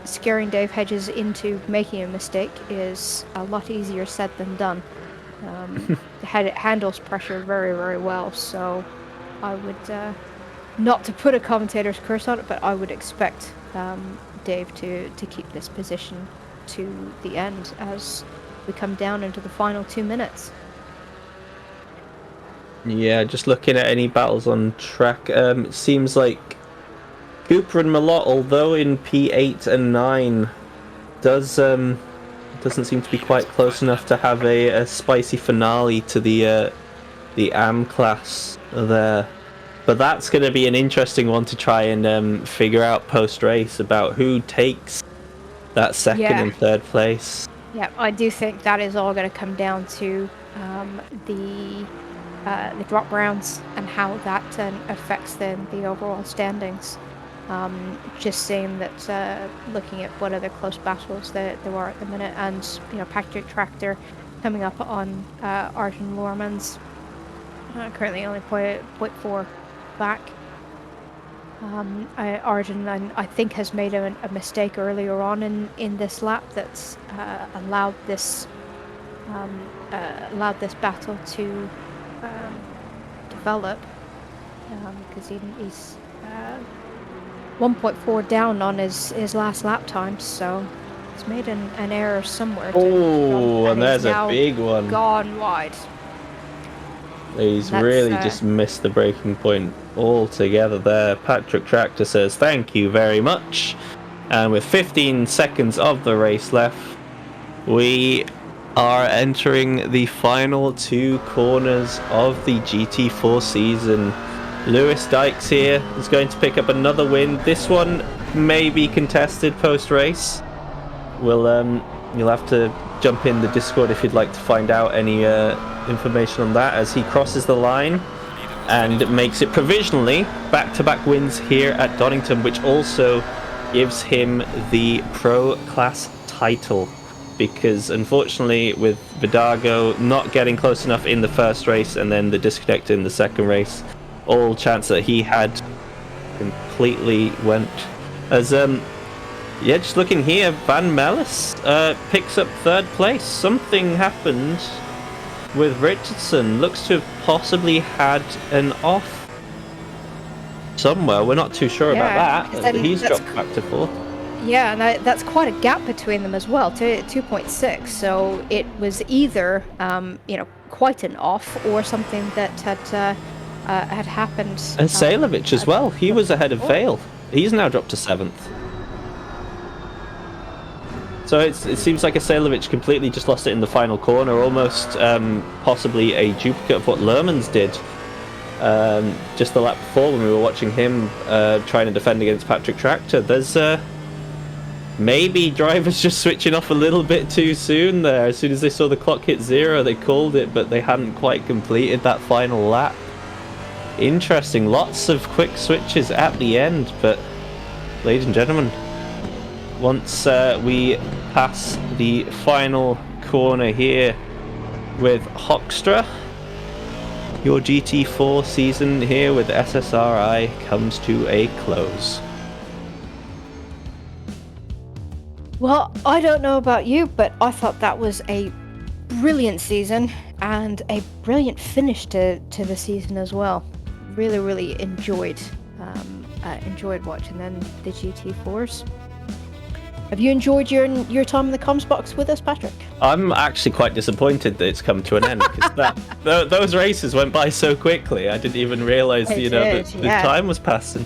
Speaker 1: scaring Dave Hedges into making a mistake is a lot easier said than done. It handles pressure very, very well, so I would, not to put a commentator's curse on it, but I would expect Dave to keep this position to the end as we come down into the final 2 minutes.
Speaker 2: Yeah, just looking at any battles on track, it seems like Cooper and Malott, although in P8 and 9, doesn't seem to be quite close enough to have a spicy finale to the AM class there. But that's going to be an interesting one to try and figure out post-race about who takes that second and third place.
Speaker 1: Yeah, I do think that is all going to come down to the drop rounds and how that affects the overall standings. Just saying that looking at what other close battles there are at the minute, and Patrick Tractor coming up on Arjen Loormans, currently only 0.4 back. Arjen, I think, has made a mistake earlier on in this lap that's allowed this battle to develop, because he's 1.4 down on his last lap time, so he's made an error somewhere.
Speaker 2: Oh, and there's a big one.
Speaker 1: Gone wide.
Speaker 2: He's really just missed the breaking point altogether there. Patrick Tractor says thank you very much. And with 15 seconds of the race left, we are entering the final 2 corners of the GT4 season. Lewis Dykes here is going to pick up another win. This one may be contested post-race. You'll have to jump in the Discord if you'd like to find out any information on that, as he crosses the line and makes it provisionally back-to-back wins here at Donington, which also gives him the Pro Class title, because unfortunately with Vidago not getting close enough in the first race and then the disconnect in the second race, all chance that he had completely went. As just looking here, Van Mellis picks up 3rd place. Something happened with Richardson. Looks to have possibly had an off somewhere. We're not too sure about that. He's dropped back to 4th.
Speaker 1: Yeah, and that's quite a gap between them as well, 2.6. So it was either quite an off, or something that had happened.
Speaker 2: And Sailovich as well. He was ahead of Vale. He's now dropped to 7th. So it seems like a Sailovich completely just lost it in the final corner, almost possibly a duplicate of what Lermans did just the lap before when we were watching him trying to defend against Patrick Tractor. There's maybe drivers just switching off a little bit too soon there. As soon as they saw the clock hit 0, they called it, but they hadn't quite completed that final lap. Interesting, lots of quick switches at the end, but ladies and gentlemen, once we pass the final corner here with Hoekstra, your GT4 season here with SSRI comes to a close.
Speaker 1: Well, I don't know about you, but I thought that was a brilliant season and a brilliant finish to the season as well. Really enjoyed watching then the GT4s. Have you enjoyed your time in the comms box with us, Patrick?
Speaker 2: I'm actually quite disappointed that it's come to an end, because those races went by so quickly. I didn't even realise the time was passing.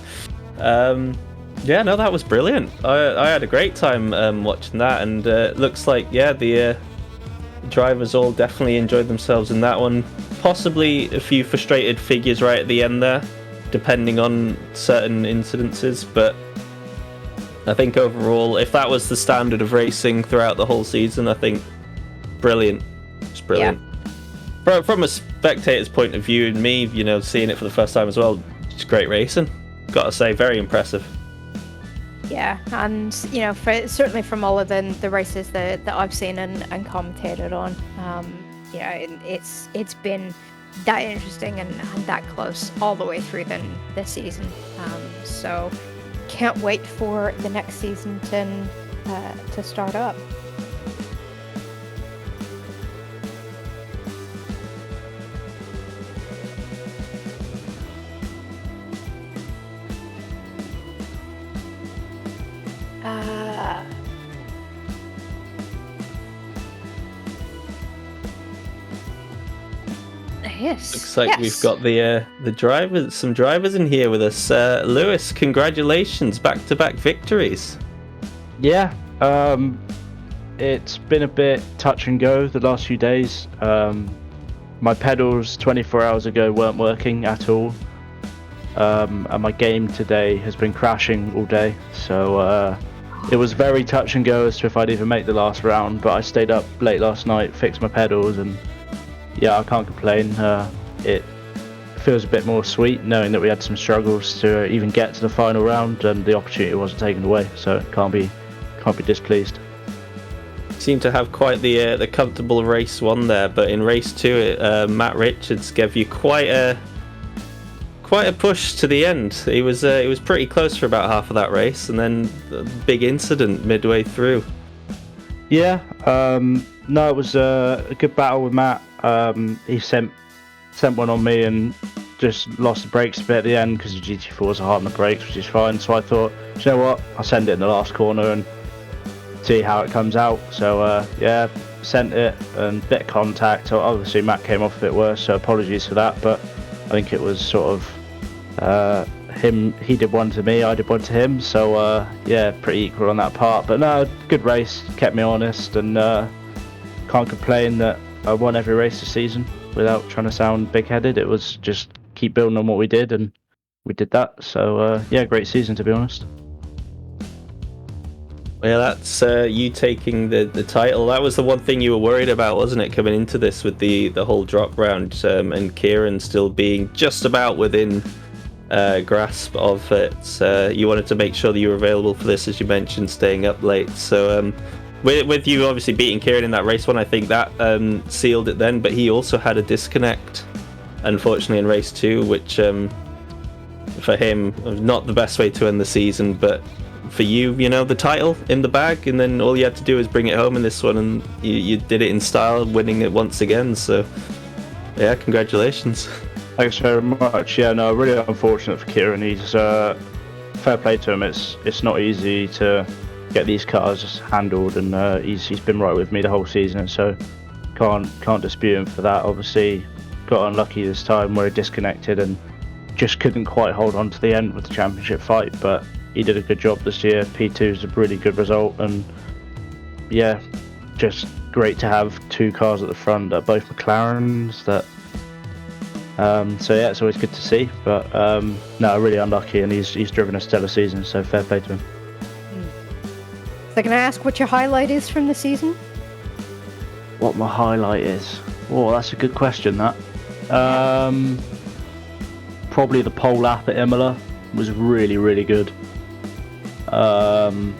Speaker 2: That was brilliant. I had a great time watching that, and looks like the drivers all definitely enjoyed themselves in that one. Possibly a few frustrated figures right at the end there, depending on certain incidences, but I think overall, if that was the standard of racing throughout the whole season, I think brilliant. Just brilliant. Yeah. From a spectator's point of view, and me, seeing it for the first time as well, it's great racing. Gotta say, very impressive.
Speaker 1: Yeah, and certainly from all of the races that I've seen and commentated on, it's been that interesting and that close all the way through this season. So can't wait for the next season to start up. Yes.
Speaker 2: Looks like we've got the drivers, some drivers in here with us. Lewis, congratulations, back-to-back victories.
Speaker 4: Yeah, it's been a bit touch and go the last few days. My pedals 24 hours ago weren't working at all. and my game today has been crashing all day. So it was very touch and go as to if I'd even make the last round. But I stayed up late last night, fixed my pedals, and yeah, I can't complain. It feels a bit more sweet knowing that we had some struggles to even get to the final round, and the opportunity wasn't taken away. So can't be displeased.
Speaker 2: Seemed to have quite the comfortable race one there, but in race 2, Matt Richards gave you quite a push to the end. He was pretty close for about half of that race, and then a big incident midway through.
Speaker 4: Yeah, no, it was a good battle with Matt. He sent one on me and just lost the brakes a bit at the end because the GT4s are hard on the brakes, which is fine. So I thought, you know what, I'll send it in the last corner and see how it comes out. So yeah, sent it and bit of contact. Obviously Matt came off a bit worse, so apologies for that, but I think it was sort of he did one to me, I did one to him, so yeah, pretty equal on that part. But no, good race, kept me honest, and can't complain that I won every race this season without trying to sound big-headed. It was just keep building on what we did, and we did that. So yeah, great season, to be honest.
Speaker 2: Well, that's you taking the title. That was the one thing you were worried about, wasn't it, coming into this with the whole drop round, and Kieran still being just about within grasp of it. You wanted to make sure that you were available for this, as you mentioned, staying up late. So with you obviously beating Kieran in that race one, I think that sealed it then, but he also had a disconnect, unfortunately, in race 2, which for him was not the best way to end the season, but for you, the title in the bag, and then all you had to do is bring it home in this one, and you did it in style, winning it once again. So yeah, congratulations.
Speaker 4: Thanks very much. Yeah, no, really unfortunate for Kieran. He's fair play to him. It's not easy to get these cars handled, and he's been right with me the whole season, so can't dispute him for that. Obviously got unlucky this time where he disconnected and just couldn't quite hold on to the end with the championship fight, but he did a good job this year. P2 is a really good result, and yeah, just great to have 2 cars at the front that are both McLarens. That so yeah, it's always good to see. But no, really unlucky, and he's driven a stellar season, so fair play to him.
Speaker 1: So can I ask what your highlight is from the season?
Speaker 4: What my highlight is? Oh, that's a good question. That probably the pole lap at Imola was really, really good. Trying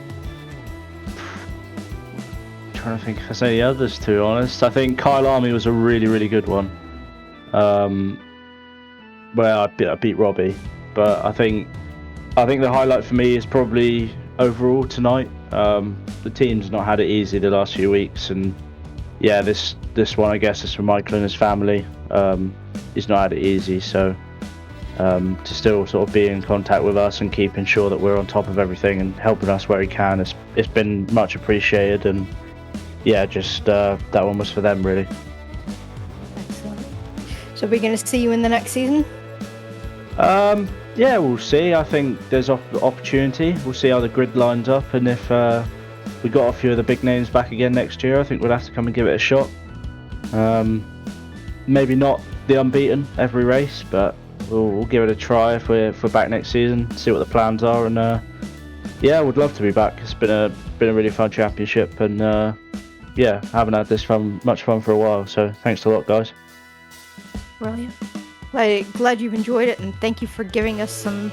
Speaker 4: to think if there's any others, to be honest. I think Kyalami was a really, really good one. Where I beat Robbie, but I think the highlight for me is probably overall tonight. The team's not had it easy the last few weeks, and yeah, this one I guess is for Michael and his family. He's not had it easy, so to still sort of be in contact with us and keeping sure that we're on top of everything and helping us where he can, it's been much appreciated. And yeah, just that one was for them, really.
Speaker 1: Excellent. So we're going to see you in the next season?
Speaker 4: Yeah, we'll see. I think there's opportunity. We'll see how the grid lines up, and if we got a few of the big names back again next year, I think we'll have to come and give it a shot. Maybe not the unbeaten every race, but we'll give it a try if we're back next season. See what the plans are, and yeah, I would love to be back. It's been a really fun championship, and yeah, haven't had this much fun for a while. So thanks a lot, guys.
Speaker 1: Brilliant. I'm glad you've enjoyed it, and thank you for giving us some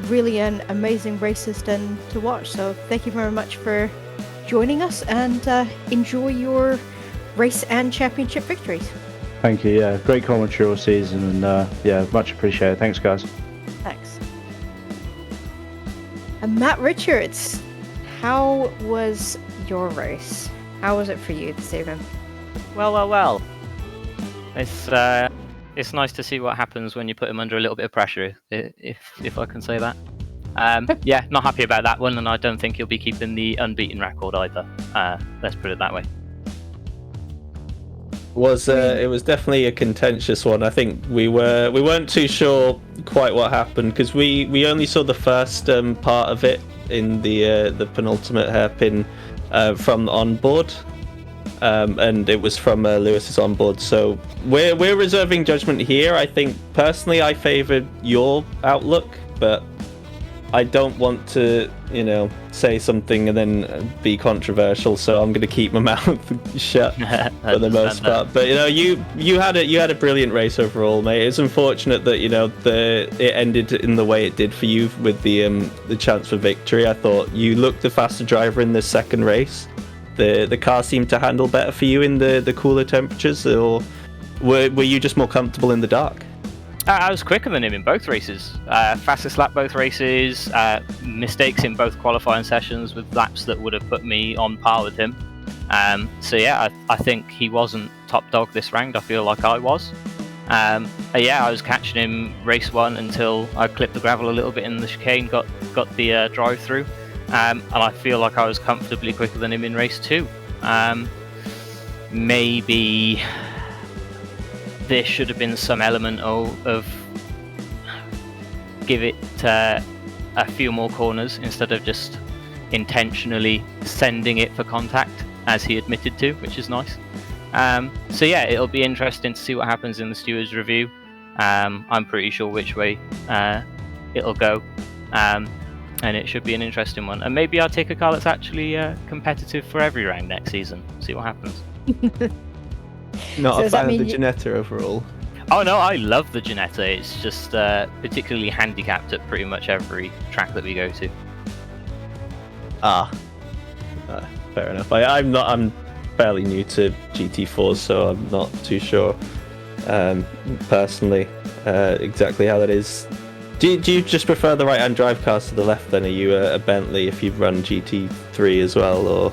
Speaker 1: really amazing races then to watch. So thank you very much for joining us, and enjoy your race and championship victories.
Speaker 4: Thank you. Yeah, great commentary all season, and yeah, much appreciated. Thanks, guys.
Speaker 1: Thanks. And Matt Richards, how was your race? How was it for you this evening?
Speaker 5: Well. It's nice to see what happens when you put him under a little bit of pressure, if I can say that. Yeah, not happy about that one, and I don't think he'll be keeping the unbeaten record either. Let's put it that way.
Speaker 2: It was definitely a contentious one. I think we weren't too sure quite what happened, because we only saw the first part of it in the penultimate hairpin from onboard. and it was from Lewis's onboard. So we're reserving judgment here. I think personally I favoured your outlook, but I don't want to, say something and then be controversial. So I'm going to keep my mouth shut for the most part. But you had a brilliant race overall, mate. It's unfortunate that it ended in the way it did for you with the chance for victory. I thought you looked the faster driver in the second race. The car seemed to handle better for you in the cooler temperatures, or were you just more comfortable in the dark?
Speaker 5: I was quicker than him in both races. Fastest lap both races. Mistakes in both qualifying sessions with laps that would have put me on par with him. So yeah, I think he wasn't top dog this round. I feel like I was. I was catching him race 1 until I clipped the gravel a little bit in the chicane, got the drive through, and I feel like I was comfortably quicker than him in race 2. Maybe there should have been some element of give it a few more corners instead of just intentionally sending it for contact, as he admitted to, which is nice. So yeah, it'll be interesting to see what happens in the stewards review. I'm pretty sure which way it'll go, and it should be an interesting one. And maybe I'll take a car that's actually competitive for every round next season. See what happens.
Speaker 2: Not a fan of the Ginetta overall.
Speaker 5: Oh no, I love the Ginetta. It's just particularly handicapped at pretty much every track that we go to.
Speaker 2: Fair enough. I'm fairly new to GT4, so I'm not too sure personally exactly how that is. Do you just prefer the right-hand drive cars to the left then? Are you a Bentley if you've run GT3 as well, or?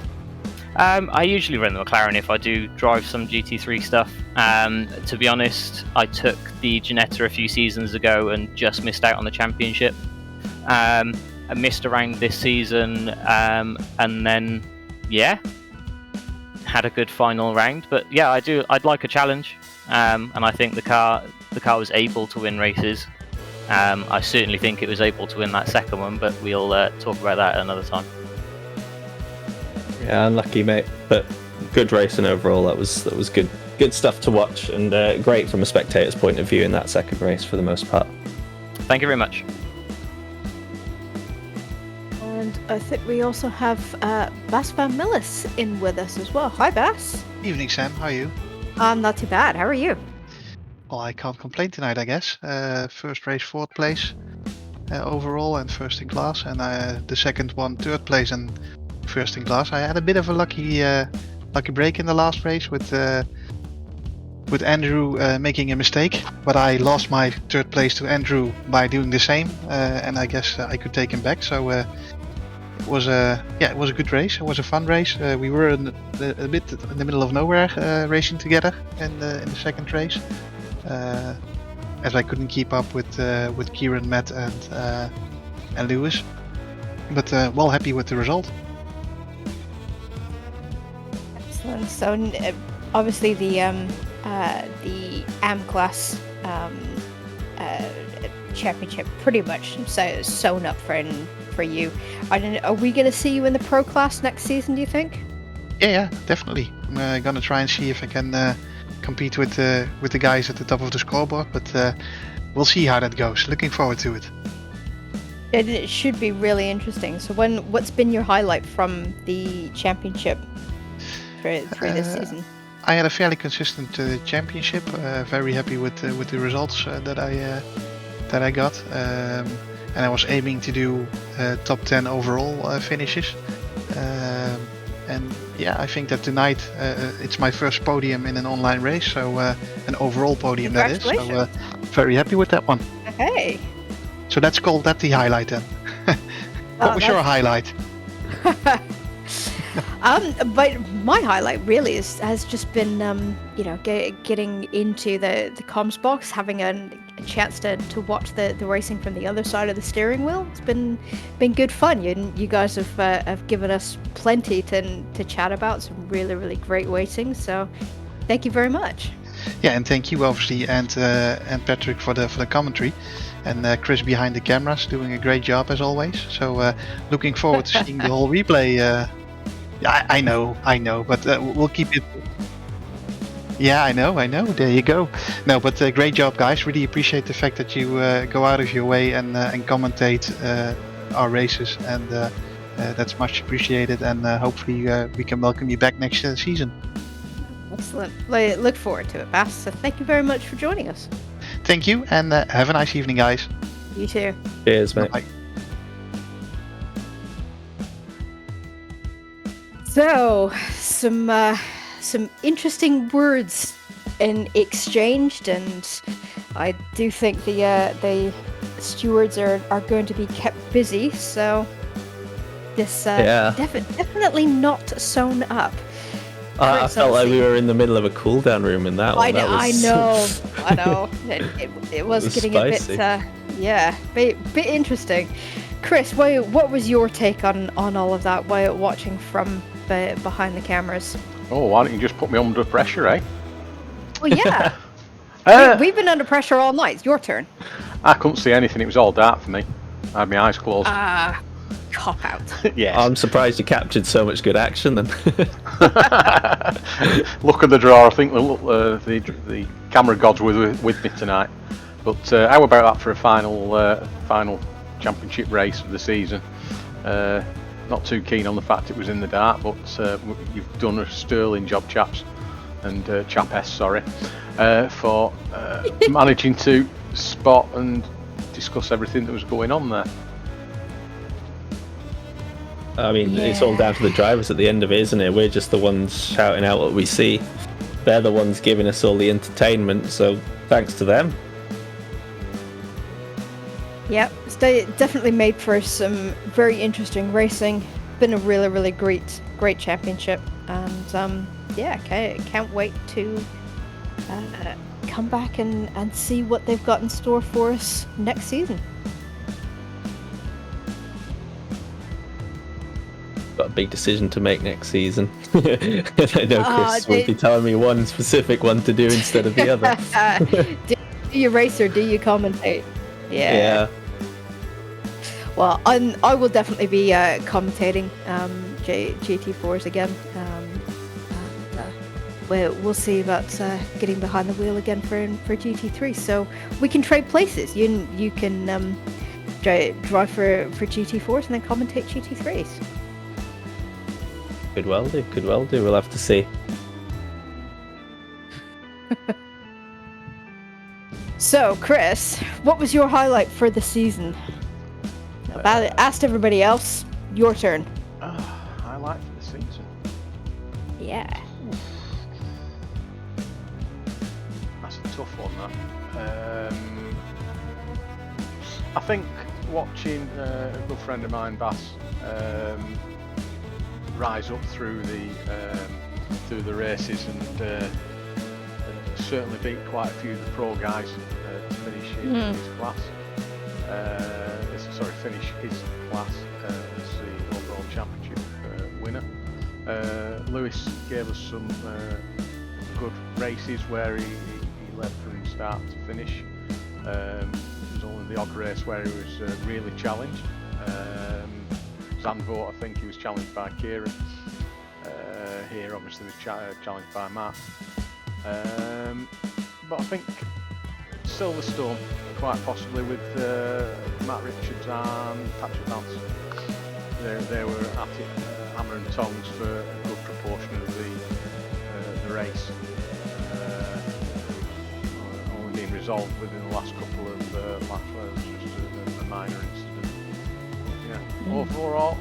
Speaker 5: I usually run the McLaren if I do drive some GT3 stuff. To be honest, I took the Ginetta a few seasons ago and just missed out on the championship. I missed around this season, and then had a good final round. But yeah, I'd like a challenge, and I think the car was able to win races. I certainly think it was able to win that second one, but we'll talk about that another time.
Speaker 2: Yeah, unlucky, mate. But good racing overall. That was good stuff to watch, and great from a spectator's point of view in that second race for the most part.
Speaker 5: Thank you very much.
Speaker 1: And I think we also have Bas van Millis in with us as well. Hi, Bas.
Speaker 6: Evening, Sam. How are you?
Speaker 1: I'm not too bad. How are you?
Speaker 6: Well, I can't complain tonight, I guess. First race, 4th place overall and first in class, and the second one, 3rd place and first in class. I had a bit of a lucky break in the last race with Andrew making a mistake, but I lost my 3rd place to Andrew by doing the same, and I guess I could take him back. So it was a good race. It was a fun race. We were a bit in the middle of nowhere racing together in the second race, as I couldn't keep up with Kieran, Matt, and Lewis. But well happy with the result.
Speaker 1: Excellent. So obviously the AM class championship pretty much sewn up for you. I don't know, are we going to see you in the pro class next season, do you think?
Speaker 6: Yeah, definitely. I'm gonna try and see if I can compete with the guys at the top of the scoreboard, but we'll see how that goes. Looking forward to it.
Speaker 1: It should be really interesting. So what's been your highlight from the championship through this season?
Speaker 6: I had a fairly consistent championship. Very happy with the results that I got, and I was aiming to do top 10 overall finishes. And yeah, I think that tonight it's my first podium in an online race, so an overall podium that is. So very happy with that one.
Speaker 1: Okay.
Speaker 6: So let's call that the highlight then. What was your highlight?
Speaker 1: But my highlight really has just been getting into the comms box, having a chance to watch the racing from the other side of the steering wheel. It's been good fun. You guys have given us plenty to chat about, some really great racing, so thank you very much.
Speaker 6: Yeah, and thank you obviously, and Patrick for the commentary, and Chris behind the cameras doing a great job as always. So looking forward to seeing the whole replay Yeah, I know, but we'll keep it. Yeah, I know. There you go. No, but great job, guys. Really appreciate the fact that you go out of your way and commentate our races, and that's much appreciated. And hopefully we can welcome you back next season.
Speaker 1: Excellent. Look forward to it, Bass. So thank you very much for joining us.
Speaker 6: Thank you, and have a nice evening, guys.
Speaker 1: You too.
Speaker 2: Cheers, mate.
Speaker 6: Bye.
Speaker 1: So, some interesting words exchanged, and I do think the stewards are going to be kept busy. So this definitely not sewn up.
Speaker 2: I felt like we were in the middle of a cool down room in that one.
Speaker 1: I know. It was getting
Speaker 2: spicy.
Speaker 1: a bit bit interesting. Chris, what was your take on all of that while watching from behind the cameras?
Speaker 7: Oh, why don't you just put me under pressure, eh?
Speaker 1: Well, yeah. We've been under pressure all night. It's your turn.
Speaker 7: I couldn't see anything. It was all dark for me. I had my eyes closed.
Speaker 1: Cop out.
Speaker 7: Yes.
Speaker 2: I'm surprised you captured so much good action then.
Speaker 7: Look at the draw. I think the camera gods were with me tonight. But how about that for a final championship race of the season? Not too keen on the fact it was in the dark, but you've done a sterling job, chaps, and chapess, sorry, for managing to spot and discuss everything that was going on there.
Speaker 2: I mean, it's all down to the drivers at the end of it, isn't it? We're just the ones shouting out what we see. They're the ones giving us all the entertainment, so thanks to them.
Speaker 1: Yep, it's definitely made for some very interesting racing. Been a really great championship, and can't wait to come back and see what they've got in store for us next season.
Speaker 2: Got a big decision to make next season. I know Chris will be telling me one specific one to do instead of the other.
Speaker 1: Do you race or do you commentate?
Speaker 2: Yeah.
Speaker 1: Well, I will definitely be commentating GT4s again. We'll see about getting behind the wheel again for GT3. So we can trade places. You can drive for GT4s and then commentate GT3s.
Speaker 2: Could well do. We'll have to see.
Speaker 1: So, Chris, what was your highlight for the season? Asked everybody else. Your turn.
Speaker 7: Highlight for the season?
Speaker 1: Yeah.
Speaker 7: That's a tough one, that. I think watching a good friend of mine, Bass, rise up through the races and certainly beat quite a few of the pro guys to finish in his class. Finish his class as the overall championship winner. Lewis gave us some good races where he led from start to finish. There was only the odd race where he was really challenged. Zandvoort, I think he was challenged by Kieran. Here, obviously, was challenged by Matt. But I think Silverstone, quite possibly with Matt Richards and Patrick Vance. They were at it hammer and tongs for a good proportion of the race. Only being resolved within the last couple of laps where it was just a minor incident. Yeah. Overall,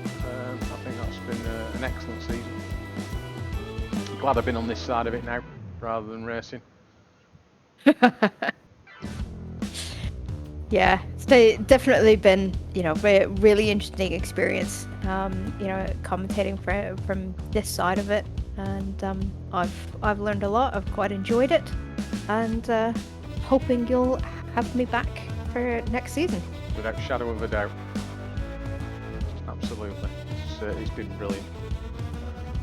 Speaker 7: I think that's been an excellent season. I'm glad I've been on this side of it now rather than racing.
Speaker 1: Yeah, it's definitely been, a really interesting experience, commentating from this side of it, and I've learned a lot. I've quite enjoyed it, and hoping you'll have me back for next season.
Speaker 7: Without a shadow of a doubt. Absolutely. It's been brilliant.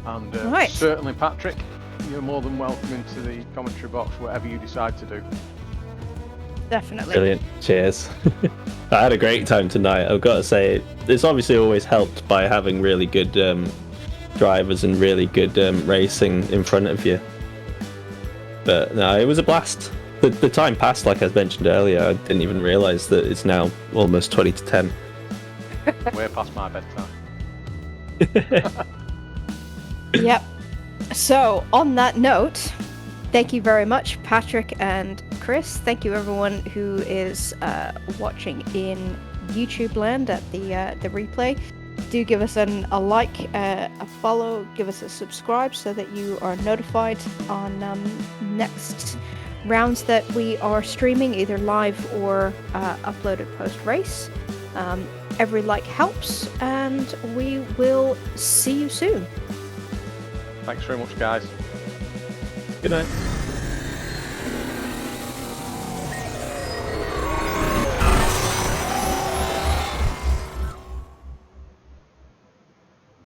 Speaker 7: And certainly, Patrick, you're more than welcome into the commentary box, whatever you decide to do.
Speaker 1: Definitely.
Speaker 2: Brilliant. Cheers. I had a great time tonight. I've got to say, it's obviously always helped by having really good drivers and really good racing in front of you. But no, it was a blast. The time passed, like I mentioned earlier. I didn't even realise that it's now almost 20 to 10.
Speaker 7: Way past my bedtime.
Speaker 1: Yep. So, on that note, thank you very much, Patrick and Chris. Thank you, everyone who is watching in YouTube land at the replay. Do give us a like, a follow, give us a subscribe so that you are notified on next rounds that we are streaming, either live or uploaded post-race. Every like helps, and we will see you soon.
Speaker 7: Thanks very much, guys.
Speaker 2: Good night.